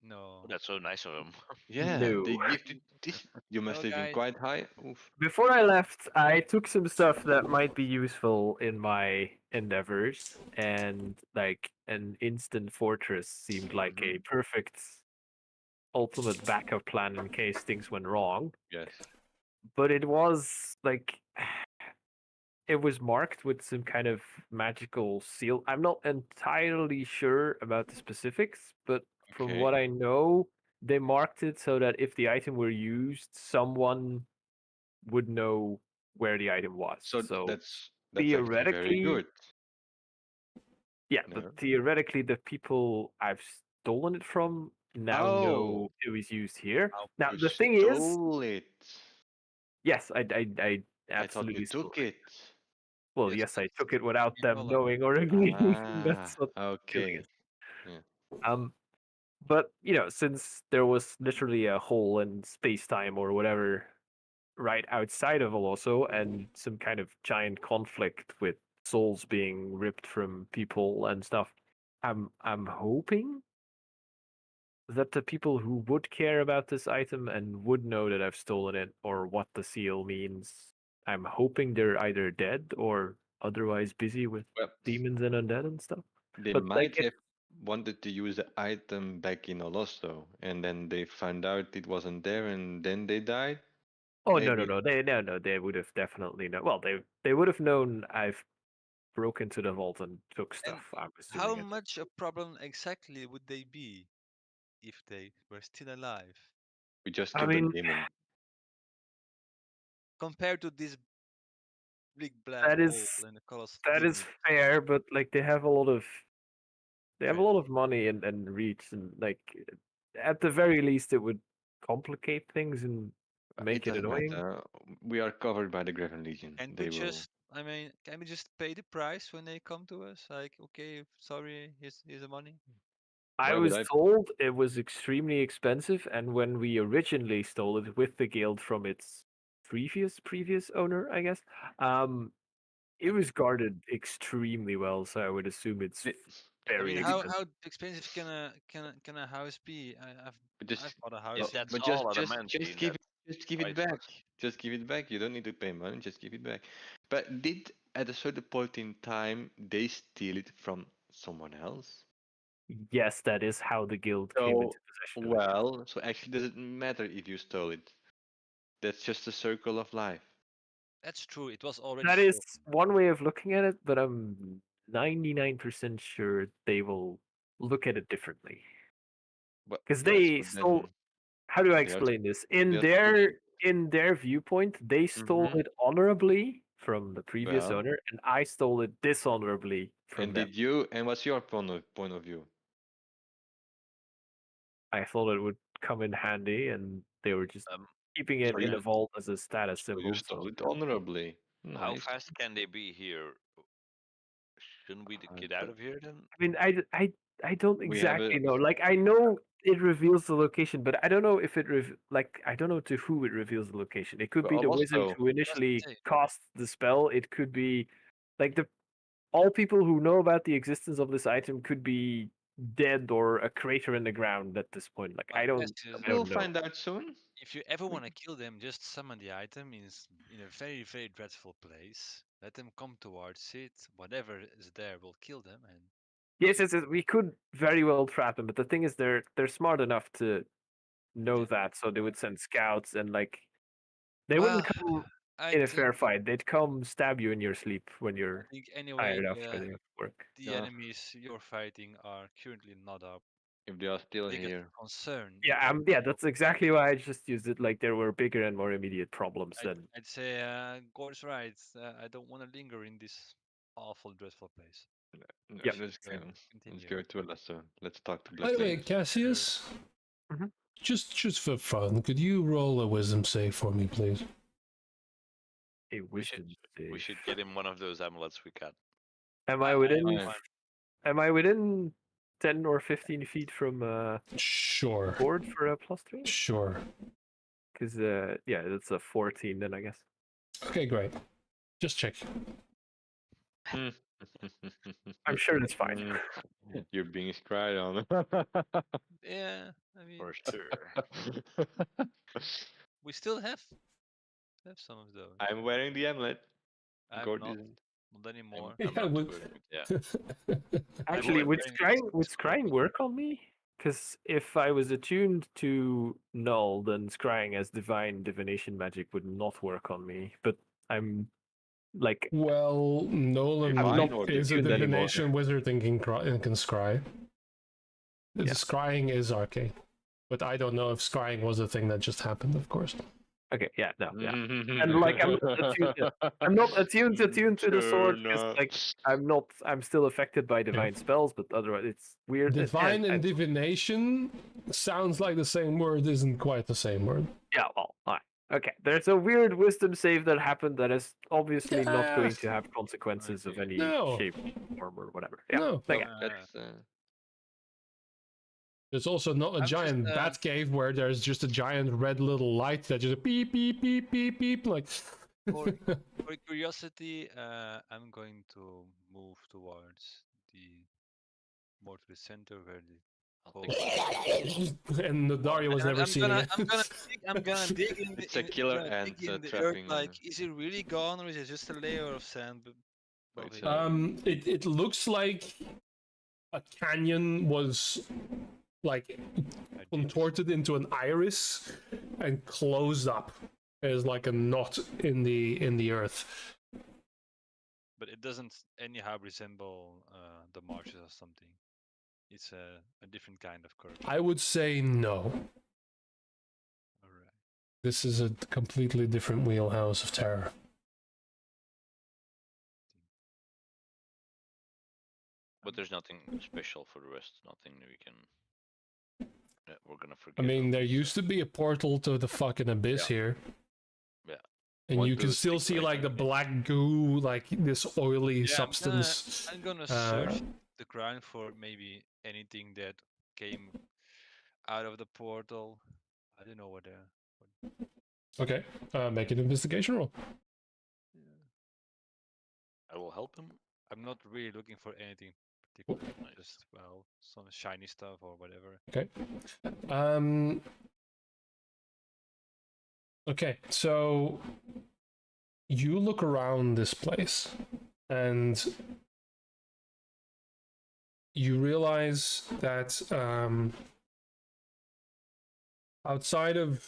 No. That's so nice of him. Yeah, No. they give you this. You must No, have been guys. quite high. Oof. Before I left, I took some stuff that might be useful in my endeavors, and like an instant fortress seemed like a perfect ultimate backup plan in case things went wrong. Yes. But it was like it was marked with some kind of magical seal. I'm not entirely sure about the specifics, but from Okay. what I know, they marked it so that if the item were used, someone would know where the item was. So that's actually very theoretically, good. yeah, No. but theoretically, the people I've stolen it from now Oh. know it was used here. Oh, Now You the thing is, stole it. yes, I I thought absolutely you stole took it. it. Well, Yes, yes, I that's took it without them knowledge. knowing or agreeing. That's Ah, what doing okay. it. Yeah. But since there was literally a hole in space time or whatever right outside of Oloso, and some kind of giant conflict with souls being ripped from people and stuff, I'm hoping that the people who would care about this item and would know that I've stolen it or what the seal means, I'm hoping they're either dead or otherwise busy with Well, demons and undead and stuff. they But might have wanted to use the item back in Olosto, and then they found out it wasn't there, and then they died. Oh Maybe. no! They would have definitely known. Well, they would have known I've broke into the vault and took stuff. I'm How assuming. much a problem exactly would they be if they were still alive We just I killed mean, a demon. compared to this big black that hole is in the colossal that is demon? fair, but like they have a lot of Trade. money and reach, and like at the very least it would complicate things and make it doesn't annoying. matter. We are covered by the Graven Legion. And They we will. just, I mean, can we just pay the price when they come to us? Like, okay, sorry, here's the money. I Why would was I? told it was extremely expensive, and when we originally stole it with the guild from its previous owner, I guess, it was guarded extremely well. So I would assume it's It- I very mean, expensive. how expensive can a house be? But just, I've bought a oh, house. That's but all just adamantine, give it, that's just give it back. priceless. Just give it back. You don't need to pay money. Just give it back. But did at a certain point in time they steal it from someone else? Yes, that is how the guild came into possession of it. Well, so actually, does it matter if you stole it? That's just a circle of life. That's true. It was already That is stolen. one way of looking at it, but I'm 99% sure they will look at it differently. But Because yeah, they so stole. then How do I they are explain this? they are supposed In their viewpoint, they stole Mhm. it honorably from the previous Well, owner, and I stole it dishonorably from and them. did you? And what's your point of view? I thought it would come in handy, and they were just Um, keeping it So in you a vault as a status so you symbol. stole So it honorably. how Nice. fast can they be here? Shouldn't we get out But of here then? I mean, I don't we have a exactly know. Like, I know it reveals the location, but I don't know if it like I don't know to who it reveals the location. It could be the wizard also who initially say. cast the spell. It could be like the all people who know about the existence of this item could be dead or a crater in the ground at this point. Like, My I guess don't is I we'll don't know. find out soon. if you ever want to kill them, just summon the item in a very, very dreadful place. Let them come towards it. Whatever is there will kill them. And Yes, we could very well trap them, but the thing is, they're smart enough to know yeah. that, so they would send scouts and like they Well, wouldn't come I in a think fair fight. They'd come stab you in your sleep when I you're think anyway tired after the work. the Yeah. enemies you're fighting are currently not our If they are still biggest here. concern. Yeah, that's exactly why I just used it. Like there were bigger and more immediate problems than. I'd say Gord's right. I don't want to linger in this awful, dreadful place. No, Yep. let's Going go. to Let's continue. go to Alessa. Let's talk to By Black the way, Lady. Cassius, Mhm. just for fun, could you roll a wisdom save for me, please? A We should wisdom we save. should get him one of those amulets we got. Am I I- within? I- Am I within 10 or 15 feet from Sure. board for a +3? Sure. Because yeah, that's a 14 then I guess. Okay, great. Just check. I'm sure that's fine. You're being cried on. Yeah, I mean, For sure. we still have some of those. I'm wearing the amulet. I'm Gord not, isn't. not anymore. I'm Yeah, not would- good, yeah. Actually, I'm would wearing scrying work on me? Because if I was attuned to null, then scrying as divination magic would not work on me. But I'm like Well, Nolan Divine or is a attuned anymore. divination wizard and can scry. The Yes. scrying is arcane. But I don't know if scrying was a thing that just happened, of course. okay, yeah, no, yeah. And like, I'm not attuned to the sword because like I'm still affected by divine spells, but otherwise it's weird. Divine and divination sounds like the same word, isn't quite the same word. Yeah, well, all right. Okay, there's a weird wisdom save that happened that is obviously not going to have consequences of any No. shape, form, or whatever. Yeah, No. okay. That's There's also not a I'm just, giant bat cave where there's just a giant red little light that just beep beep beep beep beep like. For curiosity, I'm going to move towards more to the center where the I'll hole. take And the Daria was never seen again. I'm gonna dig in the, It's a killer dig ant, in the trapping, earth. Like, is it really gone or is it just a layer of sand Wait, Not so- really. It looks like a canyon was like I did contorted into an iris and closed up as like a knot in the earth. But it doesn't anyhow resemble the marshes or something. It's a different kind of curve. I would say no. Alright. This is a completely different wheelhouse of terror. But there's nothing special for the rest. Nothing we can. We're gonna I forget. mean, there used to be a portal to the fucking abyss Yeah. here. Yeah. And What you can does still Decay see like the mean? black goo, like this oily Yeah, substance. I'm gonna uh, search the ground for maybe anything that came out of the portal. I don't know what. Okay, make an investigation roll. I will help him. I'm not really looking for anything particular. Nice. Just some shiny stuff or whatever. Um. Okay, so you look around this place and you realize that outside of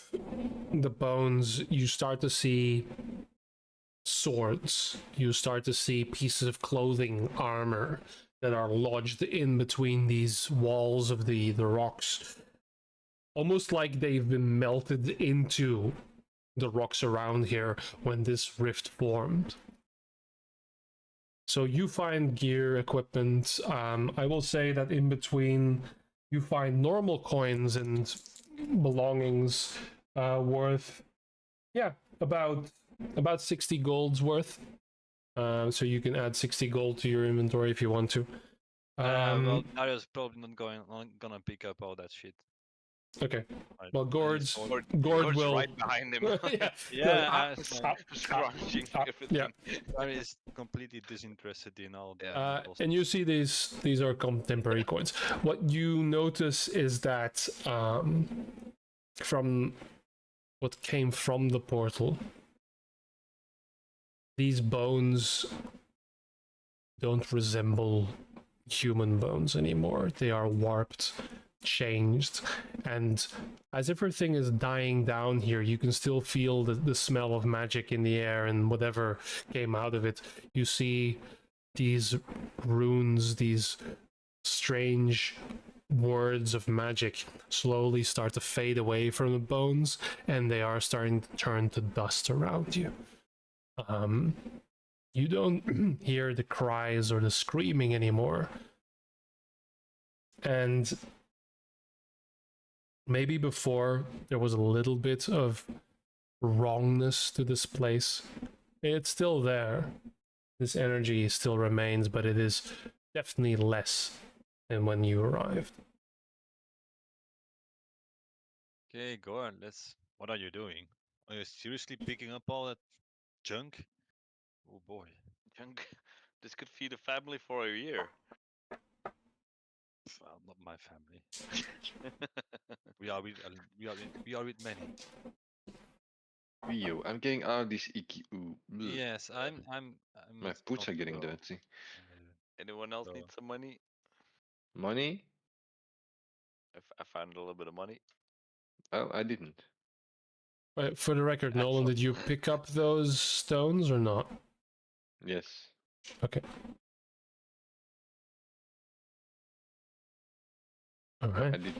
the bones, you start to see swords. You start to see pieces of clothing, armor that are lodged in between these walls of the rocks. Almost like they've been melted into the rocks around here when this rift formed. So you find gear, equipment. I will say that in between, you find normal coins and belongings worth, about 60 gold's worth. So you can add 60 gold to your inventory if you want to. Well, Dario's probably not gonna pick up all that shit. Okay. Right. Well, And Gord's it's all- Gord Gord's will. right behind him. yeah. Yeah, Scrunching yeah. everything. Dario is completely disinterested in all the. metals. And you see these are contemporary coins. What you notice is that from what came from the portal, these bones don't resemble human bones anymore. They are warped, changed, and as everything is dying down here, you can still feel the smell of magic in the air and whatever came out of it. You see these runes, these strange words of magic slowly start to fade away from the bones, and they are starting to turn to dust around you. You don't hear the cries or the screaming anymore. And maybe before there was a little bit of wrongness to this place. It's still there. This energy still remains, but it is definitely less than when you arrived. Okay, go on. What are you doing? Are you seriously picking up all that junk? Oh boy. Junk. This could feed a family for a year. Well, not my family. We are with many. Rio, I'm getting out of this icky. Yes, I'm. My boots are getting comfortable. dirty. Anyone else So- need some money? Money? I found a little bit of money. Oh, I didn't. For the record, Nolan, did you pick up those stones or not? Yes. Okay. All right. I did.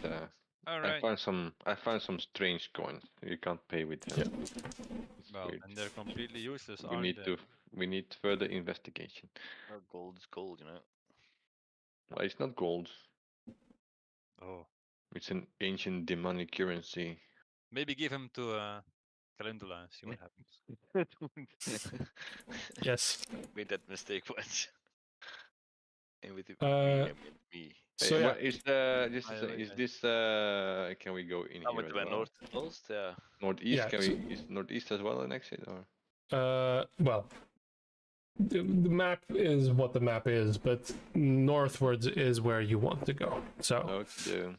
All I right. found some strange coins. You can't pay with them. It's Well, weird. and they're completely useless, We aren't need they? we need further investigation. Well, gold is gold, you know. Well, it's not gold. Oh, It's an ancient demonic currency. maybe give him to Calendula and see what happens. Yes. Made that mistake once. And with Uh, I mean me. So Hey, yeah, what is this? Can we go in I here went as to my well? north coast, yeah. Northeast? Yeah, Can so- we? Is northeast as well an exit or? well, the map is what the map is, but northwards is where you want to go. So, Okay.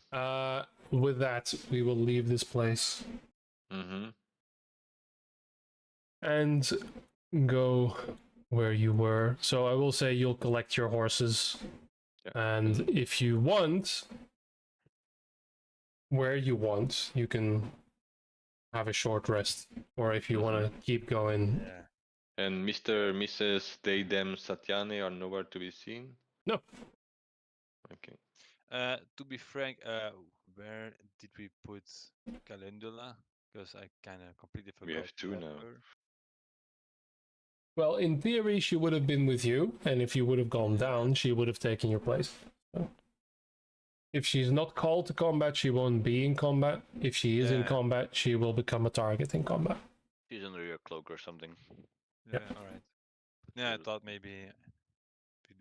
with that, we will leave this place Mm-hmm. and go where you were. So I will say you'll collect your horses, and if you want, where you want, you can have a short rest, or if you want to keep going. Yeah. And Mr. Mrs. They Them Satyane are nowhere to be seen? No. Okay. To be frank, where did we put Calendula? Because I kind of completely forgot. We have two about now. her. Well, in theory, she would have been with you, and if you would have gone down, she would have taken your place. So, if she's not called to combat, she won't be in combat. If she is in Yeah. combat, she will become a target in combat. She's under your cloak or something. Yeah, all right. Yeah, I Cool. thought maybe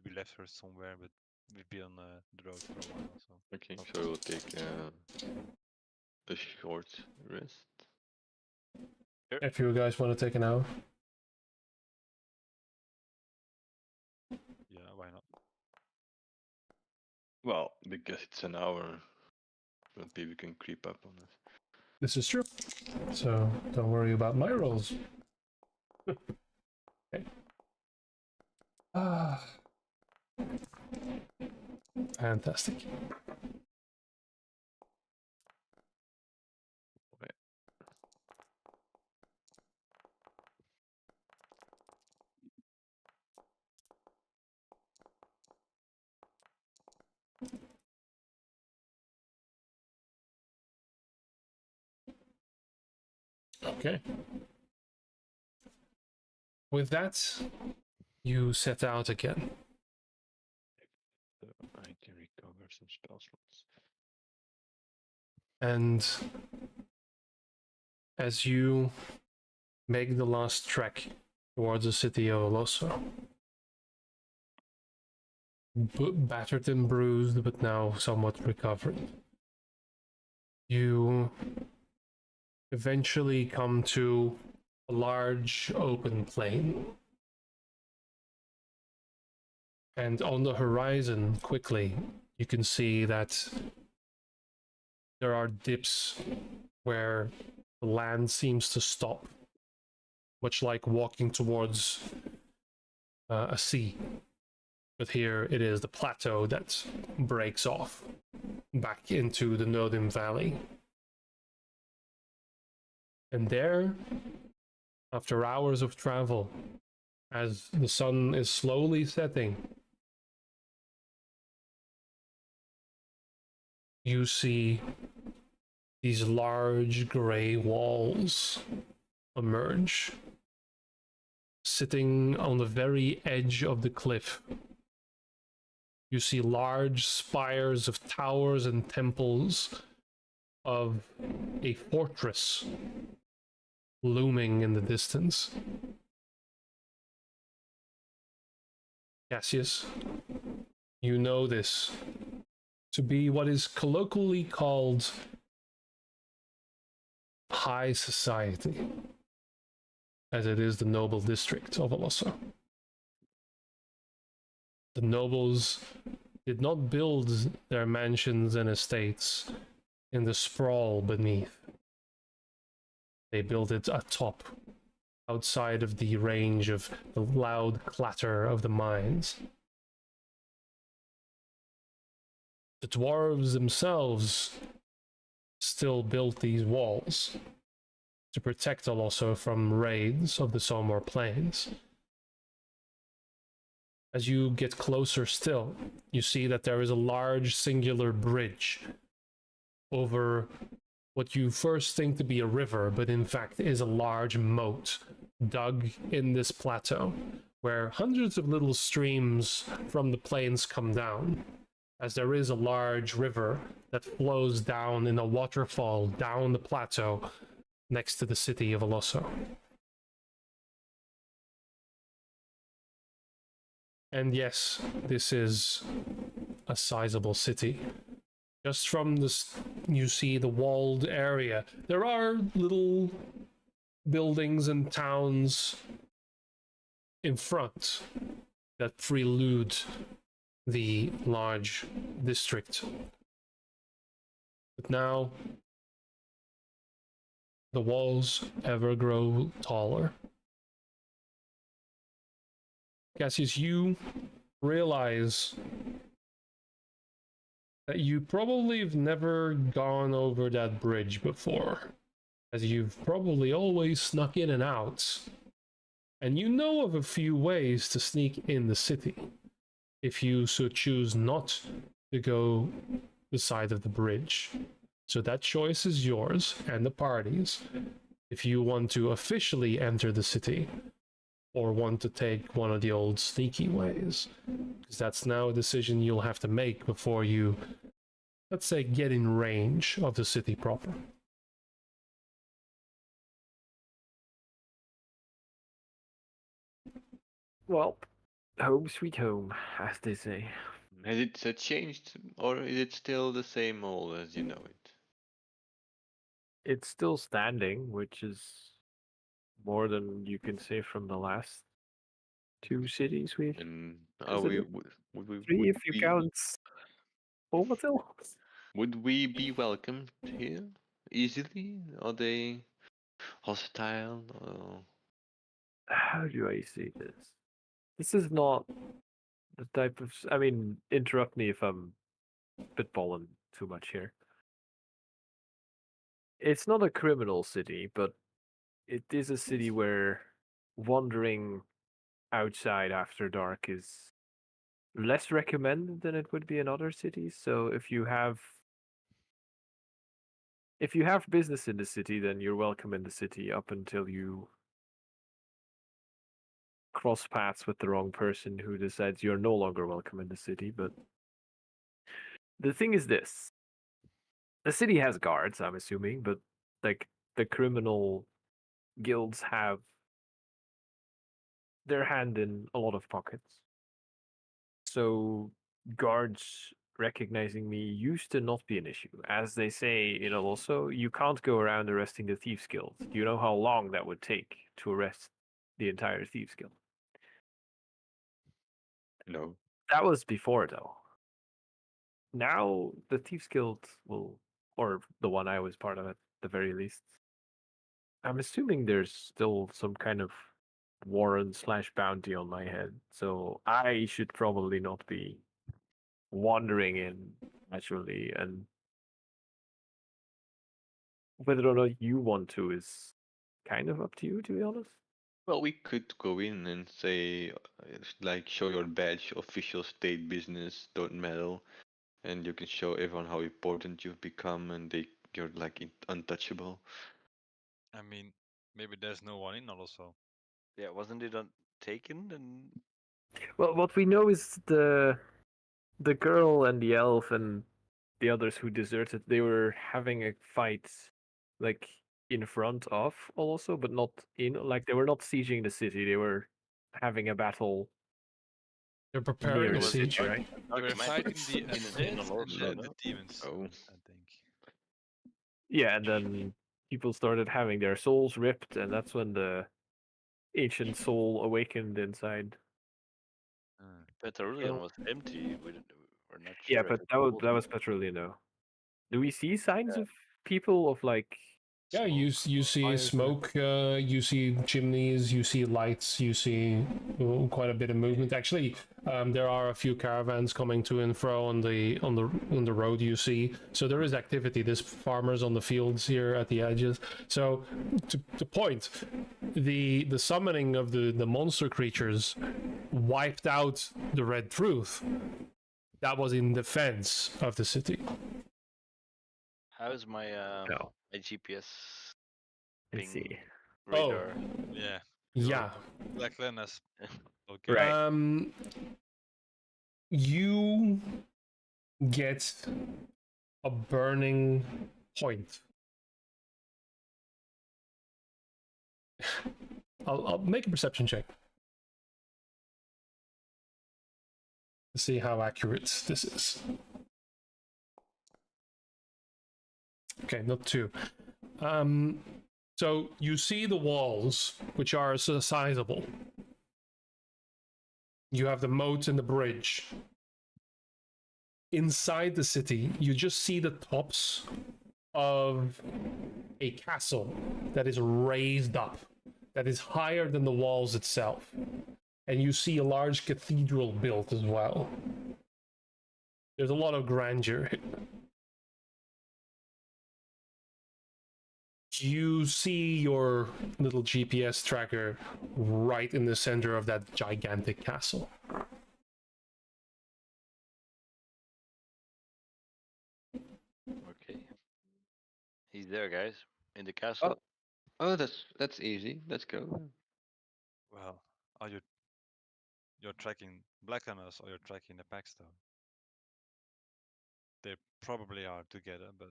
we left her somewhere, but we've been on the road for a while, so. Okay, not so we'll take a short rest. If you guys want to take an hour. Yeah, why not? Well, because it's an hour, maybe we can creep up on it. This is true. So don't worry about my rolls. Okay. Ah. Fantastic. Okay. With that, you set out again. So I can recover some spell slots. And as you make the last trek towards the city of Oloso, battered and bruised, but now somewhat recovered, you eventually come to a large open plain. And on the horizon, quickly, you can see that there are dips where the land seems to stop, much like walking towards a sea. But here it is the plateau that breaks off back into the Nodin Valley. And there, after hours of travel, as the sun is slowly setting, you see these large gray walls emerge, sitting on the very edge of the cliff. You see large spires of towers and temples of a fortress looming in the distance. Cassius, you know this to be what is colloquially called high society, as it is the noble district of Oloso. The nobles did not build their mansions and estates in the sprawl beneath. They built it atop, outside of the range of the loud clatter of the mines. The dwarves themselves still built these walls to protect Oloso from raids of the Somor Plains. As you get closer still, you see that there is a large singular bridge over what you first think to be a river, but in fact is a large moat dug in this plateau, where hundreds of little streams from the plains come down, as there is a large river that flows down in a waterfall down the plateau next to the city of Oloso. And yes, this is a sizable city. Just from this, you see the walled area. There are little buildings and towns in front that prelude the large district. But now, the walls ever grow taller. Cassius, you realize that you probably have never gone over that bridge before, as you've probably always snuck in and out. And you know of a few ways to sneak in the city, if you so choose not to go the side of the bridge. So that choice is yours and the party's. If you want to officially enter the city, or want to take one of the old sneaky ways, because that's now a decision you'll have to make before you, let's say, get in range of the city proper. Well, home sweet home, as they say. Has it changed, or is it still the same old as you know it? It's still standing, which is more than you can say from the last 2 cities we've And are we visited. would we 3 would if you we count Overkill. would we be welcomed here easily? Are they hostile? Or... How do I say this? This is not the type of. I mean, interrupt me if I'm spitballing too much here. It's not a criminal city, but it is a city where wandering outside after dark is less recommended than it would be in other cities. So if you have business in the city, then you're welcome in the city up until you cross paths with the wrong person who decides you're no longer welcome in the city. But the thing is this: the city has guards, I'm assuming, but like the criminal guilds have their hand in a lot of pockets. So guards recognizing me used to not be an issue. As they say in also, you can't go around arresting the Thieves Guild. Do you know how long that would take to arrest the entire Thieves Guild? No. That was before, though. Now the Thieves Guild will, or the one I was part of at the very least. I'm assuming there's still some kind of warrant/bounty on my head, so I should probably not be wandering in naturally, and whether or not you want to is kind of up to you, to be honest. Well, we could go in and say, like, show your badge, official state business, don't meddle, and you can show everyone how important you've become, and you're like untouchable. I mean, maybe there's no one in also. Yeah, wasn't it taken? And Well, what we know is the girl and the elf and the others who deserted, they were having a fight, like in front of also, but not in. Like they were not sieging the city; they were having a battle They're near preparing the a was it siege. city, right? They were fighting the in undead an also, and the no? demons, Oh. I think. Yeah, and then people started having their souls ripped, and that's when the ancient soul awakened inside. Petroleum was empty. We're not Yeah, sure. but if that it was Petrolina. No. Do we see signs Yeah. of people of like? Yeah, you see fires or- smoke, you see chimneys, you see lights, you see quite a bit of movement. Actually, there are a few caravans coming to and fro on the road. You see, so there is activity. There's farmers on the fields here at the edges. So, to point, the summoning of the monster creatures wiped out the Red Truth. That was in defense of the city. How's my No. my GPS Let's ping see. radar? Yeah. Yeah. Black Lenas. Okay. Right. You get a burning point. I'll make a perception check to see how accurate this is. Okay, not two. So you see the walls, which are sizable. You have the moat and the bridge. Inside the city, you just see the tops of a castle that is raised up, that is higher than the walls itself. and you see a large cathedral built as well. There's a lot of grandeur. You see your little GPS tracker right in the center of that gigantic castle. Okay. He's there, guys, in the castle. Oh, that's easy. Let's go. Well, are you're tracking Blackrunners or you're tracking the Paxstone? They probably are together, but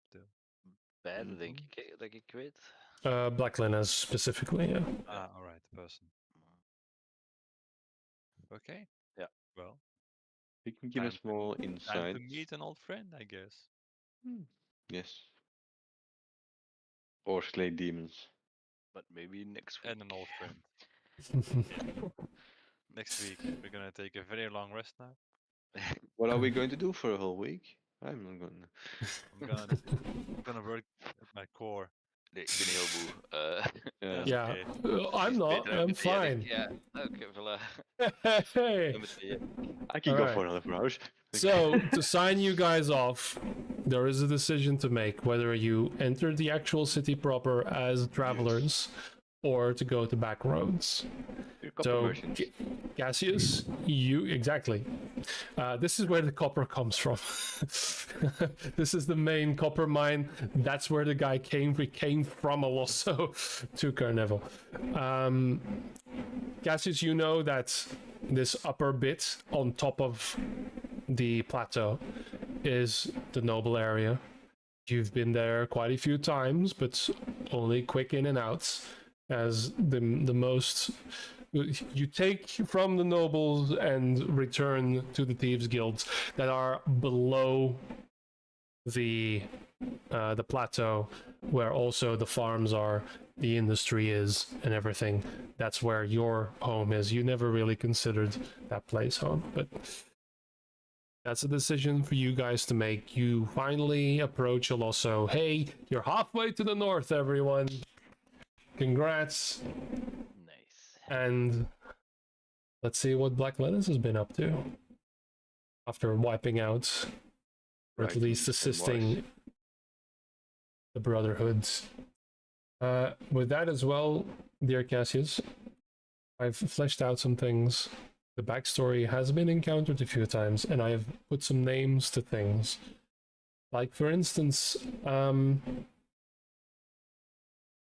still. Bad, Mhm. denk ik weet. Black Linas specifically, yeah. Ah, all right, the person. Okay. Yeah. Well, You can give us more time insight. to meet an old friend, I guess. Yes. Or slay demons. But maybe next week. And an old friend. Next week we're gonna take a very long rest now. What are we going to do for a whole week? I'm not gonna. I'm gonna work at my core. Nee, ik ben heel moe. Yeah. Yeah, Okay. I'm not. I'm fine. Ja, oké, voilà. Hey. Dan meteen. I can go Alright. for another 4 hours. So, to sign you guys off, there is a decision to make whether you enter the actual city proper as travelers or to go to back roads. So, Cassius, you exactly. This is where the copper comes from. This is the main copper mine. That's where the guy came. He came from Alosso to Carnival. Cassius, you know that this upper bit on top of the plateau is the noble area. You've been there quite a few times, but only quick in and outs, as the most you take from the nobles and return to the thieves guilds that are below the plateau, where also the farms are, the industry is, and everything. That's where your home is. You never really considered that place home, but that's a decision for you guys to make. You finally approach Alosso. Hey, you're halfway to the north, everyone. Congrats. Nice. And let's see what Black Lettuce has been up to after wiping out, or at Right, least and assisting wise. the Brotherhoods. With that as well, dear Cassius, I've fleshed out some things. The backstory has been encountered a few times, and I've put some names to things. Like, for instance,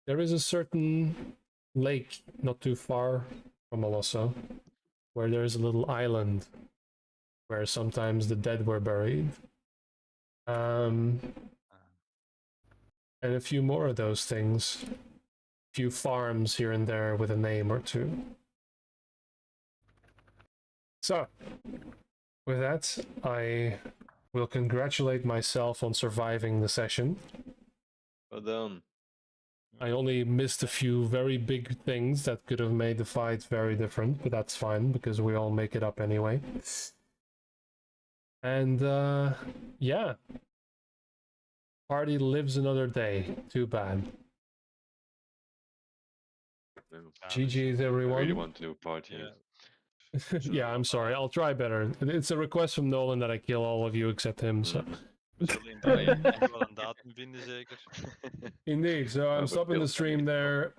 there is a certain lake not too far from Alosso, where there's a little island where sometimes the dead were buried. And a few more of those things. A few farms here and there with a name or two. So, with that, I will congratulate myself on surviving the session. Well done. I only missed a few very big things that could have made the fight very different, but that's fine because we all make it up anyway. And yeah, party lives another day. Too bad. No, GG's I everyone. really want to do a party. Yeah. Yeah, I'm sorry. I'll try better. It's a request from Nolan that I kill all of you except him. So We zullen inderdaad wel een datum vinden, zeker. indeed. So I'm but stopping the Bill- stream there.